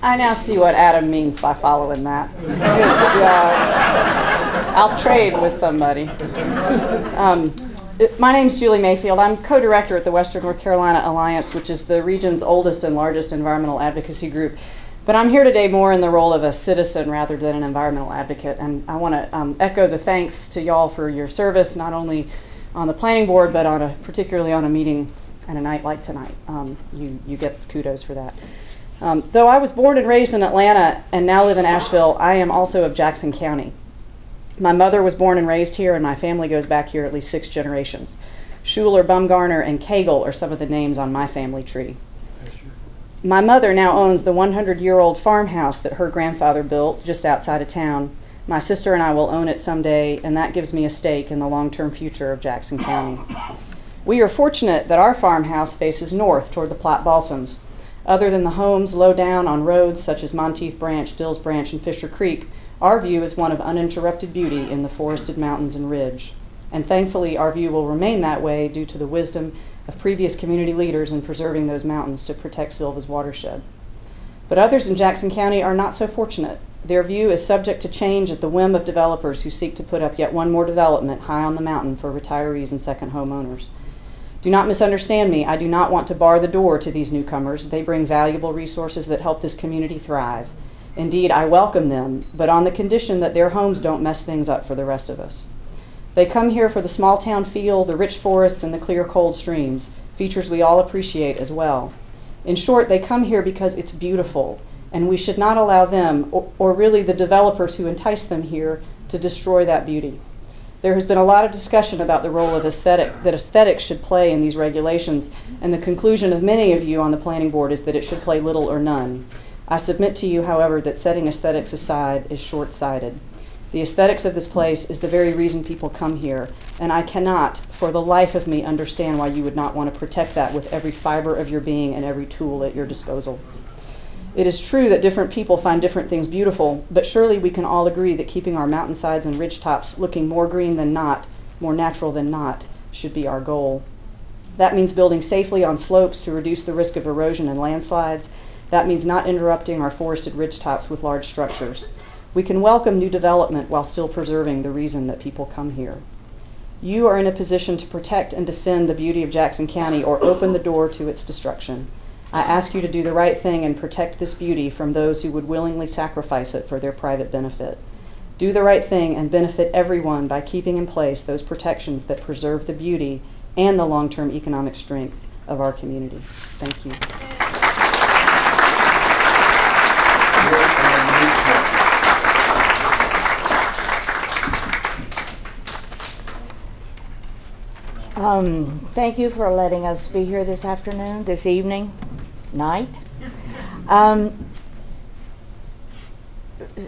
I now see what Adam means by following that. I'll trade with somebody. My name's Julie Mayfield. I'm co-director at the Western North Carolina Alliance, which is the region's oldest and largest environmental advocacy group. But I'm here today more in the role of a citizen rather than an environmental advocate. And I want to echo the thanks to y'all for your service, not only on the planning board, but particularly on a meeting and a night like tonight. You get kudos for that. Though I was born and raised in Atlanta and now live in Asheville, I am also of Jackson County. My mother was born and raised here, and my family goes back here at least 6 generations. Schuler, Bumgarner, and Cagle are some of the names on my family tree. My mother now owns the 100-year-old farmhouse that her grandfather built just outside of town. My sister and I will own it someday, and that gives me a stake in the long-term future of Jackson County. We are fortunate that our farmhouse faces north toward the Platte Balsams. Other than the homes low down on roads such as Monteith Branch, Dills Branch, and Fisher Creek, our view is one of uninterrupted beauty in the forested mountains and ridge. And thankfully, our view will remain that way due to the wisdom of previous community leaders in preserving those mountains to protect Sylva's watershed. But others in Jackson County are not so fortunate. Their view is subject to change at the whim of developers who seek to put up yet one more development high on the mountain for retirees and second homeowners. Do not misunderstand me. I do not want to bar the door to these newcomers. They bring valuable resources that help this community thrive. Indeed, I welcome them, but on the condition that their homes don't mess things up for the rest of us. They come here for the small town feel, the rich forests, and the clear, cold streams, features we all appreciate as well. In short, they come here because it's beautiful, and we should not allow them, or really the developers who entice them here, to destroy that beauty. There has been a lot of discussion about the role of aesthetics should play in these regulations, and the conclusion of many of you on the planning board is that it should play little or none. I submit to you, however, that setting aesthetics aside is short-sighted. The aesthetics of this place is the very reason people come here, and I cannot, for the life of me, understand why you would not want to protect that with every fiber of your being and every tool at your disposal. It is true that different people find different things beautiful, but surely we can all agree that keeping our mountainsides and ridgetops looking more green than not, more natural than not, should be our goal. That means building safely on slopes to reduce the risk of erosion and landslides. That means not interrupting our forested ridgetops with large structures. We can welcome new development while still preserving the reason that people come here. You are in a position to protect and defend the beauty of Jackson County or open the door to its destruction. I ask you to do the right thing and protect this beauty from those who would willingly sacrifice it for their private benefit. Do the right thing and benefit everyone by keeping in place those protections that preserve the beauty and the long-term economic strength of our community. Thank you. Thank you for letting us be here this afternoon, this evening, night.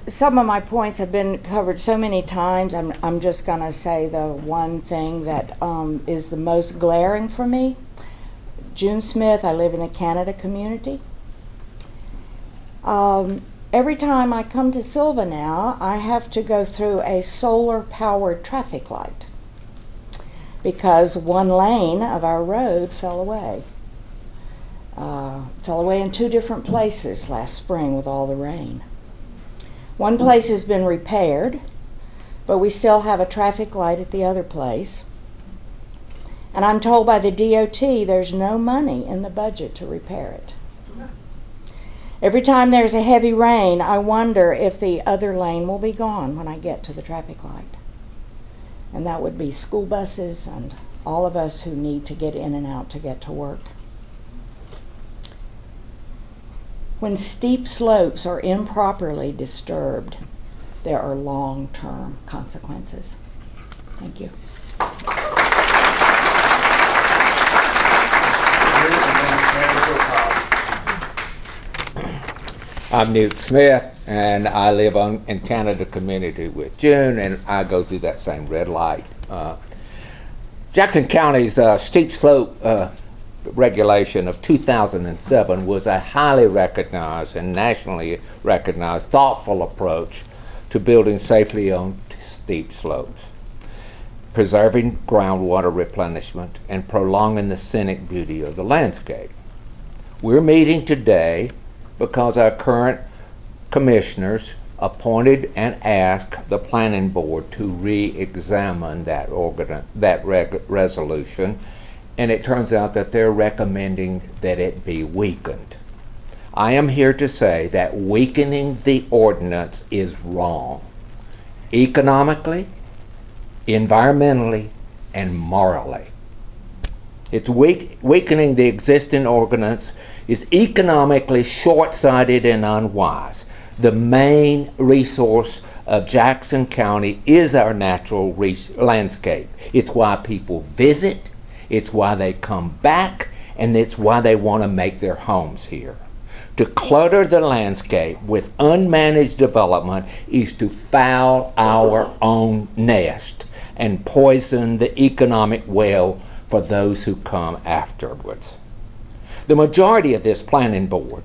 Some of my points have been covered so many times. I'm just going to say the one thing that is the most glaring for me. June Smith, I live in the Canada community. Every time I come to Sylva now, I have to go through a solar-powered traffic light because one lane of our road fell away. Fell away in two different places last spring with all the rain. One place has been repaired, but we still have a traffic light at the other place. And I'm told by the DOT there's no money in the budget to repair it. Every time there's a heavy rain, I wonder if the other lane will be gone when I get to the traffic light. And that would be school buses and all of us who need to get in and out to get to work. When steep slopes are improperly disturbed, there are long-term consequences. Thank you. I'm Newt Smith, and I live in Canada community with June, and I go through that same red light. Jackson County's steep slope regulation of 2007 was a highly recognized and nationally recognized thoughtful approach to building safely on steep slopes, preserving groundwater replenishment, and prolonging the scenic beauty of the landscape. We're meeting today because our current commissioners appointed and asked the planning board to re-examine that resolution, and it turns out that they're recommending that it be weakened. I am here to say that weakening the ordinance is wrong, economically, environmentally, and morally. It's weakening the existing ordinance is economically short-sighted and unwise. The main resource of Jackson County is our natural landscape. It's why people visit, it's why they come back, and it's why they want to make their homes here. To clutter the landscape with unmanaged development is to foul our own nest and poison the economic well for those who come afterwards. The majority of this planning board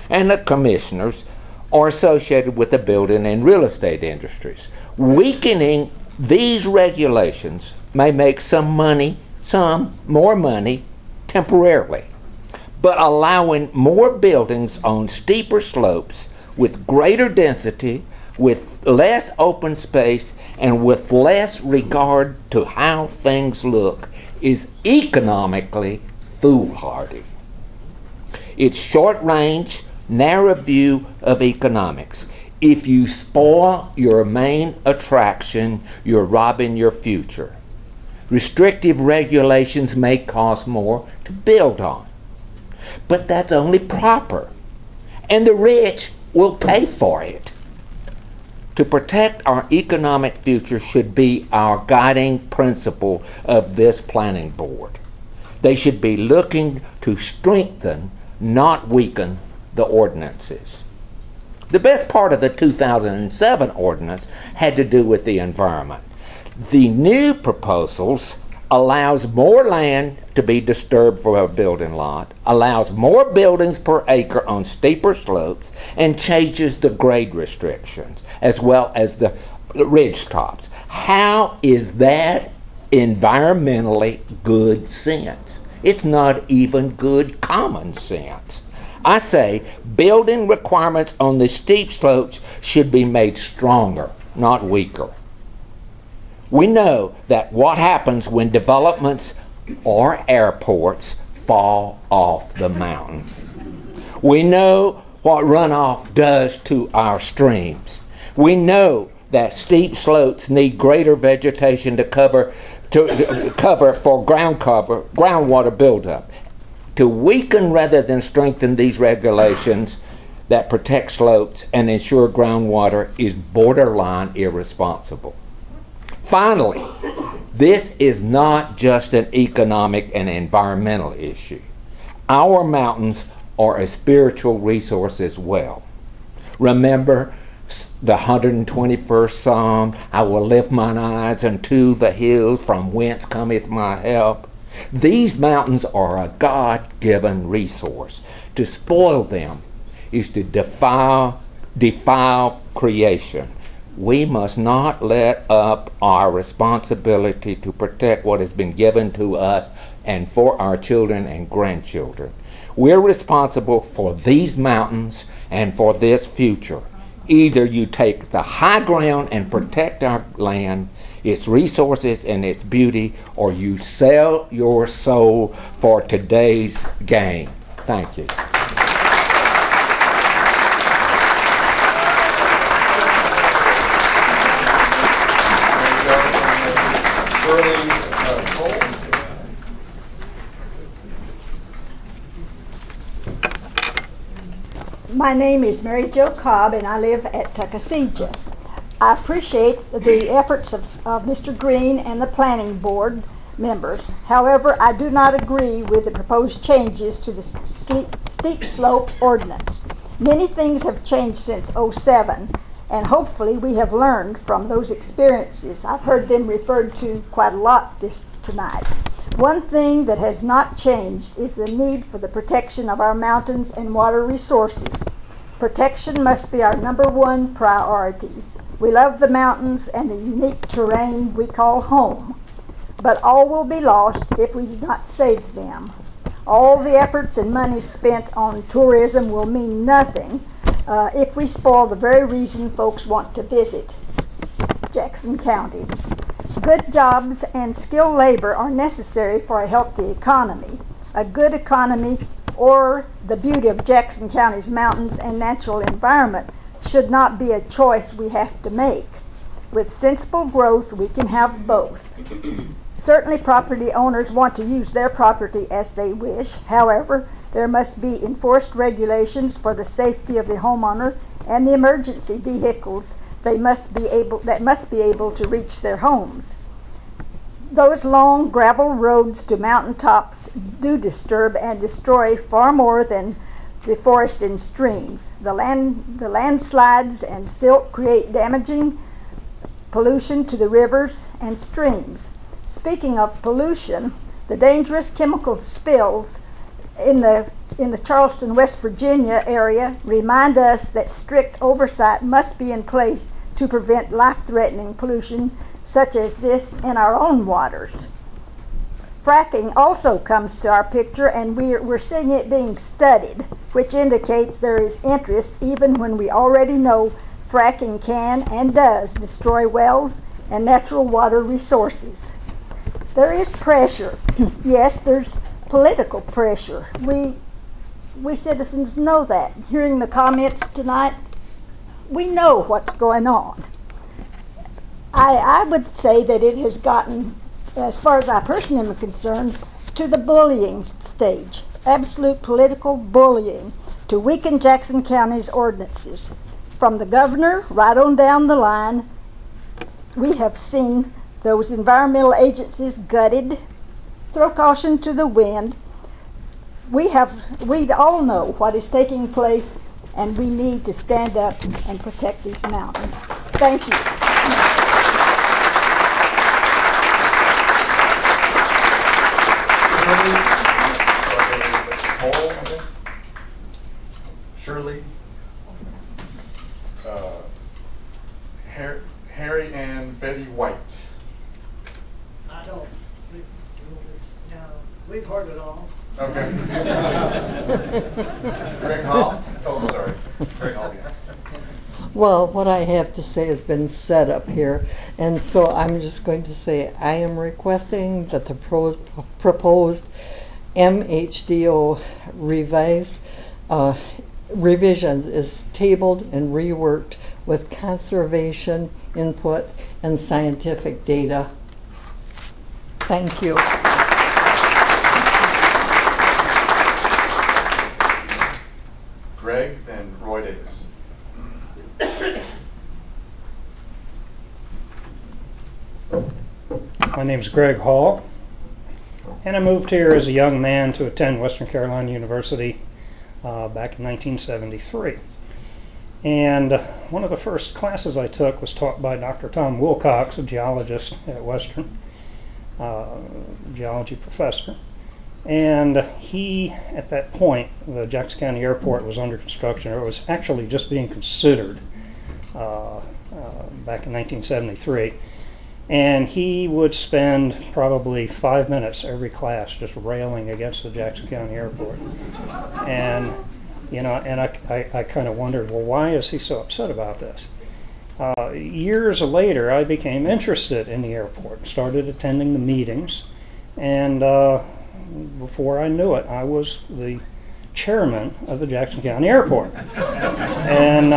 and the commissioners are associated with the building and real estate industries. Weakening these regulations may make some more money temporarily, but allowing more buildings on steeper slopes with greater density, with less open space, and with less regard to how things look is economically foolhardy. It's short range, narrow view of economics. If you spoil your main attraction, you're robbing your future. Restrictive regulations may cost more to build on, but that's only proper, and the rich will pay for it. To protect our economic future should be our guiding principle of this planning board. They should be looking to strengthen, not weaken, the ordinances. The best part of the 2007 ordinance had to do with the environment. The new proposals allows more land to be disturbed for a building lot, allows more buildings per acre on steeper slopes, and changes the grade restrictions as well as the ridge tops. How is that environmentally good sense? It's not even good common sense. I say building requirements on the steep slopes should be made stronger, not weaker. We know that what happens when developments or airports fall off the mountain. We know what runoff does to our streams. We know that steep slopes need greater vegetation to cover for groundwater buildup. To weaken rather than strengthen these regulations that protect slopes and ensure groundwater is borderline irresponsible. Finally, this is not just an economic and environmental issue. Our mountains are a spiritual resource as well. Remember the 121st Psalm, I will lift mine eyes unto the hills from whence cometh my help. These mountains are a God-given resource. To spoil them is to defile creation. We must not let up our responsibility to protect what has been given to us and for our children and grandchildren. We're responsible for these mountains and for this future. Either you take the high ground and protect our land, its resources and its beauty, or you sell your soul for today's gain. Thank you. My name is Mary Jo Cobb, and I live at Tuckasegee. I appreciate the efforts of Mr. Green and the planning board members. However, I do not agree with the proposed changes to the steep slope ordinance. Many things have changed since '07, and hopefully we have learned from those experiences. I've heard them referred to quite a lot tonight. One thing that has not changed is the need for the protection of our mountains and water resources. Protection must be our #1 priority. We love the mountains and the unique terrain we call home, but all will be lost if we do not save them. All the efforts and money spent on tourism will mean nothing if we spoil the very reason folks want to visit Jackson County. Good jobs and skilled labor are necessary for a healthy economy. A good economy, or the beauty of Jackson County's mountains and natural environment, should not be a choice we have to make. With sensible growth, we can have both. Certainly property owners want to use their property as they wish. However, there must be enforced regulations for the safety of the homeowner and the emergency vehicles that must be able to reach their homes. Those long gravel roads to mountaintops do disturb and destroy far more than the forest and streams. The landslides and silt create damaging pollution to the rivers and streams. Speaking of pollution, the dangerous chemical spills in the Charleston, West Virginia area remind us that strict oversight must be in place to prevent life-threatening pollution such as this in our own waters. Fracking also comes to our picture, and we're seeing it being studied, which indicates there is interest even when we already know fracking can and does destroy wells and natural water resources. There is pressure. Yes, there's political pressure. We citizens know that. Hearing the comments tonight, we know what's going on. I would say that it has gotten, as far as I personally am concerned, to the bullying stage. Absolute political bullying to weaken Jackson County's ordinances. From the governor right on down the line, we have seen those environmental agencies gutted. Throw caution to the wind. We all know what is taking place, and we need to stand up and protect these mountains. Thank you. Shirley, Harry and Betty White. I don't. No, we've heard it all. Okay. Greg Hall. Oh, sorry. Greg Hall. Yeah. Well, what I have to say has been said up here, and so I'm just going to say I am requesting that the proposed MHDO revisions is tabled and reworked with conservation input and scientific data. Thank you. Greg, then Roy Davis. My name is Greg Hall, and I moved here as a young man to attend Western Carolina University back in 1973. And one of the first classes I took was taught by Dr. Tom Wilcox, a geologist at Western, geology professor. And he, at that point, the Jackson County Airport was under construction, or it was actually just being considered back in 1973. And he would spend probably 5 minutes every class just railing against the Jackson County Airport. And, you know, and I kind of wondered, well, why is he so upset about this? Years later, I became interested in the airport, started attending the meetings, and before I knew it, I was the chairman of the Jackson County Airport. And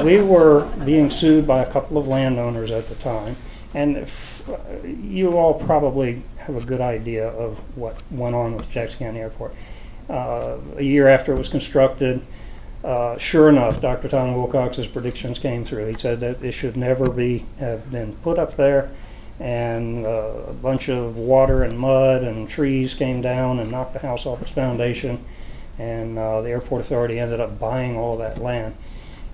we were being sued by a couple of landowners at the time. And you all probably have a good idea of what went on with Jackson County Airport. A year after it was constructed, sure enough, Dr. Tom Wilcox's predictions came through. He said that it should never have been put up there, and a bunch of water and mud and trees came down and knocked the house off its foundation, and the airport authority ended up buying all that land.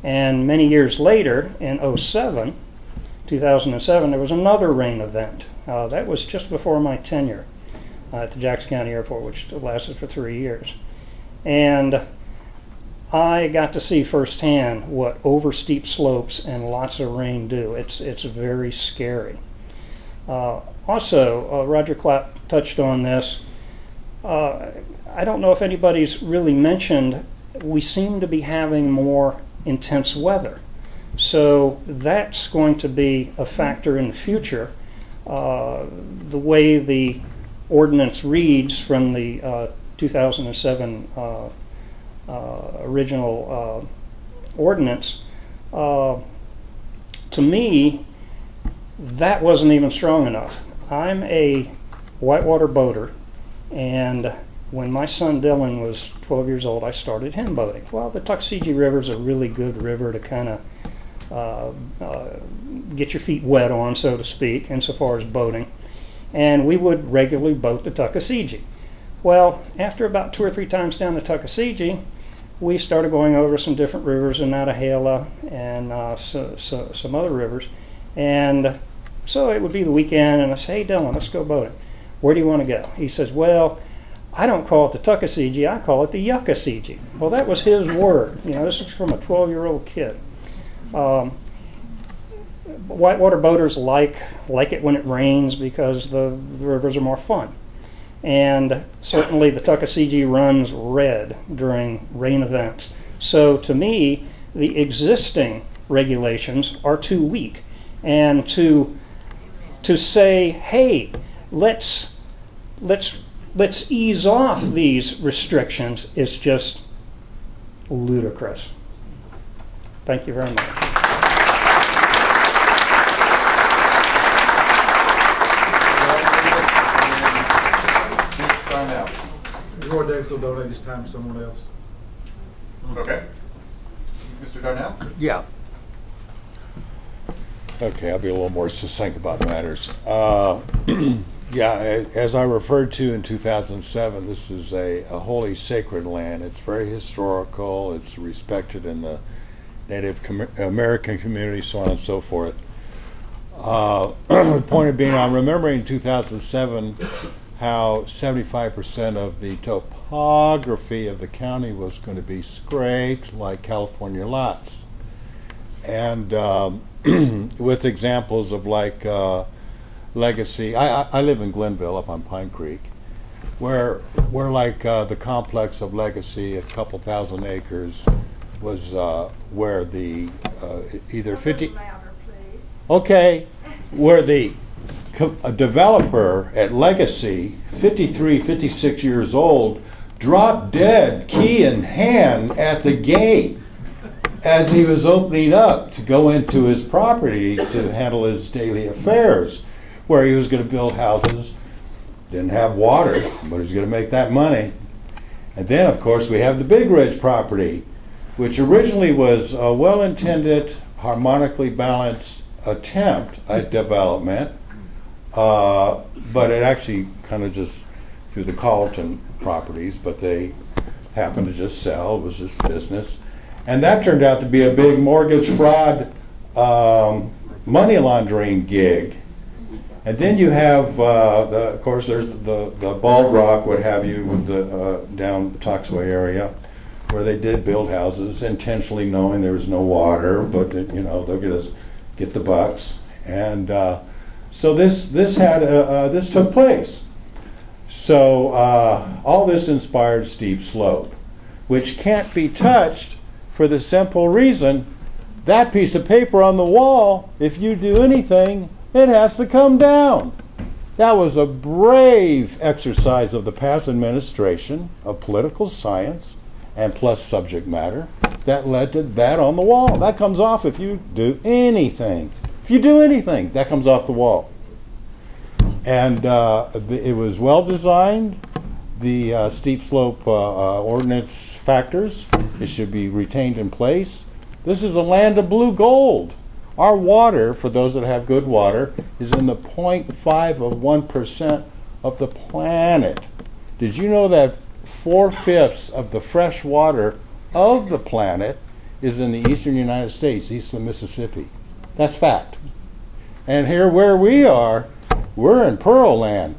And many years later, in 2007, there was another rain event. That was just before my tenure at the Jackson County Airport, which lasted for 3 years. And I got to see firsthand what oversteep slopes and lots of rain do. It's very scary. Also, Roger Clapp touched on this. I don't know if anybody's really mentioned, we seem to be having more intense weather. So that's going to be a factor in the future. The way the ordinance reads from the 2007 original ordinance, to me, that wasn't even strong enough. I'm a whitewater boater, and when my son Dylan was 12 years old, I started him boating. Well, the Tuckasegee River is a really good river to kind of get your feet wet on, so to speak, insofar as boating. And we would regularly boat the Tuckasegee. Well, after about 2 or 3 times down the Tuckasegee, we started going over some different rivers in Nantahala and some other rivers. And so it would be the weekend, and I say, hey, Dylan, let's go boating. Where do you want to go? He says, well, I don't call it the Tuckasegee, I call it the Yuckasegee. Well, that was his word. You know, this is from a 12-year-old kid. Whitewater boaters like it when it rains because the rivers are more fun. And certainly the Tuckasegee runs red during rain events. So to me, the existing regulations are too weak. And to say, hey, let's ease off these restrictions is just ludicrous. Thank you very much. Roy Davis will donate his time to someone else. Okay. Mr. Darnell? Yeah. Okay, I'll be a little more succinct about matters. Yeah, as I referred to in 2007, this is a holy sacred land. It's very historical. It's respected in the Native American community, so on and so forth. The point of being, I'm remembering in 2007 how 75% of the topography of the county was going to be scraped like California lots. And with examples of like Legacy, I live in Glenville up on Pine Creek, where like the complex of Legacy, a couple thousand acres, was where the either 50, okay, where the a developer at Legacy, 53, 56 years old, dropped dead, key in hand, at the gate as he was opening up to go into his property to handle his daily affairs, where he was going to build houses, didn't have water, but he was going to make that money. And then, of course, we have the Big Ridge property, which originally was a well-intended, harmonically balanced attempt at development, but it actually kind of just through the Carlton properties, but they happened to just sell. It was just business. And that turned out to be a big mortgage fraud money laundering gig. And then you have, of course, there's the Bald Rock, what have you, with the down the Toxaway area, where they did build houses intentionally knowing there was no water, but you know they'll get the bucks. And so this took place. So all this inspired Steep Slope, which can't be touched for the simple reason that piece of paper on the wall, if you do anything, it has to come down. That was a brave exercise of the past administration of political science and plus subject matter that led to that on the wall. That comes off if you do anything. If you do anything, that comes off the wall. And it was well designed. The steep slope ordinance factors, it should be retained in place. This is a land of blue gold. Our water, for those that have good water, is in the 0.5 of 1% of the planet. Did you know that 4/5 of the fresh water of the planet is in the eastern United States, east of Mississippi? That's fact. And here where we are, we're in Pearl Land.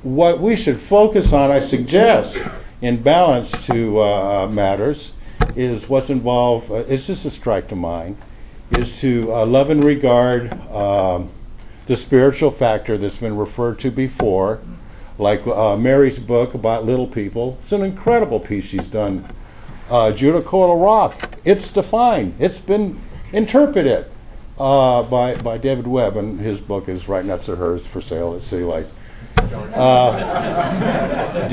What we should focus on, I suggest, in balance to matters, is what's involved, it's just a strike to mind, is to love and regard the spiritual factor that's been referred to before, like Mary's book about little people. It's an incredible piece she's done. Judacola Rock, it's defined, it's been interpreted by David Webb, and his book is right next to hers for sale at City Lights. Did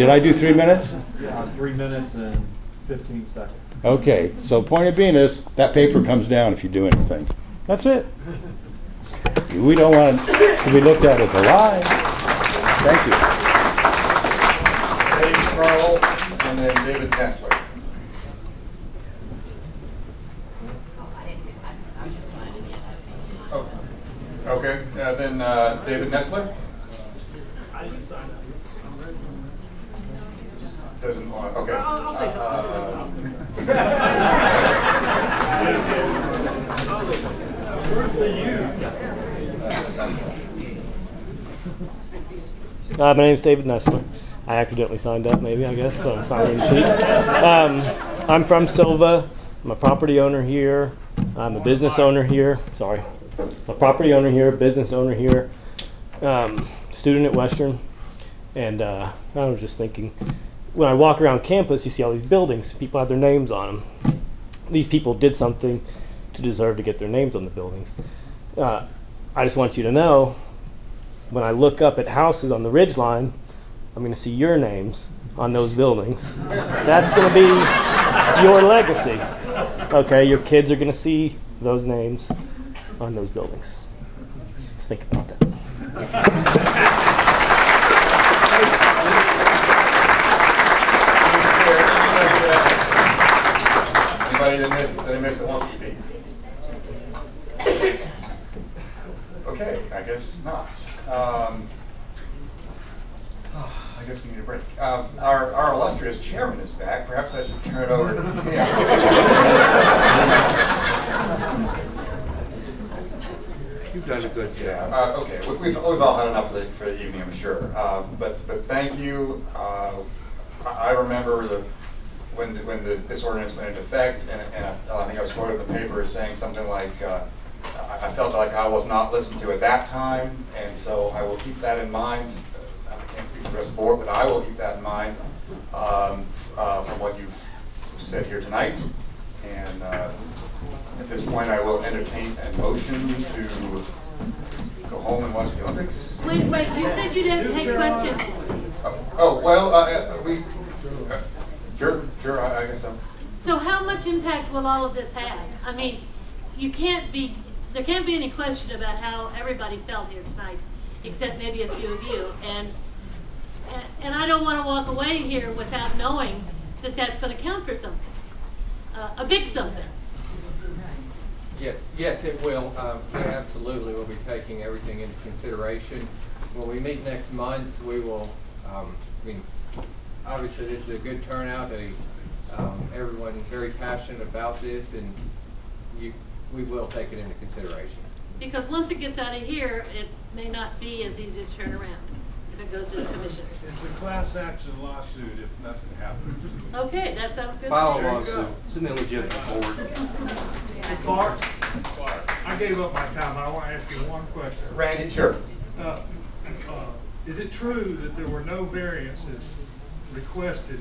I do 3 minutes? Yeah, 3 minutes and 15 seconds. Okay, so point of being is that paper comes down if you do anything. That's it. We don't want to be looked at as a lie. Thank you. Dave Carl and then David Nessler. Oh, okay, then David Nessler. Doesn't want. Okay. I'll say something. My name's David Nessler. I accidentally signed up, maybe, I guess, on a sign-in sheet. I'm from Silva. I'm a property owner here. I'm a business owner here. Sorry. A property owner here, business owner here, student at Western. And I was just thinking, when I walk around campus, you see all these buildings. People have their names on them. These people did something to deserve to get their names on the buildings. I just want you to know, when I look up at houses on the ridge line, I'm going to see your names on those buildings. That's going to be your legacy. Okay, your kids are going to see those names on those buildings. Just think about that. Anybody that I missed that wants to speak? Okay, I guess not. I guess we need a break. Our illustrious chairman is back. Perhaps I should turn it over to him. You've done a good job. Okay, we've all had enough for the evening, I'm sure. But thank you. I remember when this ordinance went into effect, and I think I was quoted in the paper as saying something like, I felt like I was not listened to at that time, and so I will keep that in mind. I can't speak for the rest of the board, but I will keep that in mind from what you've said here tonight. And at this point, I will entertain a motion to go home and watch the Olympics. Wait, you said you didn't take questions. Sure, I guess so. So how much impact will all of this have? I mean, there can't be any question about how everybody felt here tonight, except maybe a few of you. And I don't want to walk away here without knowing that that's going to count for something, a big something. Yes, it will. We absolutely will be taking everything into consideration. When we meet next month, we will, obviously this is a good turnout. Everyone very passionate about this, and we will take it into consideration. Because once it gets out of here, it may not be as easy to turn around if it goes to the commissioners. It's a class action lawsuit if nothing happens. Okay, that sounds good. File a lawsuit. It's an illegitimate board. Hey, Clark, I gave up my time. I want to ask you one question. Randy, sure. Is it true that there were no variances requested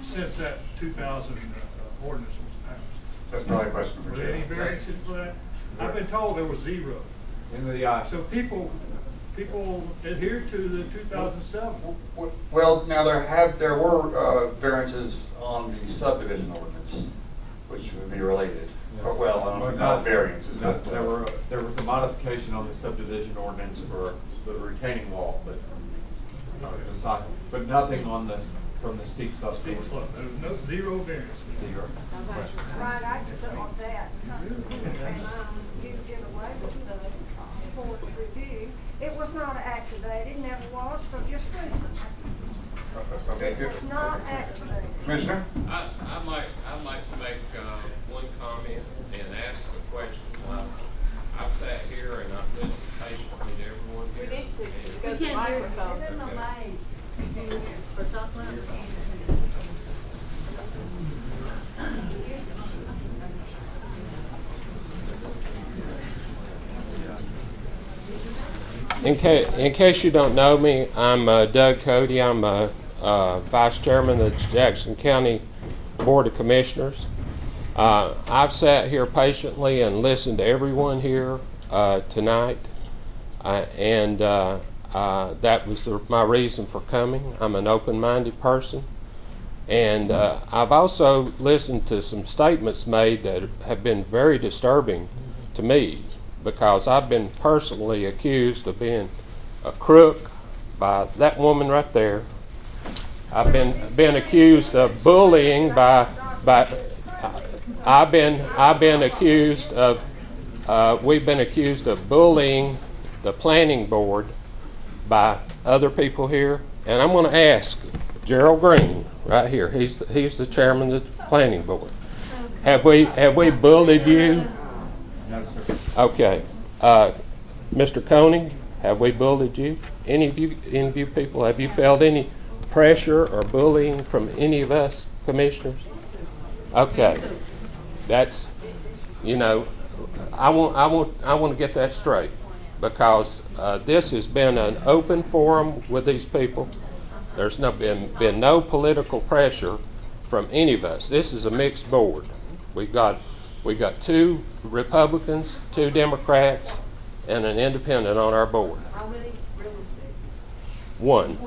since that 2000 ordinance was passed? That's probably a question for Were there any variances for that? I've been told there was zero. Into the eye. So people adhered to the 2007. Well, now there were variances on the subdivision ordinance, which would be related. Yeah. Well, not variances. But, there was a modification on the subdivision ordinance for the retaining wall, but nothing on from the steep subdivision. There was no zero variance. Zero. Right, I just on that. You did away with the board review. It was not activated, never was, so just recently. Okay, good. It's not activated. Commissioner? I'd like to make one comment and ask a question. I've sat here and I've listened patiently to everyone here. We need to. And- We can't hear you. Okay. For top line. In case you don't know me, I'm Doug Cody. I'm Vice Chairman of the Jackson County Board of Commissioners. I've sat here patiently and listened to everyone here tonight, and that was my reason for coming. I'm an open-minded person, and I've also listened to some statements made that have been very disturbing to me, because I've been personally accused of being a crook by that woman right there. I've been accused of bullying we've been accused of bullying the planning board by other people here, and I'm going to ask Gerald Green right here. He's the chairman of the planning board. Have we bullied you? No, sir. Okay. Mr. Koenig, have we bullied you? Any of you people, have you felt any pressure or bullying from any of us commissioners? Okay. That's, you know, I want to get that straight, because this has been an open forum with these people. There's been no political pressure from any of us. This is a mixed board. We've got 2 Republicans, 2 Democrats, and an independent on our board. How many real estate? One.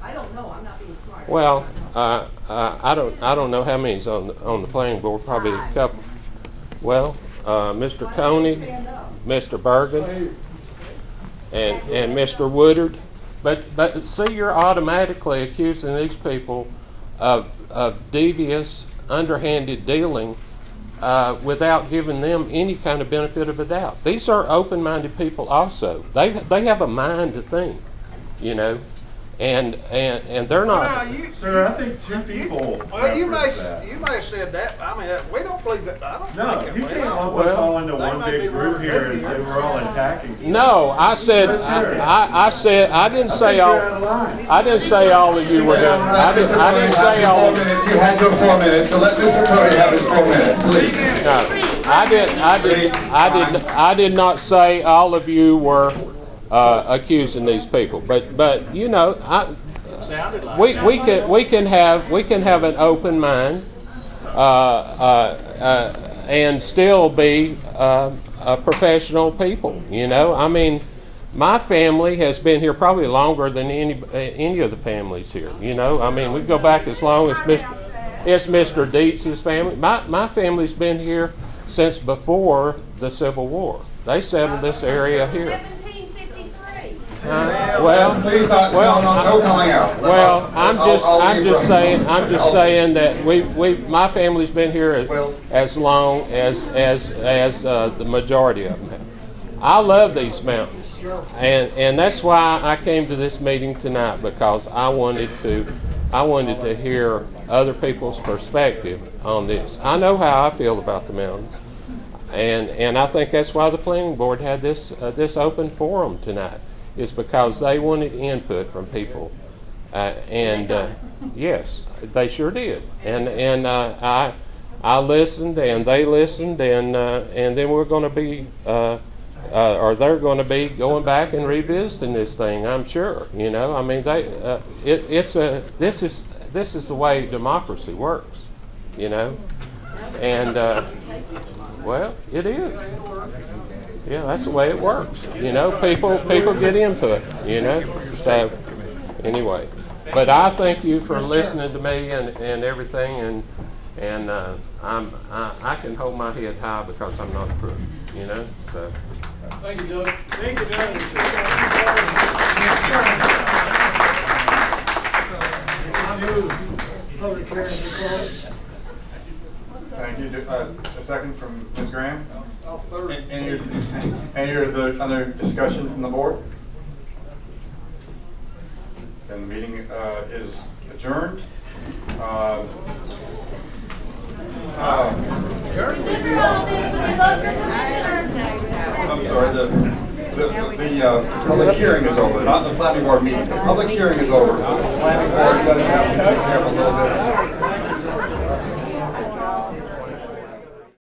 I don't know, I'm not being smart. Well, I don't know how many's on the planning board. Probably a couple. Well, Mr. Koenig, Mr. Bergen, and Mr. Woodard. But see, you're automatically accusing these people of devious, underhanded dealing without giving them any kind of benefit of a doubt. These are open-minded people also. They have a mind to think, you know, and they're not. Sir, I think 2 people. Well, you may that. have said that. I mean, we don't believe it. I don't No, think it. you We can't don't. lump us all into They one may big be group one here group and say we're all attacking. No, I said I didn't say all. I didn't say all of you were doing. I didn't say all of you. You had your 4 minutes, so let Mr. Cody have his 4 minutes, please. No, I did not say all of you were accusing these people, but you know, we can have an open mind and still be professional people. You know, I mean, my family has been here probably longer than any of the families here. You know, I mean, we go back as long as Mr. Dietz's family. My family's been here since before the Civil War. They settled this area here. I'm just saying that my family's been here as long as the majority of them have. I love these mountains, and that's why I came to this meeting tonight, because I wanted to hear other people's perspective on this. I know how I feel about the mountains, and I think that's why the planning board had this open forum tonight. Is because they wanted input from people, yes, they sure did, and I listened, and they listened, and then we're going to be, or they're going to be going back and revisiting this thing. I'm sure, you know. I mean, this is the way democracy works, you know, and well, it is. Yeah, that's the way it works. You know, people get input, you know. So, anyway. But I thank you for listening to me and everything, and I can hold my head high because I'm not a crook, you know. So. Thank you, Doug. Thank you, Doug. I move public hearing to close. Thank you. A second from Ms. Graham. Any other discussion from the board? Then the meeting is adjourned. I'm sorry. The public hearing is over. Not the planning board meeting. The public hearing is over. The planning board does have to be careful a little bit.